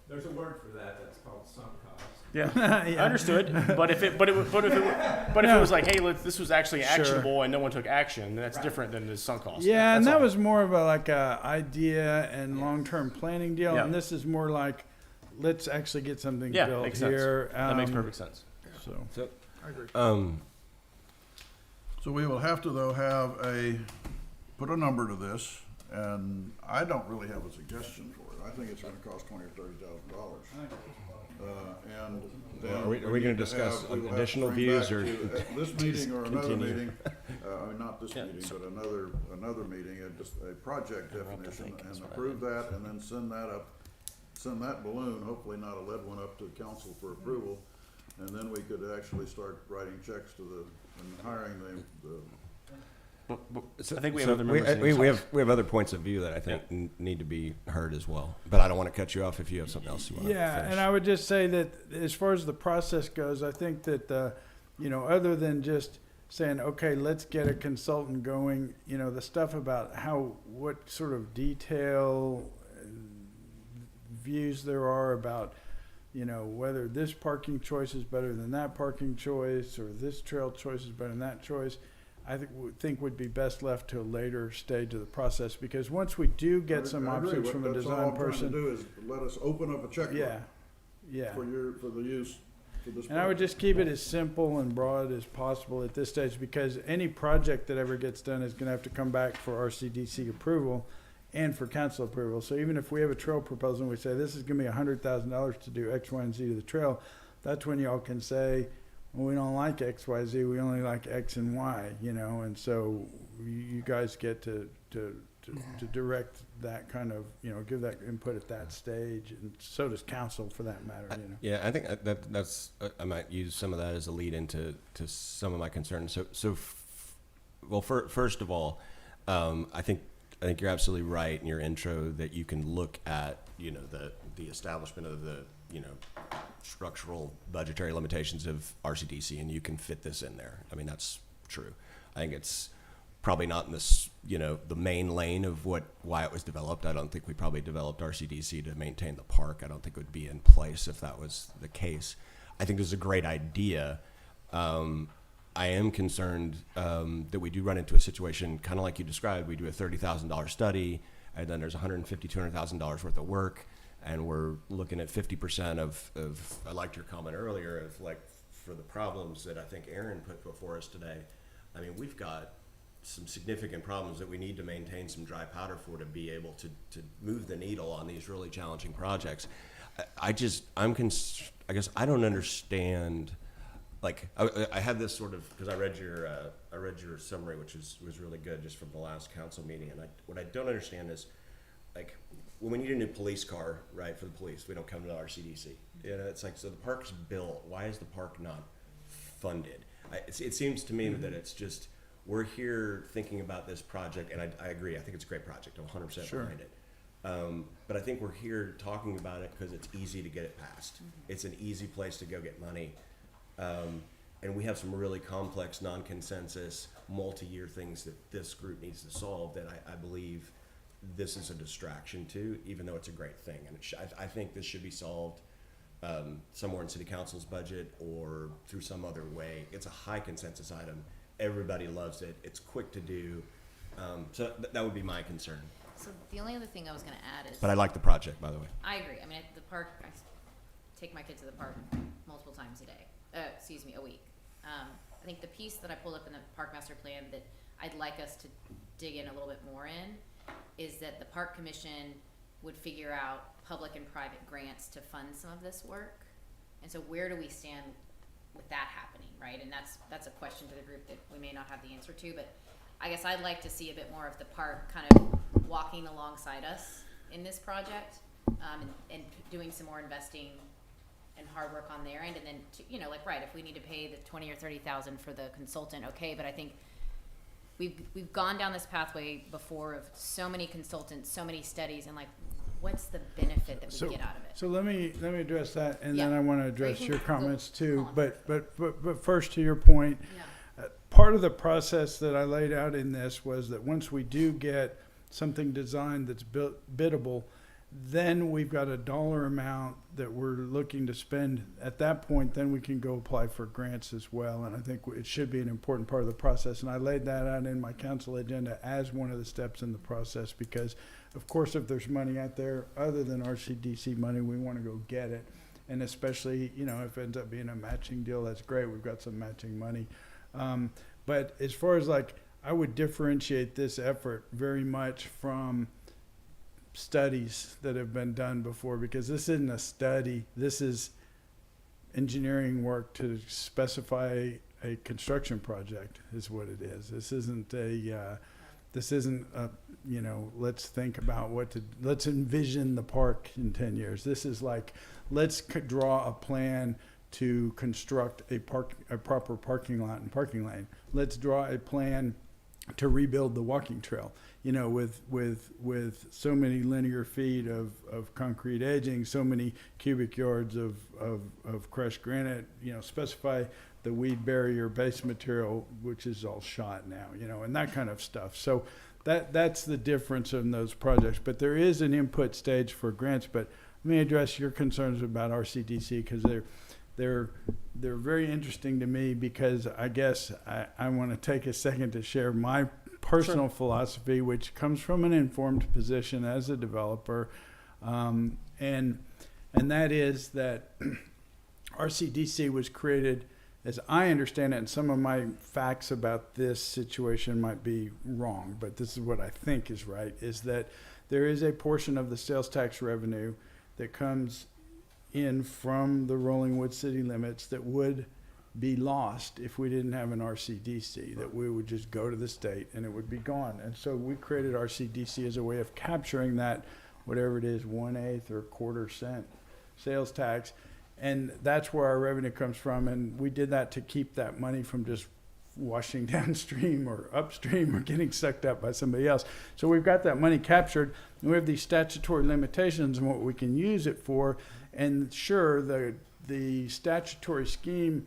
Speaker 14: there's a word for that, that's called sunk cost.
Speaker 4: Yeah,
Speaker 3: Yeah.
Speaker 4: I understood. But if it was like, hey, this was actually
Speaker 3: Sure.
Speaker 4: actionable and no one took action, that's different than the sunk cost.
Speaker 3: Yeah, and
Speaker 4: That's
Speaker 3: that
Speaker 4: all.
Speaker 3: was more of a like a idea and long-term planning deal,
Speaker 4: Yeah.
Speaker 3: and this is more like, let's actually get something
Speaker 4: Yeah,
Speaker 3: built
Speaker 4: makes sense.
Speaker 3: here.
Speaker 4: That makes perfect sense.
Speaker 3: So,
Speaker 2: So we will have to, though, put a number to this, and I don't really have a suggestion for it. I think it's gonna cost $20,000 or $30,000. And then.
Speaker 5: Are we
Speaker 2: need
Speaker 5: gonna
Speaker 2: to
Speaker 5: discuss
Speaker 2: have- we will have to
Speaker 5: additional
Speaker 2: bring
Speaker 5: views
Speaker 2: back
Speaker 5: or
Speaker 2: to, this meeting or another
Speaker 5: continue?
Speaker 2: meeting, I mean, not this
Speaker 4: Yeah,
Speaker 2: meeting,
Speaker 4: so-
Speaker 2: but another meeting, a project definition,
Speaker 4: think, that's
Speaker 2: and
Speaker 4: what I
Speaker 2: approve that, and then send that balloon, hopefully not a lead one, up to council for approval. And then we could actually start writing checks and hiring the
Speaker 4: I think we have other members. in
Speaker 5: we
Speaker 4: the
Speaker 5: have other points of view that I think need to be heard as well. But I don't want to cut you off if you have something else you want to
Speaker 3: yeah,
Speaker 5: finish.
Speaker 3: and I would just say that as far as the process goes, I think that, other than just saying, okay, let's get a consultant going, the stuff about what sort of detail and views there are about, whether this parking choice is better than that parking choice, or this trail choice is better than that choice, I think would be best left to a later stage of the process, because once we do get some
Speaker 2: I agree.
Speaker 3: options
Speaker 2: What-
Speaker 3: from a
Speaker 2: that's all
Speaker 3: design
Speaker 2: I'm trying to
Speaker 3: person.
Speaker 2: do is let us open up a checkbook
Speaker 3: Yeah.
Speaker 2: for the use for this.
Speaker 3: And I would
Speaker 2: project.
Speaker 3: just keep it as simple and broad as possible at this stage, because any project that ever gets done is gonna have to come back for RCDC approval and for council approval. So even if we have a trail proposal and we say, this is gonna be $100,000 to do X, Y, and Z to the trail, that's when y'all can say, well, we don't like X, Y, Z, we only like X and Y, and so you guys get to direct that kind of, give that input at that stage, and so does council for that matter,
Speaker 5: Yeah, I think that's I might use some of that as a lead into some of my concerns. First of all, I think you're absolutely right in your intro that you can look at the establishment of the structural budgetary limitations of RCDC, and you can fit this in there. I mean, that's true. I think it's probably not in this, the main lane of why it was developed. I don't think we probably developed RCDC to maintain the park. I don't think it would be in place if that was the case. I think this is a great idea. I am concerned that we do run into a situation kind of like you described. We do a $30,000 study, and then there's $150,000, $200,000 worth of work, and we're looking at 50% of. I liked your comment earlier of like for the problems that I think Aaron put before us today. I mean, we've got some significant problems that we need to maintain some dry powder for to be able to move the needle on these really challenging projects. I guess I don't understand. Like I had this sort of, because I read your summary, which was really good just from the last council meeting, and what I don't understand is, like, when we need a new police car, right, for the police, we don't come to the RCDC. It's like, so the park's built. Why is the park not funded? It seems to me that it's just, we're here thinking about this project, and I agree. I think it's a great project. I'm 100% behind it. But I think we're here talking about it because it's easy to get it passed. It's an easy place to go get money. And and we have some really complex, non-consensus, multi-year things that this group needs to solve that I believe this is a distraction to, even though it's a great thing. And I think this should be solved somewhere in city council's budget or through some other way. It's a high consensus item. Everybody loves it. It's quick to do. So that would be my concern.
Speaker 1: So the only other thing I was gonna add is.
Speaker 5: But I like the project, by the way.
Speaker 1: I agree. I mean, at the park, take my kids to the park multiple times a week. I think the piece that I pulled up in the park master plan that I'd like us to dig in a little bit more in is that the park commission would figure out public and private grants to fund some of this work. And so where do we stand with that happening, right? And that's a question to the group that we may not have the answer to, but I guess I'd like to see a bit more of the park kind of walking alongside us in this project, and doing some more investing and hard work on their end. And then, right, if we need to pay the 20 or 30,000 for the consultant, okay, but I think we've gone down this pathway before of so many consultants, so many studies, and like, what's the benefit that we get out of it?
Speaker 3: So let me address that, and
Speaker 1: Yeah.
Speaker 3: then I want to
Speaker 1: So you
Speaker 3: address
Speaker 1: can
Speaker 3: your
Speaker 1: go
Speaker 3: comments too.
Speaker 1: on.
Speaker 3: But first, to your point, part of the process that I laid out in this was that once we do get something designed that's biddable, then we've got a dollar amount that we're looking to spend. At that point, then we can go apply for grants as well. And I think it should be an important part of the process. And I laid that out in my council agenda as one of the steps in the process because, of course, if there's money out there other than RCDC money, we want to go get it. And especially, if it ends up being a matching deal, that's great. We've got some matching money. But as far as I would differentiate this effort very much from studies that have been done before, because this isn't a study. This is engineering work to specify a construction project is what it is. This isn't a, let's think about let's envision the park in 10 years. This is let's draw a plan to construct a proper parking lot and parking lane. Let's draw a plan to rebuild the walking trail, with so many linear feet of concrete edging, so many cubic yards of crushed granite, specify the weed barrier base material, which is all shot now, and that kind of stuff. So that's the difference in those projects. But there is an input stage for grants. But let me address your concerns about RCDC, because they're very interesting to me, because I guess I want to take a second to share my personal philosophy, which comes from an informed position as a developer, and that is that RCDC was created, as I understand it, and some of my facts about this situation might be wrong, but this is what I think is right, is that there is a portion of the sales tax revenue that comes in from the Rolling Wood city limits that would be lost if we didn't have an RCDC, that we would just go to the state and it would be gone. And so we created RCDC as a way of capturing that, whatever it is, 1/8 or 1/4 cent sales tax. And that's where our revenue comes from. And we did that to keep that money from just washing downstream or upstream or getting sucked up by somebody else. So we've got that money captured, and we have these statutory limitations on what we can use it for. And sure, the statutory scheme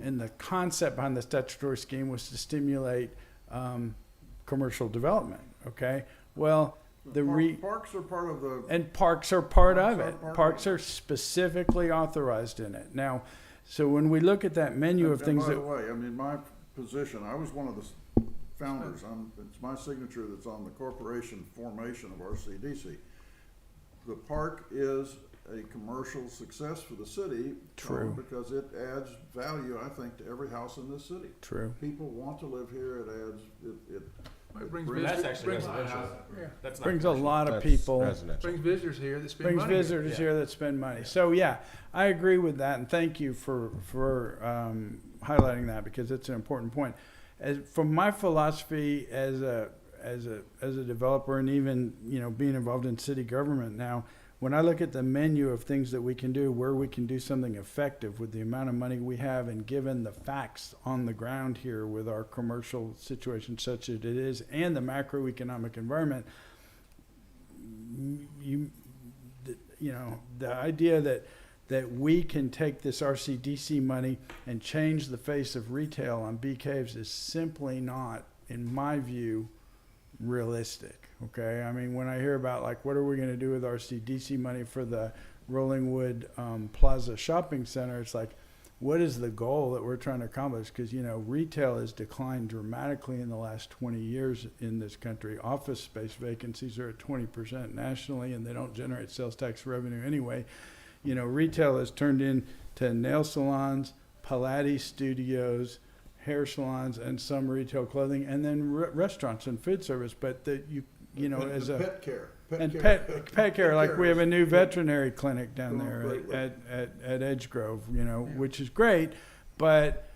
Speaker 3: and the concept behind the statutory scheme was to stimulate commercial development. Okay, well,
Speaker 2: Parks are part of the.
Speaker 3: And parks are part
Speaker 2: Parks
Speaker 3: of
Speaker 2: are
Speaker 3: it.
Speaker 2: part of
Speaker 3: Parks
Speaker 2: it.
Speaker 3: are specifically authorized in it. Now, so when we look at that menu of things
Speaker 2: By
Speaker 3: that
Speaker 2: the way, my position, I was one of the founders. It's my signature that's on the corporation formation of RCDC. The park is a commercial success for the city.
Speaker 3: True.
Speaker 2: Because it adds value, I think, to every house in this city.
Speaker 3: True.
Speaker 2: People want to live here. It adds,
Speaker 10: It brings
Speaker 4: That's
Speaker 10: visitors,
Speaker 4: actually
Speaker 10: brings,
Speaker 4: residential.
Speaker 10: yeah,
Speaker 4: That's not
Speaker 3: brings a
Speaker 4: commercial.
Speaker 3: lot of
Speaker 5: That's
Speaker 3: people.
Speaker 5: residential.
Speaker 10: brings visitors here that spend
Speaker 3: Brings
Speaker 10: money.
Speaker 3: visitors here that spend money. So yeah, I agree with that, and thank you for highlighting that, because it's an important point. From my philosophy as a developer, and even being involved in city government now, when I look at the menu of things that we can do, where we can do something effective with the amount of money we have, and given the facts on the ground here with our commercial situation such as it is, and the macroeconomic environment, the idea that that we can take this RCDC money and change the face of retail on bee caves is simply not, in my view, realistic. Okay, I mean, when I hear about like what are we going to do with RCDC money for the Rollingwood Plaza Shopping Center, it's like, what is the goal that we're trying to accomplish? Because, you know, retail has declined dramatically in the last 20 years in this country. Office space vacancies are at 20% nationally, and they don't generate sales tax revenue anyway. You know, retail has turned into nail salons, Pilates studios, hair salons, and some retail clothing, and then restaurants and food service. But you know,
Speaker 2: And
Speaker 3: as
Speaker 2: the
Speaker 3: a
Speaker 2: pet care.
Speaker 3: pet care, like we have a new
Speaker 2: is
Speaker 3: veterinary clinic down
Speaker 2: going
Speaker 3: there
Speaker 2: great way.
Speaker 3: at Edge Grove, you know, which is great. But,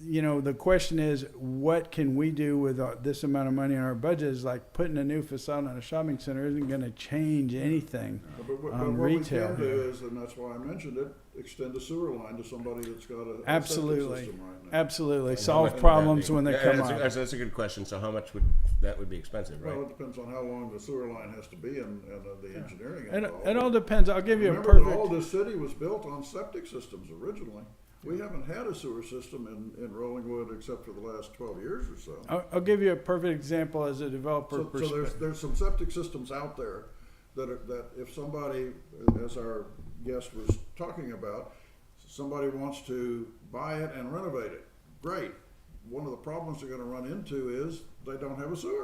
Speaker 3: you know, the question is, what can we do with this amount of money in our budget? Is like putting a new facade on a shopping center isn't going to change anything
Speaker 2: But
Speaker 3: on
Speaker 2: what
Speaker 3: retail.
Speaker 2: we can do is, and that's why I mentioned it, extend a sewer line to somebody that's got a septic
Speaker 3: Absolutely.
Speaker 2: system right now.
Speaker 3: Absolutely.
Speaker 9: And how
Speaker 3: Solve
Speaker 9: much would that
Speaker 3: problems
Speaker 9: be?
Speaker 3: when they
Speaker 9: Yeah,
Speaker 3: come
Speaker 9: that's
Speaker 3: up.
Speaker 9: that's a good question. So how much would that be expensive, right?
Speaker 2: Well, it depends on how long the sewer line has to be and the engineering
Speaker 3: It
Speaker 2: involved.
Speaker 3: all depends. I'll give you a
Speaker 2: Remember that
Speaker 3: perfect.
Speaker 2: all this city was built on septic systems originally. We haven't had a sewer system in Rollingwood except for the last 12 years or so.
Speaker 3: I'll give you a perfect example as a developer.
Speaker 2: So there's some septic systems out there that if somebody, as our guest was talking about, somebody wants to buy it and renovate it, great. One of the problems they're gonna run into is they don't have a sewer.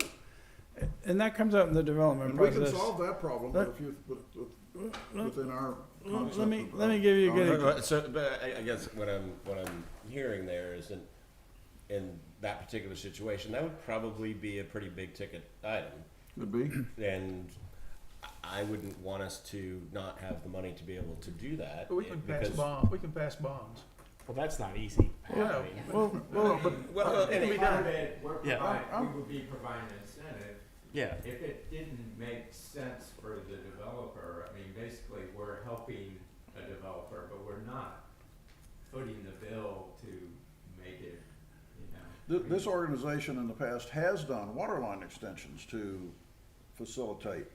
Speaker 3: And that comes up in the development
Speaker 2: And we
Speaker 3: process.
Speaker 2: can solve that problem
Speaker 3: Let-
Speaker 2: if you, within our concept.
Speaker 3: Let me give you a good.
Speaker 9: But I guess what I'm hearing there is in that particular situation, that would probably be a pretty big ticket item,
Speaker 2: Could be.
Speaker 9: and I wouldn't want us to not have the money to be able to do that.
Speaker 10: But we can pass
Speaker 9: because-
Speaker 10: bonds, we can pass bonds.
Speaker 4: Well, that's not easy.
Speaker 10: Yeah.
Speaker 3: Well,
Speaker 9: Well,
Speaker 14: It can be done. We're
Speaker 4: Yeah.
Speaker 14: providing, we would be providing an incentive.
Speaker 4: Yeah.
Speaker 14: If it didn't make sense for the developer, I mean, basically, we're helping a developer, but we're not footing the bill to make it, you know.
Speaker 2: This organization in the past has done water line extensions to facilitate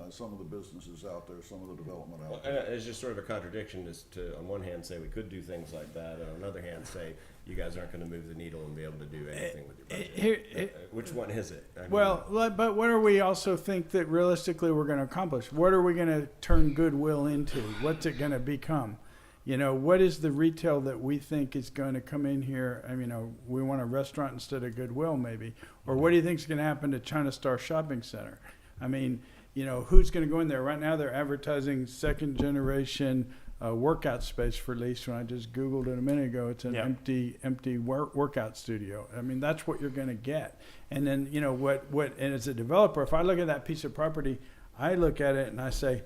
Speaker 2: some of the businesses out there, some of the development out there.
Speaker 9: It's just sort of a contradiction is to, on one hand, say we could do things like that, and on the other hand, say you guys aren't going to move the needle and be able to do anything with your budget. Which one is it? I mean,
Speaker 3: well, but what do we also think that realistically we're going to accomplish? What are we going to turn goodwill into? What's it going to become? You know, what is the retail that we think is going to come in here? I mean, you know, we want a restaurant instead of Goodwill, maybe. Or what do you think is going to happen to China Star Shopping Center? I mean, you know, who's going to go in there? Right now they're advertising second generation workout space for lease. When I just Googled it a minute ago, it's an empty workout studio. I mean, that's what you're going to get. And then, you know, and as a developer, if I look at that piece of property, I look at it and I say,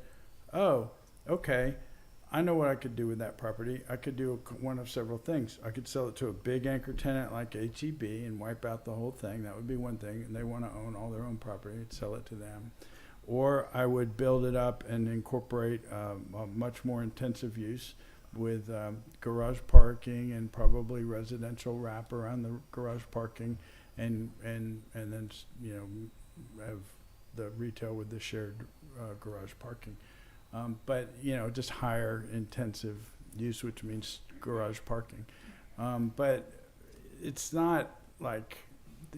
Speaker 3: oh, okay, I know what I could do with that property. I could do one of several things. I could sell it to a big anchor tenant like HEB and wipe out the whole thing. That would be one thing. And they want to own all their own property. I'd sell it to them. Or I would build it up and incorporate a much more intensive use with garage parking and probably residential wrap around the garage parking, and then, you know, have the retail with the shared garage parking. But, you know, just higher intensive use, which means garage parking. But it's not like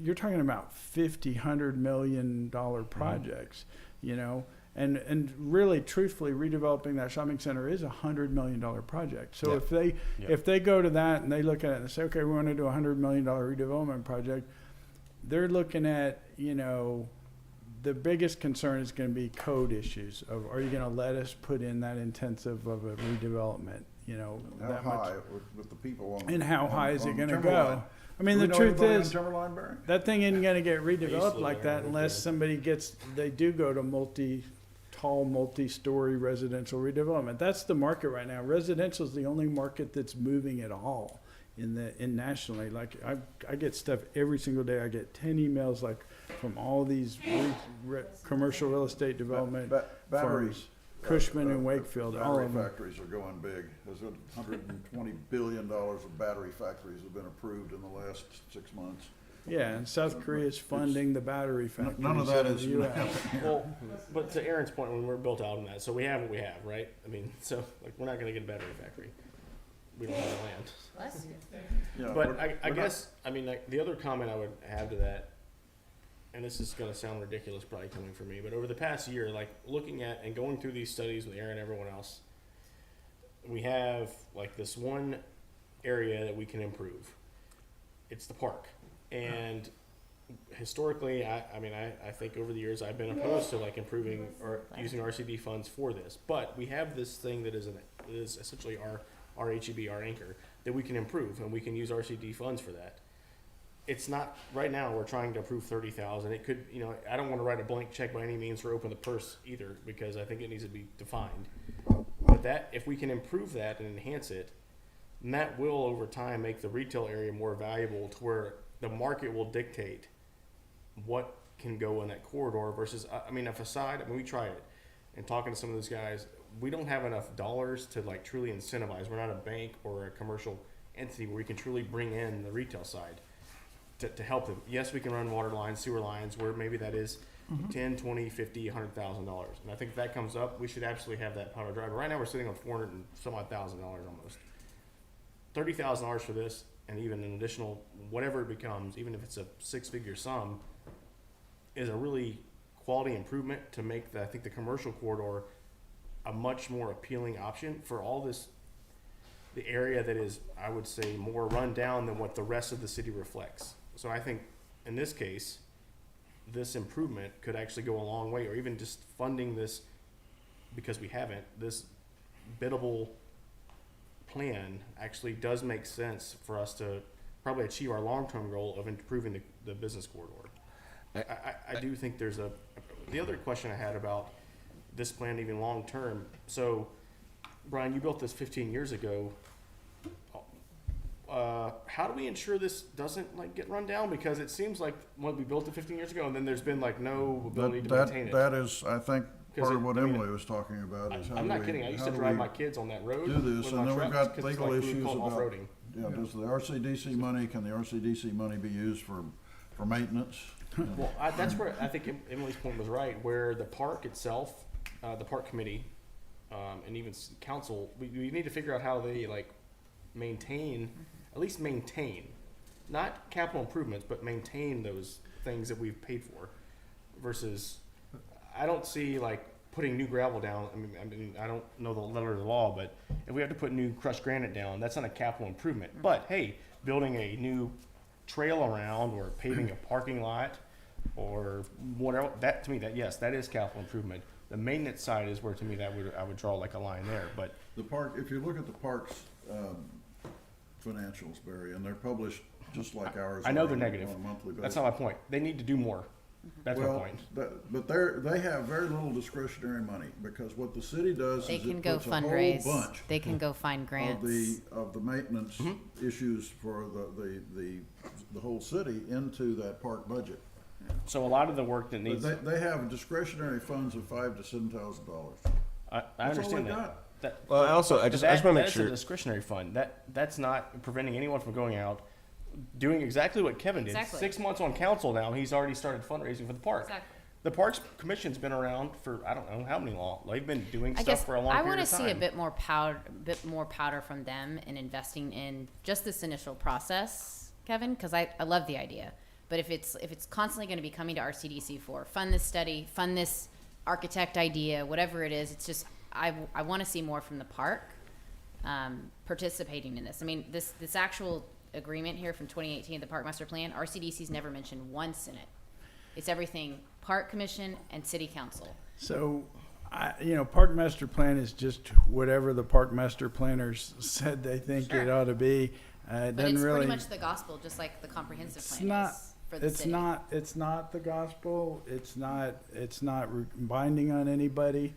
Speaker 3: you're talking about $50-100 million projects. You know, and really, truthfully, redeveloping that shopping center is $100 million project. So if they go to that and they look at it and say, okay, we want to do a $100 million redevelopment project, they're looking at, you know, the biggest concern is going to be code issues of, are you going to let us put in that intensive of a redevelopment? You know,
Speaker 2: How
Speaker 3: that
Speaker 2: high
Speaker 3: much,
Speaker 2: with the people on.
Speaker 3: and how high is it going to
Speaker 2: Timberline?
Speaker 3: go? I mean,
Speaker 2: Do
Speaker 3: the
Speaker 2: we know
Speaker 3: truth
Speaker 2: anybody on
Speaker 3: is,
Speaker 2: Timberline, Barry?
Speaker 3: that thing isn't going to get redeveloped
Speaker 4: live
Speaker 3: like
Speaker 4: there,
Speaker 3: that unless somebody they do go to multi-story residential redevelopment. That's the market right now. Residential is the only market that's moving at all in nationally. Like I get stuff every single day. I get 10 emails like from all these commercial real estate development
Speaker 2: Batteries.
Speaker 3: firms. Cushman and Wakefield, all
Speaker 2: Battery
Speaker 3: of them.
Speaker 2: factories are going big. There's $120 billion of battery factories have been approved in the last 6 months.
Speaker 3: Yeah, and South Korea's funding the battery factories.
Speaker 2: None of that
Speaker 3: in
Speaker 2: is.
Speaker 3: the US.
Speaker 4: Well, but to Aaron's point, when we're built out on that, so we have what we have, right? I mean, so like we're not gonna get a battery factory. We don't have the land.
Speaker 1: Bless you.
Speaker 2: Yeah,
Speaker 4: But
Speaker 2: we're-
Speaker 4: I
Speaker 2: we're not-
Speaker 4: guess, I mean, like, the other comment I would have to that, and this is gonna sound ridiculous probably coming from me, but over the past year, like, looking at and going through these studies with Aaron and everyone else, we have, like, this one area that we can improve. It's the park. And historically, I mean, I think over the years, I've been opposed to, like, improving or using RCD funds for this. But we have this thing that is essentially our HEB, our anchor, that we can improve, and we can use RCD funds for that. It's not, right now, we're trying to approve 30,000. It could, you know, I don't want to write a blank check by any means or open the purse either, because I think it needs to be defined. But that, if we can improve that and enhance it, then that will, over time, make the retail area more valuable to where the market will dictate what can go in that corridor versus, I mean, a facade, I mean, we tried it. And talking to some of those guys, we don't have enough dollars to, like, truly incentivize. We're not a bank or a commercial entity where we can truly bring in the retail side to help them. Yes, we can run water lines, sewer lines, where maybe that is $10, $20, $50, $100,000. And I think if that comes up, we should absolutely have that power drive. Right now, we're sitting on $400 and some odd thousand almost. $30,000 for this, and even an additional, whatever it becomes, even if it's a six-figure sum, is a really quality improvement to make I think the commercial corridor a much more appealing option for all this, the area that is, I would say, more run down than what the rest of the city reflects. So I think in this case, this improvement could actually go a long way, or even just funding this, because we haven't, this biddable plan actually does make sense for us to probably achieve our long-term goal of improving the business corridor. I do think there's the other question I had about this plan even long-term. So, Brian, you built this 15 years ago. How do we ensure this doesn't, like, get run down? Because it seems like when we built it 15 years ago, and then there's been, like, no ability to maintain it.
Speaker 2: That is, I think,
Speaker 4: 'Cause
Speaker 2: part of
Speaker 4: it-
Speaker 2: what
Speaker 4: I mean,
Speaker 2: Emily was talking about is how
Speaker 4: I'm
Speaker 2: do
Speaker 4: not
Speaker 2: we-
Speaker 4: kidding. I used
Speaker 2: how
Speaker 4: to
Speaker 2: do
Speaker 4: drive
Speaker 2: we
Speaker 4: my kids on that road
Speaker 2: do this,
Speaker 4: with
Speaker 2: and
Speaker 4: my
Speaker 2: then we've
Speaker 4: trucks,
Speaker 2: got
Speaker 4: 'cause it's
Speaker 2: legal
Speaker 4: like we would
Speaker 2: issues
Speaker 4: call it
Speaker 2: about,
Speaker 4: off-roading.
Speaker 2: yeah, does the RCDC money, can the RCDC money be used for maintenance?
Speaker 4: Well, that's where I think Emily's point was right, where the park itself, the park committee, and even council, we need to figure out how they, like, maintain, at least maintain, not capital improvements, but maintain those things that we've paid for, versus, I don't see, like, putting new gravel down. I mean, I don't know the letter of the law, but if we have to put new crushed granite down, that's not a capital improvement. But hey, building a new trail around or paving a parking lot or whatever, that, to me, that, yes, that is capital improvement. The maintenance side is where, to me, I would draw like a line there, but.
Speaker 2: The park, if you look at the park's, financials, Barry, and they're published just like ours.
Speaker 4: I know
Speaker 2: are
Speaker 4: they're
Speaker 2: on
Speaker 4: negative.
Speaker 2: a monthly basis.
Speaker 4: That's not my point. They need to do more. That's my
Speaker 2: Well,
Speaker 4: point.
Speaker 2: but they have very little discretionary money, because what the city does
Speaker 1: They
Speaker 2: is
Speaker 1: can
Speaker 2: it
Speaker 1: go
Speaker 2: puts a whole
Speaker 1: fundraise.
Speaker 2: bunch
Speaker 1: They can go find grants.
Speaker 2: of the maintenance issues for the whole city into that park budget.
Speaker 4: So a lot of the work that
Speaker 2: But
Speaker 4: needs,
Speaker 2: they have discretionary funds of $5,000 to $7,000.
Speaker 4: I
Speaker 2: That's all
Speaker 4: understand
Speaker 2: they
Speaker 4: that.
Speaker 2: got.
Speaker 5: Well, I also- I just wanna make
Speaker 4: that's
Speaker 5: sure-
Speaker 4: a discretionary fund. That's not preventing anyone from going out, doing exactly what Kevin did.
Speaker 1: Exactly.
Speaker 4: 6 months on council now, he's already started fundraising for the park.
Speaker 1: Exactly.
Speaker 4: The Parks Commission's been around for, I don't know how many long. They've been doing
Speaker 1: I
Speaker 4: stuff
Speaker 1: guess
Speaker 4: for a long
Speaker 1: I
Speaker 4: period
Speaker 1: want to
Speaker 4: of time.
Speaker 1: see a bit more powder from them in investing in just this initial process, Kevin, because I love the idea. But if it's constantly going to be coming to RCDC for fund this study, fund this architect idea, whatever it is, it's just I want to see more from the park participating in this. I mean, this actual agreement here from 2018, the Park Master Plan, RCDC's never mentioned once in it. It's everything Park Commission and City Council.
Speaker 3: So, Park Master Plan is just whatever the Park Master Planners said they think
Speaker 1: Sure.
Speaker 3: it ought to be. It
Speaker 1: But
Speaker 3: doesn't
Speaker 1: it's
Speaker 3: really.
Speaker 1: pretty much the gospel, just like the comprehensive
Speaker 3: It's
Speaker 1: plan
Speaker 3: not.
Speaker 1: is for the
Speaker 3: It's
Speaker 1: city.
Speaker 3: not. It's not the gospel. It's not binding on anybody.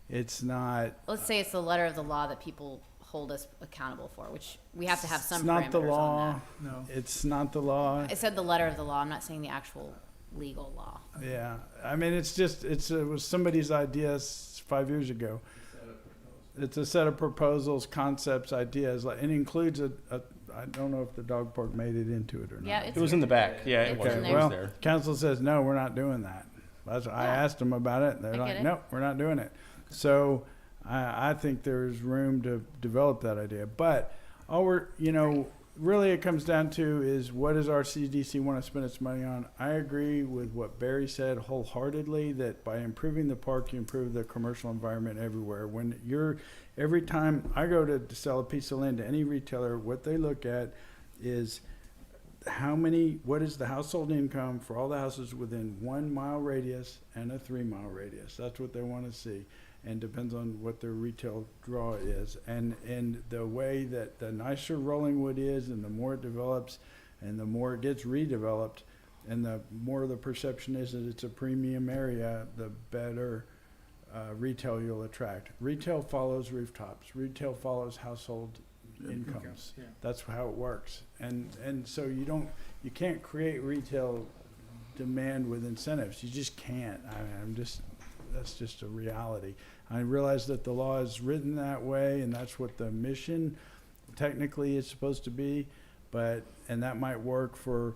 Speaker 3: It's not.
Speaker 1: Let's say it's the letter of the law that people hold us accountable for, which we have to have some
Speaker 3: It's not the
Speaker 1: parameters
Speaker 3: law.
Speaker 1: on
Speaker 10: No.
Speaker 3: It's not the law.
Speaker 1: that. I said the letter of the law. I'm not saying the actual legal law.
Speaker 3: Yeah, I mean, it was somebody's idea 5 years ago. It's a set of proposals, concepts, ideas, and it includes a I don't know if the dog park made it into it or not.
Speaker 1: Yeah, it's
Speaker 4: It was in the back. Yeah,
Speaker 1: It's
Speaker 4: it was.
Speaker 1: in
Speaker 3: Okay,
Speaker 1: there.
Speaker 4: It was
Speaker 3: well,
Speaker 4: there.
Speaker 3: council says, no, we're not doing that. I
Speaker 1: Yeah.
Speaker 3: asked them about it, and
Speaker 1: I
Speaker 3: they're
Speaker 1: get
Speaker 3: like,
Speaker 1: it.
Speaker 3: nope, we're not doing it. So I think there's room to develop that idea. But all really it comes down to is, what does RCDC want to spend its money on? I agree with what Barry said wholeheartedly, that by improving the park, you improve the commercial environment everywhere. Every time I go to sell a piece of land to any retailer, what they look at is what is the household income for all the houses within 1 mile radius and a 3 mile radius. That's what they want to see, and depends on what their retail draw is. And the way that the nicer Rollingwood is, and the more it develops and the more it gets redeveloped, and the more the perception is that it's a premium area, the better retail you'll attract. Retail follows rooftops. Retail follows household incomes.
Speaker 10: Yeah.
Speaker 3: That's how it works. And so you can't create retail demand with incentives. You just can't. That's just a reality. I realize that the law is written that way, and that's what the mission technically is supposed to be, and that might work for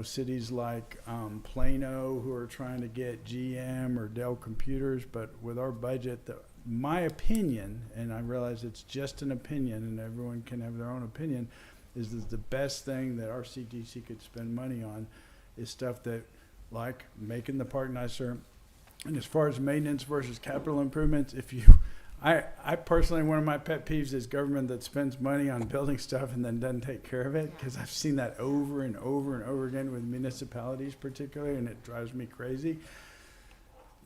Speaker 3: cities like Plano, who are trying to get GM or Dell computers, but with our budget, my opinion, and I realize it's just an opinion and everyone can have their own opinion, is that the best thing that RCDC could spend money on is stuff that, like making the park nicer. And as far as maintenance versus capital improvements, I personally, one of my pet peeves is government that spends money on building stuff and then doesn't take care of it, because I've seen that over and over and over again with municipalities particularly, and it drives me crazy.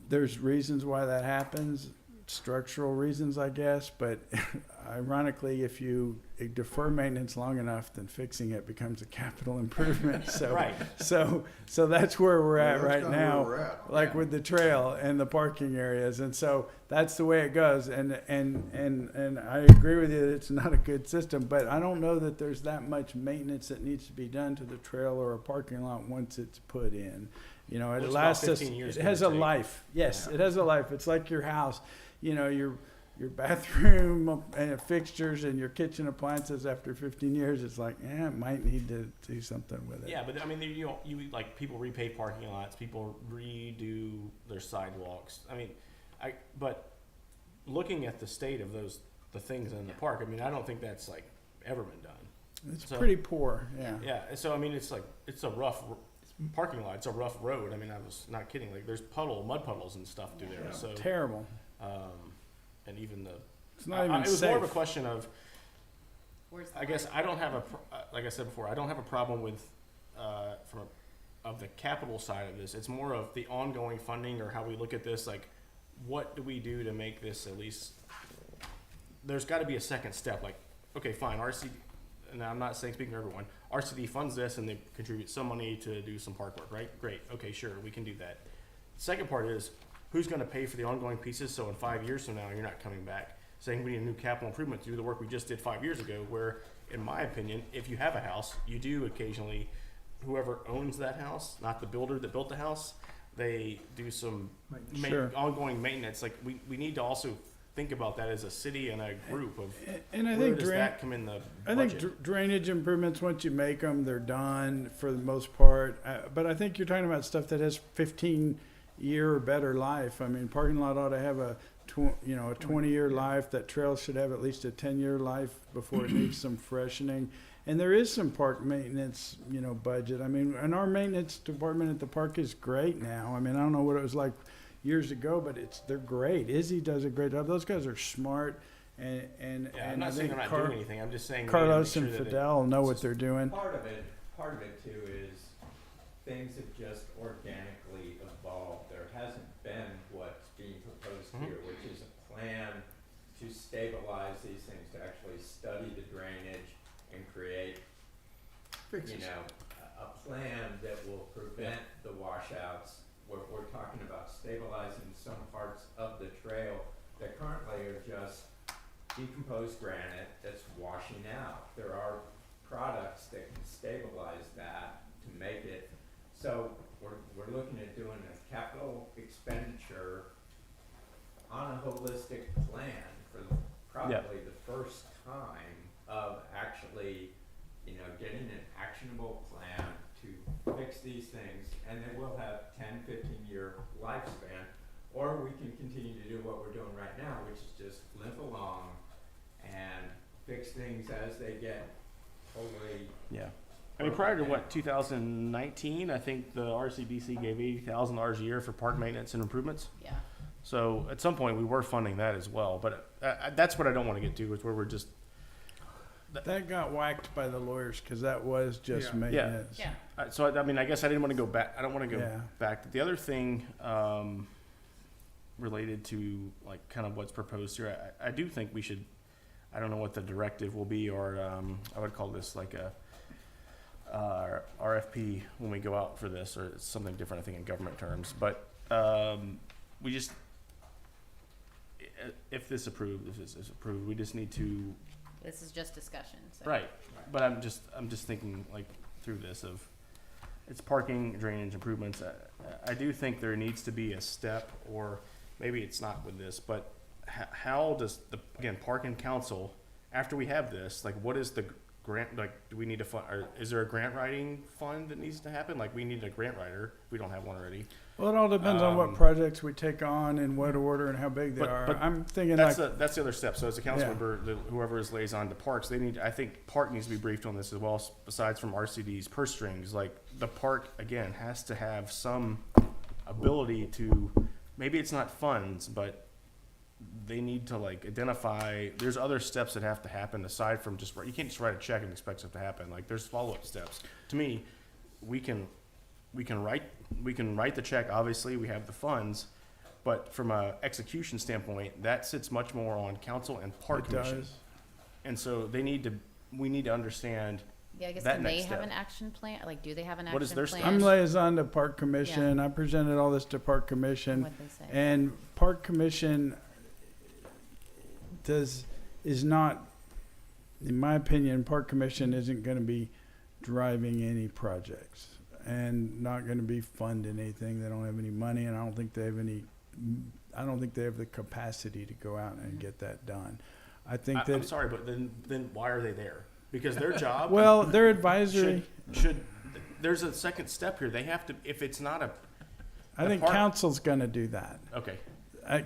Speaker 3: There's reasons why that happens, structural reasons, I guess, but ironically, if you defer maintenance long enough, then fixing it becomes a capital improvement. So,
Speaker 4: Right.
Speaker 3: so that's where we're at
Speaker 2: Well, that's
Speaker 3: right
Speaker 2: kinda where
Speaker 3: now,
Speaker 2: we're at.
Speaker 3: like with the trail and the parking areas, and so that's the way it goes. And I agree with you that it's not a good system, but I don't know that there's that much maintenance that needs to be done to the trail or a parking lot once it's put in. It
Speaker 4: Well, it's about
Speaker 3: lasts us.
Speaker 4: 15 years
Speaker 3: It has a
Speaker 4: give or take.
Speaker 3: life. Yes,
Speaker 4: Yeah.
Speaker 3: it has a life. It's like your house. Your bathroom and fixtures and your kitchen appliances after 15 years, it's like, it might need to do something with it.
Speaker 4: Yeah, but I mean, you like people repave parking lots, people redo their sidewalks. I mean, but looking at the state of the things in the park, I mean, I don't think that's like ever been done.
Speaker 3: It's
Speaker 4: So-
Speaker 3: pretty poor. Yeah.
Speaker 4: Yeah, so I mean, it's a rough parking lot. It's a rough road. I mean, I was not kidding. Like, there's mud puddles and stuff through there. So,
Speaker 3: Terrible.
Speaker 4: and even
Speaker 3: It's not even
Speaker 4: it was
Speaker 3: safe.
Speaker 4: more of a question of,
Speaker 1: Where's the
Speaker 4: I guess
Speaker 1: line?
Speaker 4: I don't have like I said before, I don't have a problem with of the capital side of this. It's more of the ongoing funding, or how we look at this. Like, what do we do to make this at least? There's got to be a second step. Like, okay, fine, RCD, and I'm not saying speaking for everyone. RCD funds this, and they contribute some money to do some park work, right? Great, okay, sure, we can do that. Second part is, who's going to pay for the ongoing pieces? So in 5 years from now, you're not coming back saying we need a new capital improvement to do the work we just did 5 years ago. Where, in my opinion, if you have a house, you do occasionally, whoever owns that house, not the builder that built the house, they do some
Speaker 3: Sure.
Speaker 4: ongoing maintenance. Like, we need to also think about that as a city and a group of
Speaker 3: And I
Speaker 4: where
Speaker 3: think
Speaker 4: does that come in the
Speaker 3: I
Speaker 4: budget?
Speaker 3: think drainage improvements, once you make them, they're done for the most part. But I think you're talking about stuff that has 15-year or better life. I mean, parking lot ought to have a 20-year life. That trail should have at least a 10-year life before it needs some freshening. And there is some park maintenance, budget. I mean, and our maintenance department at the park is great now. I mean, I don't know what it was like years ago, but they're great. Izzy does a great job. Those guys are smart, and
Speaker 4: Yeah, I'm not
Speaker 3: I
Speaker 4: saying
Speaker 3: think
Speaker 4: they're not doing anything. I'm just saying we need to
Speaker 3: Carlos
Speaker 4: make
Speaker 3: and
Speaker 4: sure that
Speaker 3: Fidel know what they're doing.
Speaker 14: Part of it too is things have just organically evolved. There hasn't been what's being proposed here, which is a plan to stabilize these things, to actually study the drainage and create, a plan that will prevent the washouts. We're talking about stabilizing some parts of the trail that currently are just decomposed granite that's washing out. There are products that can stabilize that to make it. So we're looking at doing a capital expenditure on a holistic plan for probably the first time of actually getting an actionable plan to fix these things, and then we'll have 10, 15-year lifespan, or we can continue to do what we're doing right now, which is just limp along and fix things as they get totally.
Speaker 4: Yeah. I mean, prior to 2019, I think the RCDC gave $80,000 a year for park maintenance and improvements.
Speaker 1: Yeah.
Speaker 4: So at some point we were funding that as well, but that's what I don't want to get to, is where we're just.
Speaker 3: That got whacked by the lawyers because that was just
Speaker 10: Yeah.
Speaker 3: maintenance.
Speaker 1: Yeah.
Speaker 4: So I mean, I guess I didn't want to go back. I don't want to go
Speaker 3: Yeah.
Speaker 4: back. The other thing related to like kind of what's proposed here, I do think we should. I don't know what the directive will be, or I would call this like a RFP when we go out for this, or it's something different, I think, in government terms. But we just, if this is approved, we just need to.
Speaker 1: This is just discussion. So.
Speaker 4: Right. But I'm just thinking like through this of it's parking, drainage improvements. I do think there needs to be a step, or maybe it's not with this, but how does again, park and council, after we have this, like what is the grant, like do we need to fund, or is there a grant writing fund that needs to happen? Like we need a grant writer if we don't have one already.
Speaker 3: Well, it all depends on what projects we take on, in what order, and how big they are.
Speaker 4: But
Speaker 3: I'm thinking
Speaker 4: that's
Speaker 3: like
Speaker 4: that's the other step. So as a council
Speaker 3: Yeah.
Speaker 4: member, whoever is liaison to parks, I think park needs to be briefed on this as well, besides from RCD's purse strings. Like the park, again, has to have some ability to, maybe it's not funds, but they need to like identify, there's other steps that have to happen aside from just, you can't just write a check and expect stuff to happen. Like there's follow-up steps. To me, we can write the check, obviously, we have the funds, but from a execution standpoint, that sits much more on council and park
Speaker 3: it
Speaker 4: commission.
Speaker 3: does.
Speaker 4: And so we need to understand
Speaker 1: Yeah, I guess
Speaker 4: that
Speaker 1: do they
Speaker 4: next
Speaker 1: have
Speaker 4: step.
Speaker 1: an action plan? Like, do they have an
Speaker 4: What is
Speaker 1: action
Speaker 4: their
Speaker 1: plan?
Speaker 4: step?
Speaker 3: I'm liaison to Park Commission. I presented all this to Park Commission,
Speaker 1: What'd they say?
Speaker 3: and Park Commission is not, in my opinion, Park Commission isn't going to be driving any projects and not going to be funding anything. They don't have any money, and I don't think they have the capacity to go out and get that done. I think
Speaker 4: I'm sorry, but then why are they there? Because their job.
Speaker 3: well, they're advisory.
Speaker 4: should there's a second step here. They have to, if it's not a.
Speaker 3: I think council's going to do that.
Speaker 4: Okay.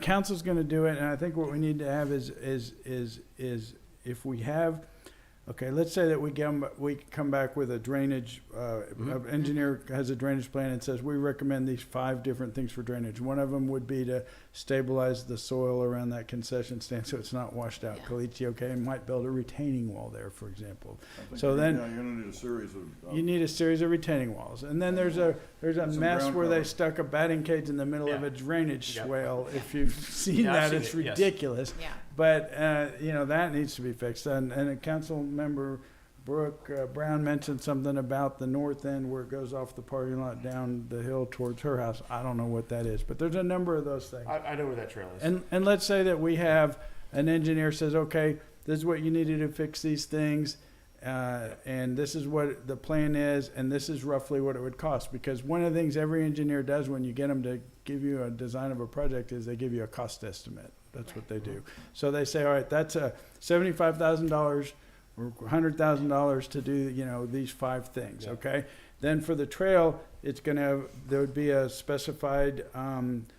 Speaker 3: Council's going to do it, and I think what we need to have is if we have, okay, let's say that we come back with a drainage, engineer has a drainage plan and says, we recommend these 5 different things for drainage. One of them would be to stabilize the soil around that concession stand so it's not washed out.
Speaker 1: Yeah.
Speaker 3: Caliche, okay, and might build a retaining wall there, for example.
Speaker 2: I think
Speaker 3: So
Speaker 2: you're
Speaker 3: then-
Speaker 2: gonna need a series of.
Speaker 3: You need a series of retaining walls. And then there's a
Speaker 2: Some
Speaker 3: mess
Speaker 2: ground
Speaker 3: where they
Speaker 2: cover.
Speaker 3: stuck a batting cage in the middle of
Speaker 4: Yeah.
Speaker 3: a drainage
Speaker 4: Yep.
Speaker 3: swale. If you've seen
Speaker 4: Yeah, I've
Speaker 3: that,
Speaker 4: seen
Speaker 3: it's
Speaker 4: it, yes.
Speaker 3: ridiculous.
Speaker 1: Yeah.
Speaker 3: But, that needs to be fixed. And a council member, Brooke Brown, mentioned something about the north end where it goes off the parking lot down the hill towards her house. I don't know what that is, but there's a number of those things.
Speaker 4: I know where that trail is.
Speaker 3: And let's say that we have an engineer says, okay, this is what you need to do to fix these things, and this is what the plan is, and this is roughly what it would cost. Because one of the things every engineer does when you get them to give you a design of a project is they give you a cost estimate. That's what they do. So they say, all right, that's $75,000 or $100,000 to do, these 5 things,
Speaker 4: Yeah.
Speaker 3: okay? Then for the trail, there would be a specified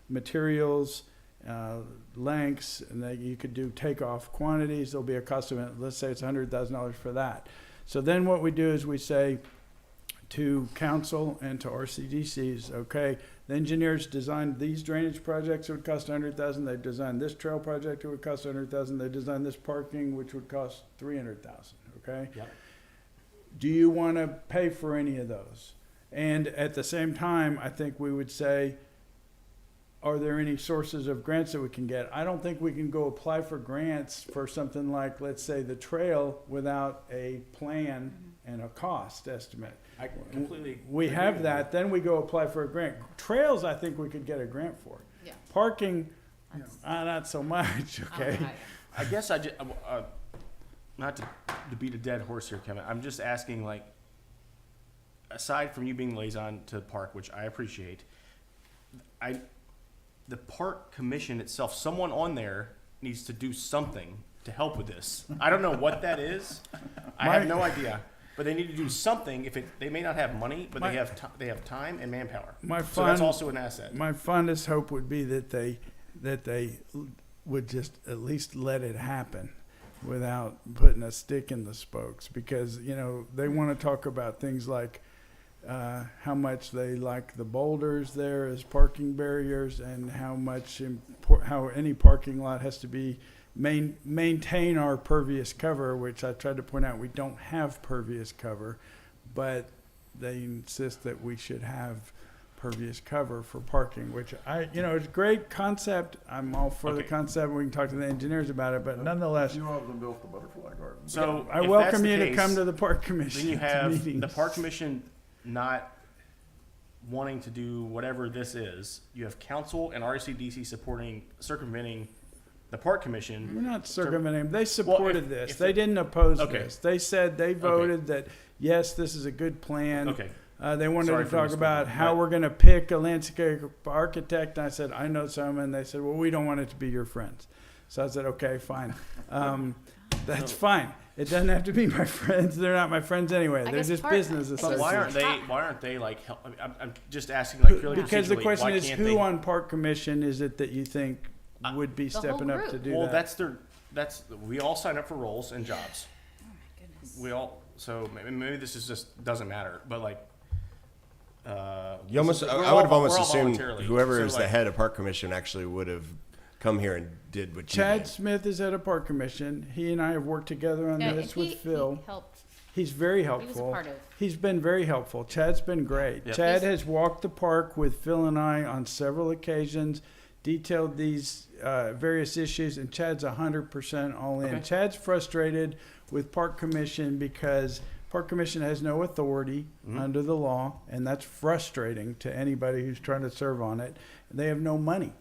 Speaker 3: materials, lengths, and that you could do takeoff quantities. There'll be a cost of it. Let's say it's $100,000 for that. So then what we do is we say to council and to RCDCs, okay, the engineers designed these drainage projects, it would cost $100,000. They designed this trail project, it would cost $100,000. They designed this parking, which would cost $300,000, okay?
Speaker 4: Yep.
Speaker 3: Do you want to pay for any of those? And at the same time, I think we would say, are there any sources of grants that we can get? I don't think we can go apply for grants for something like, let's say, the trail without a plan and a cost estimate.
Speaker 4: I completely.
Speaker 3: We
Speaker 4: agree
Speaker 3: have
Speaker 4: with
Speaker 3: that, then we go apply for a grant. Trails, I think we could get a grant for.
Speaker 1: Yeah.
Speaker 3: Parking,
Speaker 1: That's-
Speaker 3: not so much, okay?
Speaker 1: Alright.
Speaker 4: I guess I just, not to beat a dead horse here, Kevin. I'm just asking, like, aside from you being liaison to the park, which I appreciate, the park commission itself, someone on there needs to do something to help with this. I don't know what that is. I have no idea. but they need to do something. They may not have money, but
Speaker 3: My-
Speaker 4: they have time and manpower.
Speaker 3: My
Speaker 4: So that's
Speaker 3: fond-
Speaker 4: also an asset.
Speaker 3: My fondest hope would be that they would just at least let it happen without putting a stick in the spokes, because they want to talk about things like how much they like the boulders there as parking barriers, and how any parking lot has to be maintain our pervious cover, which I tried to point out we don't have pervious cover, but they insist that we should have pervious cover for parking, which it's a great concept. I'm all for the
Speaker 4: Okay.
Speaker 3: concept. We can talk to the engineers about it, but nonetheless,
Speaker 2: You of them built the butterfly garden.
Speaker 4: So
Speaker 3: I
Speaker 4: if
Speaker 3: welcome
Speaker 4: that's the
Speaker 3: you to
Speaker 4: case,
Speaker 3: come to the park commission
Speaker 4: Then you have
Speaker 3: meetings.
Speaker 4: the park commission not wanting to do whatever this is. You have council and RCDC circumventing the park commission.
Speaker 3: We're not circumventing. They supported
Speaker 4: if-
Speaker 3: this.
Speaker 4: if
Speaker 3: They
Speaker 4: the-
Speaker 3: didn't oppose
Speaker 4: Okay.
Speaker 3: this. They said they voted that yes, this is a good plan.
Speaker 4: Okay.
Speaker 3: They wanted
Speaker 4: Sorry
Speaker 3: to
Speaker 4: for
Speaker 3: talk
Speaker 4: missing
Speaker 3: about
Speaker 4: that,
Speaker 3: how
Speaker 4: but-
Speaker 3: we're going to pick a landscape architect. And I said, I know some. And they said, well, we don't want it to be your friends. So I said, okay, fine. That's fine. It doesn't have to be my friends. They're not my friends anyway.
Speaker 1: I
Speaker 3: They're
Speaker 1: guess
Speaker 3: just
Speaker 1: part-
Speaker 3: business
Speaker 1: it's
Speaker 4: But
Speaker 1: just-
Speaker 3: associates.
Speaker 4: why aren't they like help? I'm just asking like purely
Speaker 3: Because the
Speaker 4: procedurally,
Speaker 3: question
Speaker 4: why
Speaker 3: is,
Speaker 4: can't
Speaker 3: who
Speaker 4: they-
Speaker 3: on park commission is it that you think would be
Speaker 1: The
Speaker 3: stepping
Speaker 1: whole
Speaker 3: up to
Speaker 1: group.
Speaker 3: do
Speaker 4: Well,
Speaker 3: that?
Speaker 4: that's we all sign up for roles and jobs.
Speaker 1: Oh my goodness.
Speaker 4: We all so maybe this is just doesn't matter, but like.
Speaker 5: You almost,
Speaker 4: we're
Speaker 5: I
Speaker 4: all-
Speaker 5: would have almost
Speaker 4: we're all
Speaker 5: assumed
Speaker 4: voluntarily.
Speaker 5: whoever
Speaker 4: So,
Speaker 5: is the
Speaker 4: like-
Speaker 5: head of park commission actually would have come here and did what you
Speaker 3: Chad
Speaker 5: did.
Speaker 3: Smith is at a park commission. He and I have worked together on
Speaker 1: Yeah,
Speaker 3: this
Speaker 1: he-
Speaker 3: with Phil.
Speaker 1: He helped.
Speaker 3: He's very
Speaker 1: He was a
Speaker 3: helpful.
Speaker 1: part of.
Speaker 3: He's been very helpful. Chad's been great.
Speaker 4: Yep.
Speaker 3: Chad
Speaker 1: He's-
Speaker 3: has walked the park with Phil and I on several occasions, detailed these various issues, and Chad's 100% all in.
Speaker 4: Okay.
Speaker 3: Chad's frustrated with park commission because park commission has no authority
Speaker 4: Mhm.
Speaker 3: under the law, and that's frustrating to anybody who's trying to serve on it. They have no money.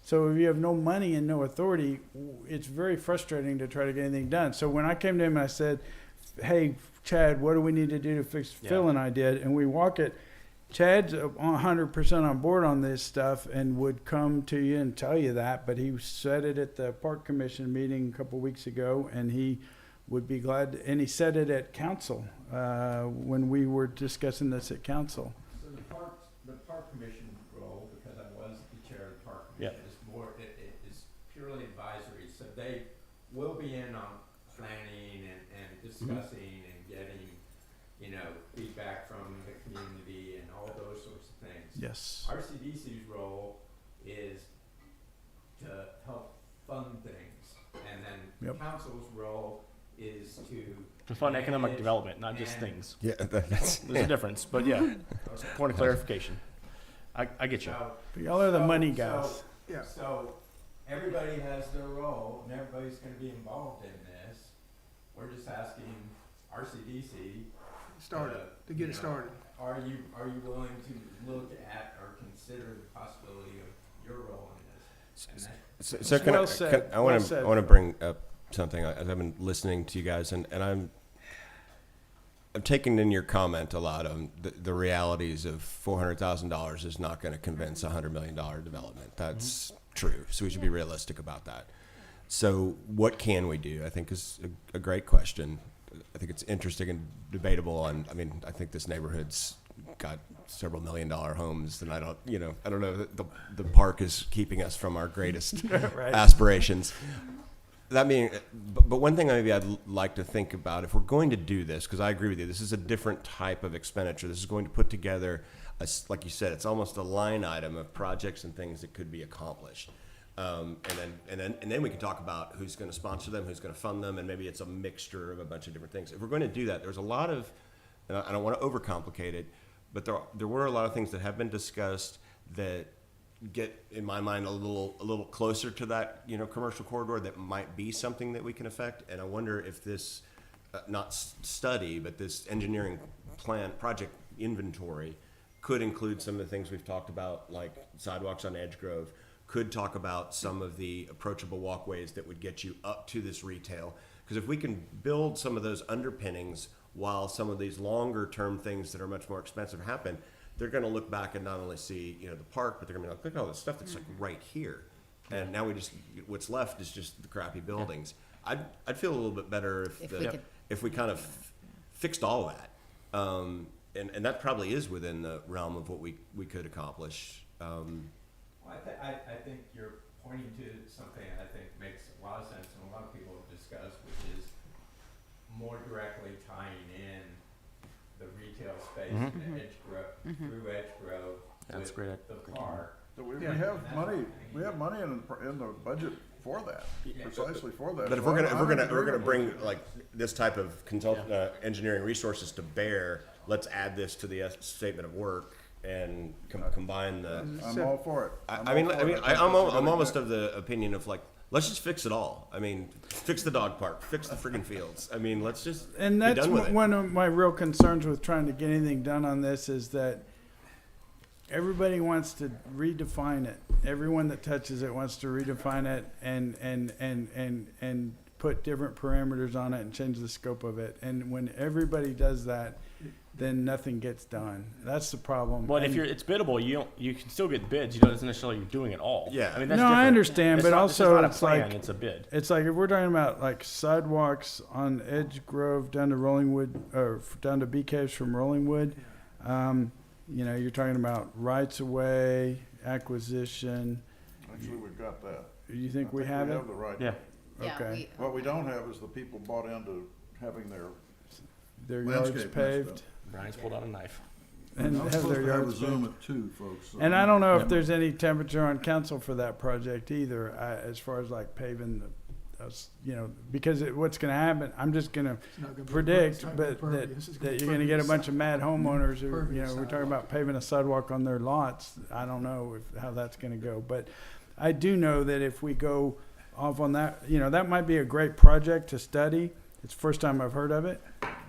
Speaker 3: So if you have no money and no authority, it's very frustrating to try to get anything done. So when I came to him and I said, hey, Chad, what do we need to do to fix?
Speaker 4: Yeah.
Speaker 3: Phil and I did, and we walk it. Chad's 100% on board on this stuff and would come to you and tell you that, but he said it at the park commission meeting a couple weeks ago, and he would be glad, and he said it at council when we were discussing this at council.
Speaker 14: So the park commission role, because I was the chair of the park
Speaker 4: Yeah.
Speaker 14: commission, is more, it is purely advisory. So they will be in on planning and discussing and getting, feedback from the community and all those sorts of things.
Speaker 3: Yes.
Speaker 14: RCDC's role is to help fund things, and then
Speaker 3: Yep.
Speaker 14: council's role is
Speaker 4: To fund economic
Speaker 14: manage
Speaker 4: development, not just
Speaker 14: and-
Speaker 4: things.
Speaker 5: Yeah, that's,
Speaker 4: There's a difference, but yeah, point of clarification. I get you.
Speaker 14: So,
Speaker 3: But y'all are the money
Speaker 14: So-
Speaker 3: guys.
Speaker 10: Yeah.
Speaker 14: So, everybody has their role, and everybody's gonna be involved in this. We're just asking RCDC.
Speaker 10: To get it started.
Speaker 14: Are you willing to look at or consider the possibility of your role in this? And that-
Speaker 5: so can
Speaker 3: Well
Speaker 5: I
Speaker 3: said.
Speaker 5: I want
Speaker 3: Well
Speaker 5: to
Speaker 3: said.
Speaker 5: I want to bring up something as I've been listening to you guys, and I'm taking in your comment a lot on the realities of $400,000 is not going to convince a $100 million development. That's true. So we should be realistic about that. So what can we do? I think is a great question. I think it's interesting and debatable. And I mean, I think this neighborhood's got several $1 million homes, and I don't know that the park is keeping us from our greatest
Speaker 3: Right.
Speaker 5: aspirations. That mean, but one thing maybe I'd like to think about, if we're going to do this, because I agree with you, this is a different type of expenditure. This is going to put together, like you said, it's almost a line item of projects and things that could be accomplished. And then we can talk about who's going to sponsor them, who's going to fund them, and maybe it's a mixture of a bunch of different things. If we're going to do that, there's a lot of, and I don't want to overcomplicate it, but there were a lot of things that have been discussed that get, in my mind, a little closer to that, commercial corridor that might be something that we can affect. And I wonder if this, not study, but this engineering plan project inventory could include some of the things we've talked about, like sidewalks on Edge Grove, could talk about some of the approachable walkways that would get you up to this retail. Because if we can build some of those underpinnings while some of these longer term things that are much more expensive happen, they're going to look back and not only see, the park, but they're going to be like, look at all this stuff that's like right here. And now what's left is just the crappy buildings. I'd feel a little bit better
Speaker 1: If we could-
Speaker 5: if we kind of fixed all that. And that probably is within the realm of what we could accomplish.
Speaker 14: Well, I think you're pointing to something I think makes a lot of sense and a lot of people have discussed, which is more directly tying in the retail space in Edge Grove, through Edge Grove
Speaker 4: That's
Speaker 14: with
Speaker 4: great.
Speaker 14: the park.
Speaker 2: So we
Speaker 10: Yeah.
Speaker 2: have money in the budget for that, precisely for that.
Speaker 5: But if
Speaker 2: So
Speaker 5: we're
Speaker 2: I would
Speaker 5: gonna
Speaker 2: agree with
Speaker 5: bring
Speaker 2: you.
Speaker 5: like this type of engineering resources to bear, let's add this to the statement of work and combine the.
Speaker 2: I'm all for it.
Speaker 5: I'm almost of the opinion of like, let's just fix it all. I mean, fix the dog park, fix the friggin' fields. I mean, let's just
Speaker 3: And
Speaker 5: be
Speaker 3: that's
Speaker 5: done with it.
Speaker 3: one of my real concerns with trying to get anything done on this is that everybody wants to redefine it. Everyone that touches it wants to redefine it and put different parameters on it and change the scope of it. And when everybody does that, then nothing gets done. That's the problem.
Speaker 4: Well, if
Speaker 3: And-
Speaker 4: it's biddable, you can still get bids. You don't necessarily you're doing it all.
Speaker 5: Yeah.
Speaker 4: I mean that's
Speaker 3: No, I
Speaker 4: different.
Speaker 3: understand,
Speaker 4: It's
Speaker 3: but
Speaker 4: not, this is
Speaker 3: also
Speaker 4: not a
Speaker 3: it's
Speaker 4: plan,
Speaker 3: like-
Speaker 4: it's a bid.
Speaker 3: It's like if we're talking about like sidewalks on Edge Grove down to Rollingwood or down to Bee Caves from Rollingwood, you're talking about rights of way, acquisition.
Speaker 2: Actually, we've got that.
Speaker 3: You think we
Speaker 2: I
Speaker 3: have
Speaker 2: we
Speaker 3: it?
Speaker 2: have the right.
Speaker 4: Yeah.
Speaker 1: Yeah,
Speaker 3: Okay.
Speaker 2: What we don't have is the people bought into having their
Speaker 3: Their yards
Speaker 2: landscape messed
Speaker 3: paved
Speaker 2: up.
Speaker 4: Brian's pulled out a knife.
Speaker 3: and
Speaker 2: I'm
Speaker 3: have
Speaker 2: supposed
Speaker 3: their
Speaker 2: to have a
Speaker 3: yards
Speaker 2: Zoom
Speaker 3: paved.
Speaker 2: at 2, folks. so-
Speaker 3: And I don't know if there's any temperature on council for that project either, as far as like paving because what's going to happen, I'm just going to
Speaker 10: It's not gonna be-
Speaker 3: predict,
Speaker 10: it's not gonna be
Speaker 3: but that,
Speaker 10: pervious. It's gonna
Speaker 3: that
Speaker 10: be
Speaker 3: you're going to get a
Speaker 10: pervious
Speaker 3: bunch of mad homeowners who,
Speaker 10: pervious
Speaker 3: we're talking
Speaker 10: sidewalk.
Speaker 3: about paving a sidewalk on their lots. I don't know how that's going to go, but I do know that if we go off on that, that might be a great project to study. It's the first time I've heard of it,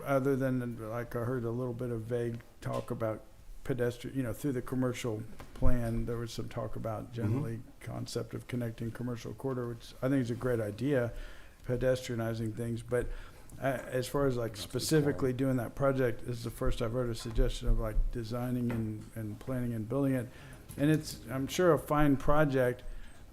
Speaker 3: other than like I heard a little bit of vague talk about pedestrian, through the commercial plan, there was some talk about generally concept of connecting commercial corridor, which I think is a great idea, pedestrianizing things. But as far as like specifically doing that project, this is the first I've heard a suggestion of like designing and planning and building it. And it's, I'm sure, a fine project,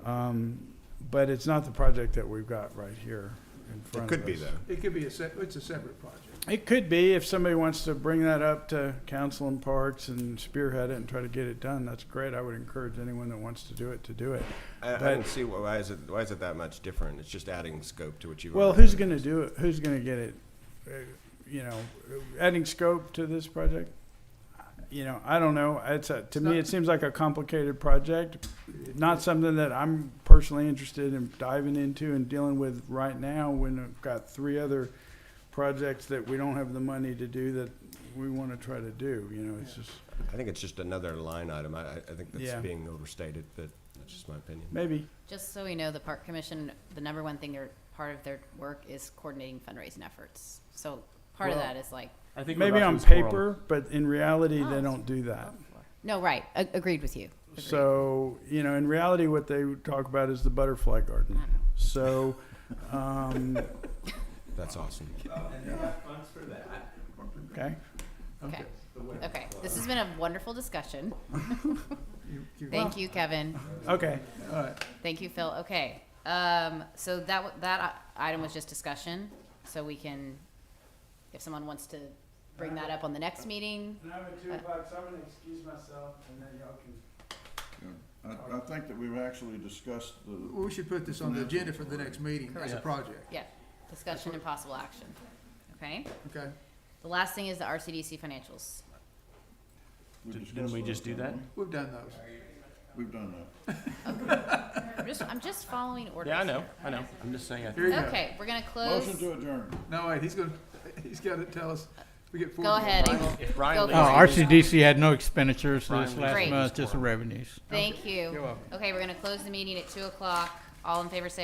Speaker 3: but it's not the project that we've got right here in front
Speaker 5: It
Speaker 3: of us.
Speaker 5: could be though.
Speaker 10: It could be it's a separate project.
Speaker 3: It could be if somebody wants to bring that up to council and parks and spearhead it and try to get it done. That's great. I would encourage anyone that wants to do it to do it.
Speaker 5: I
Speaker 3: But-
Speaker 5: don't see why is it that much different? It's just adding scope to what you've.
Speaker 3: Well,
Speaker 5: already
Speaker 3: who's
Speaker 5: done.
Speaker 3: going to do it? Who's going to get it? Adding scope to this project. I don't know. To me, it seems like a complicated project. Not something that I'm personally interested in diving into and dealing with right now. When we've got 3 other projects that we don't have the money to do that we want to try to do. It's just
Speaker 5: I think it's just another line item. I think that's
Speaker 3: Yeah.
Speaker 5: being overstated, but that's just my opinion.
Speaker 3: maybe.
Speaker 1: Just so we know, the park commission, the number one thing part of their work is coordinating fundraising efforts. So part of
Speaker 3: Well,
Speaker 1: that is like,
Speaker 4: I think we're
Speaker 3: Maybe
Speaker 4: about to
Speaker 3: on
Speaker 4: lose quorum.
Speaker 3: paper, but in reality,
Speaker 1: Oh,
Speaker 3: they
Speaker 1: it's-
Speaker 3: don't do that.
Speaker 1: no, right, agreed with you. Agreed.
Speaker 3: So, in reality, what they would talk about is the butterfly garden. So,
Speaker 5: That's awesome.
Speaker 14: And they have funds for that.
Speaker 3: okay.
Speaker 1: Okay, okay. This has been a wonderful discussion.
Speaker 10: You-
Speaker 1: Thank you, Kevin.
Speaker 3: Okay.
Speaker 10: All right.
Speaker 1: Thank you, Phil. Okay, so that item was just discussion, so we can, if someone wants to bring that up on the next meeting.
Speaker 3: And I'm at 2 o'clock, so I'm going to excuse myself, and then y'all can.
Speaker 2: I think that we've actually discussed
Speaker 10: Well, we should put this on the agenda for the next meeting as a
Speaker 1: Correct.
Speaker 10: project,
Speaker 1: Yeah, discussion and possible action. Okay?
Speaker 10: okay?
Speaker 1: The last thing is the RCDC financials.
Speaker 4: Didn't we just do that?
Speaker 10: We've done those.
Speaker 2: We've done that.
Speaker 1: I'm just following orders.
Speaker 4: Yeah, I know.
Speaker 1: here.
Speaker 4: I know. I'm just saying.
Speaker 10: Here you go.
Speaker 1: Okay, we're gonna close.
Speaker 2: Motion to adjourn.
Speaker 10: No, wait, he's got to tell us, we get 4.
Speaker 1: Go ahead, Abel.
Speaker 4: If Brian
Speaker 1: Go
Speaker 4: leaves,
Speaker 1: for it.
Speaker 13: RCDC had no expenditures
Speaker 4: Brian
Speaker 13: this
Speaker 4: leaves.
Speaker 13: last
Speaker 1: Great.
Speaker 13: month, just the revenues.
Speaker 1: Thank you.
Speaker 10: You're welcome.
Speaker 1: Okay, we're gonna close the meeting at 2 o'clock. All in favor say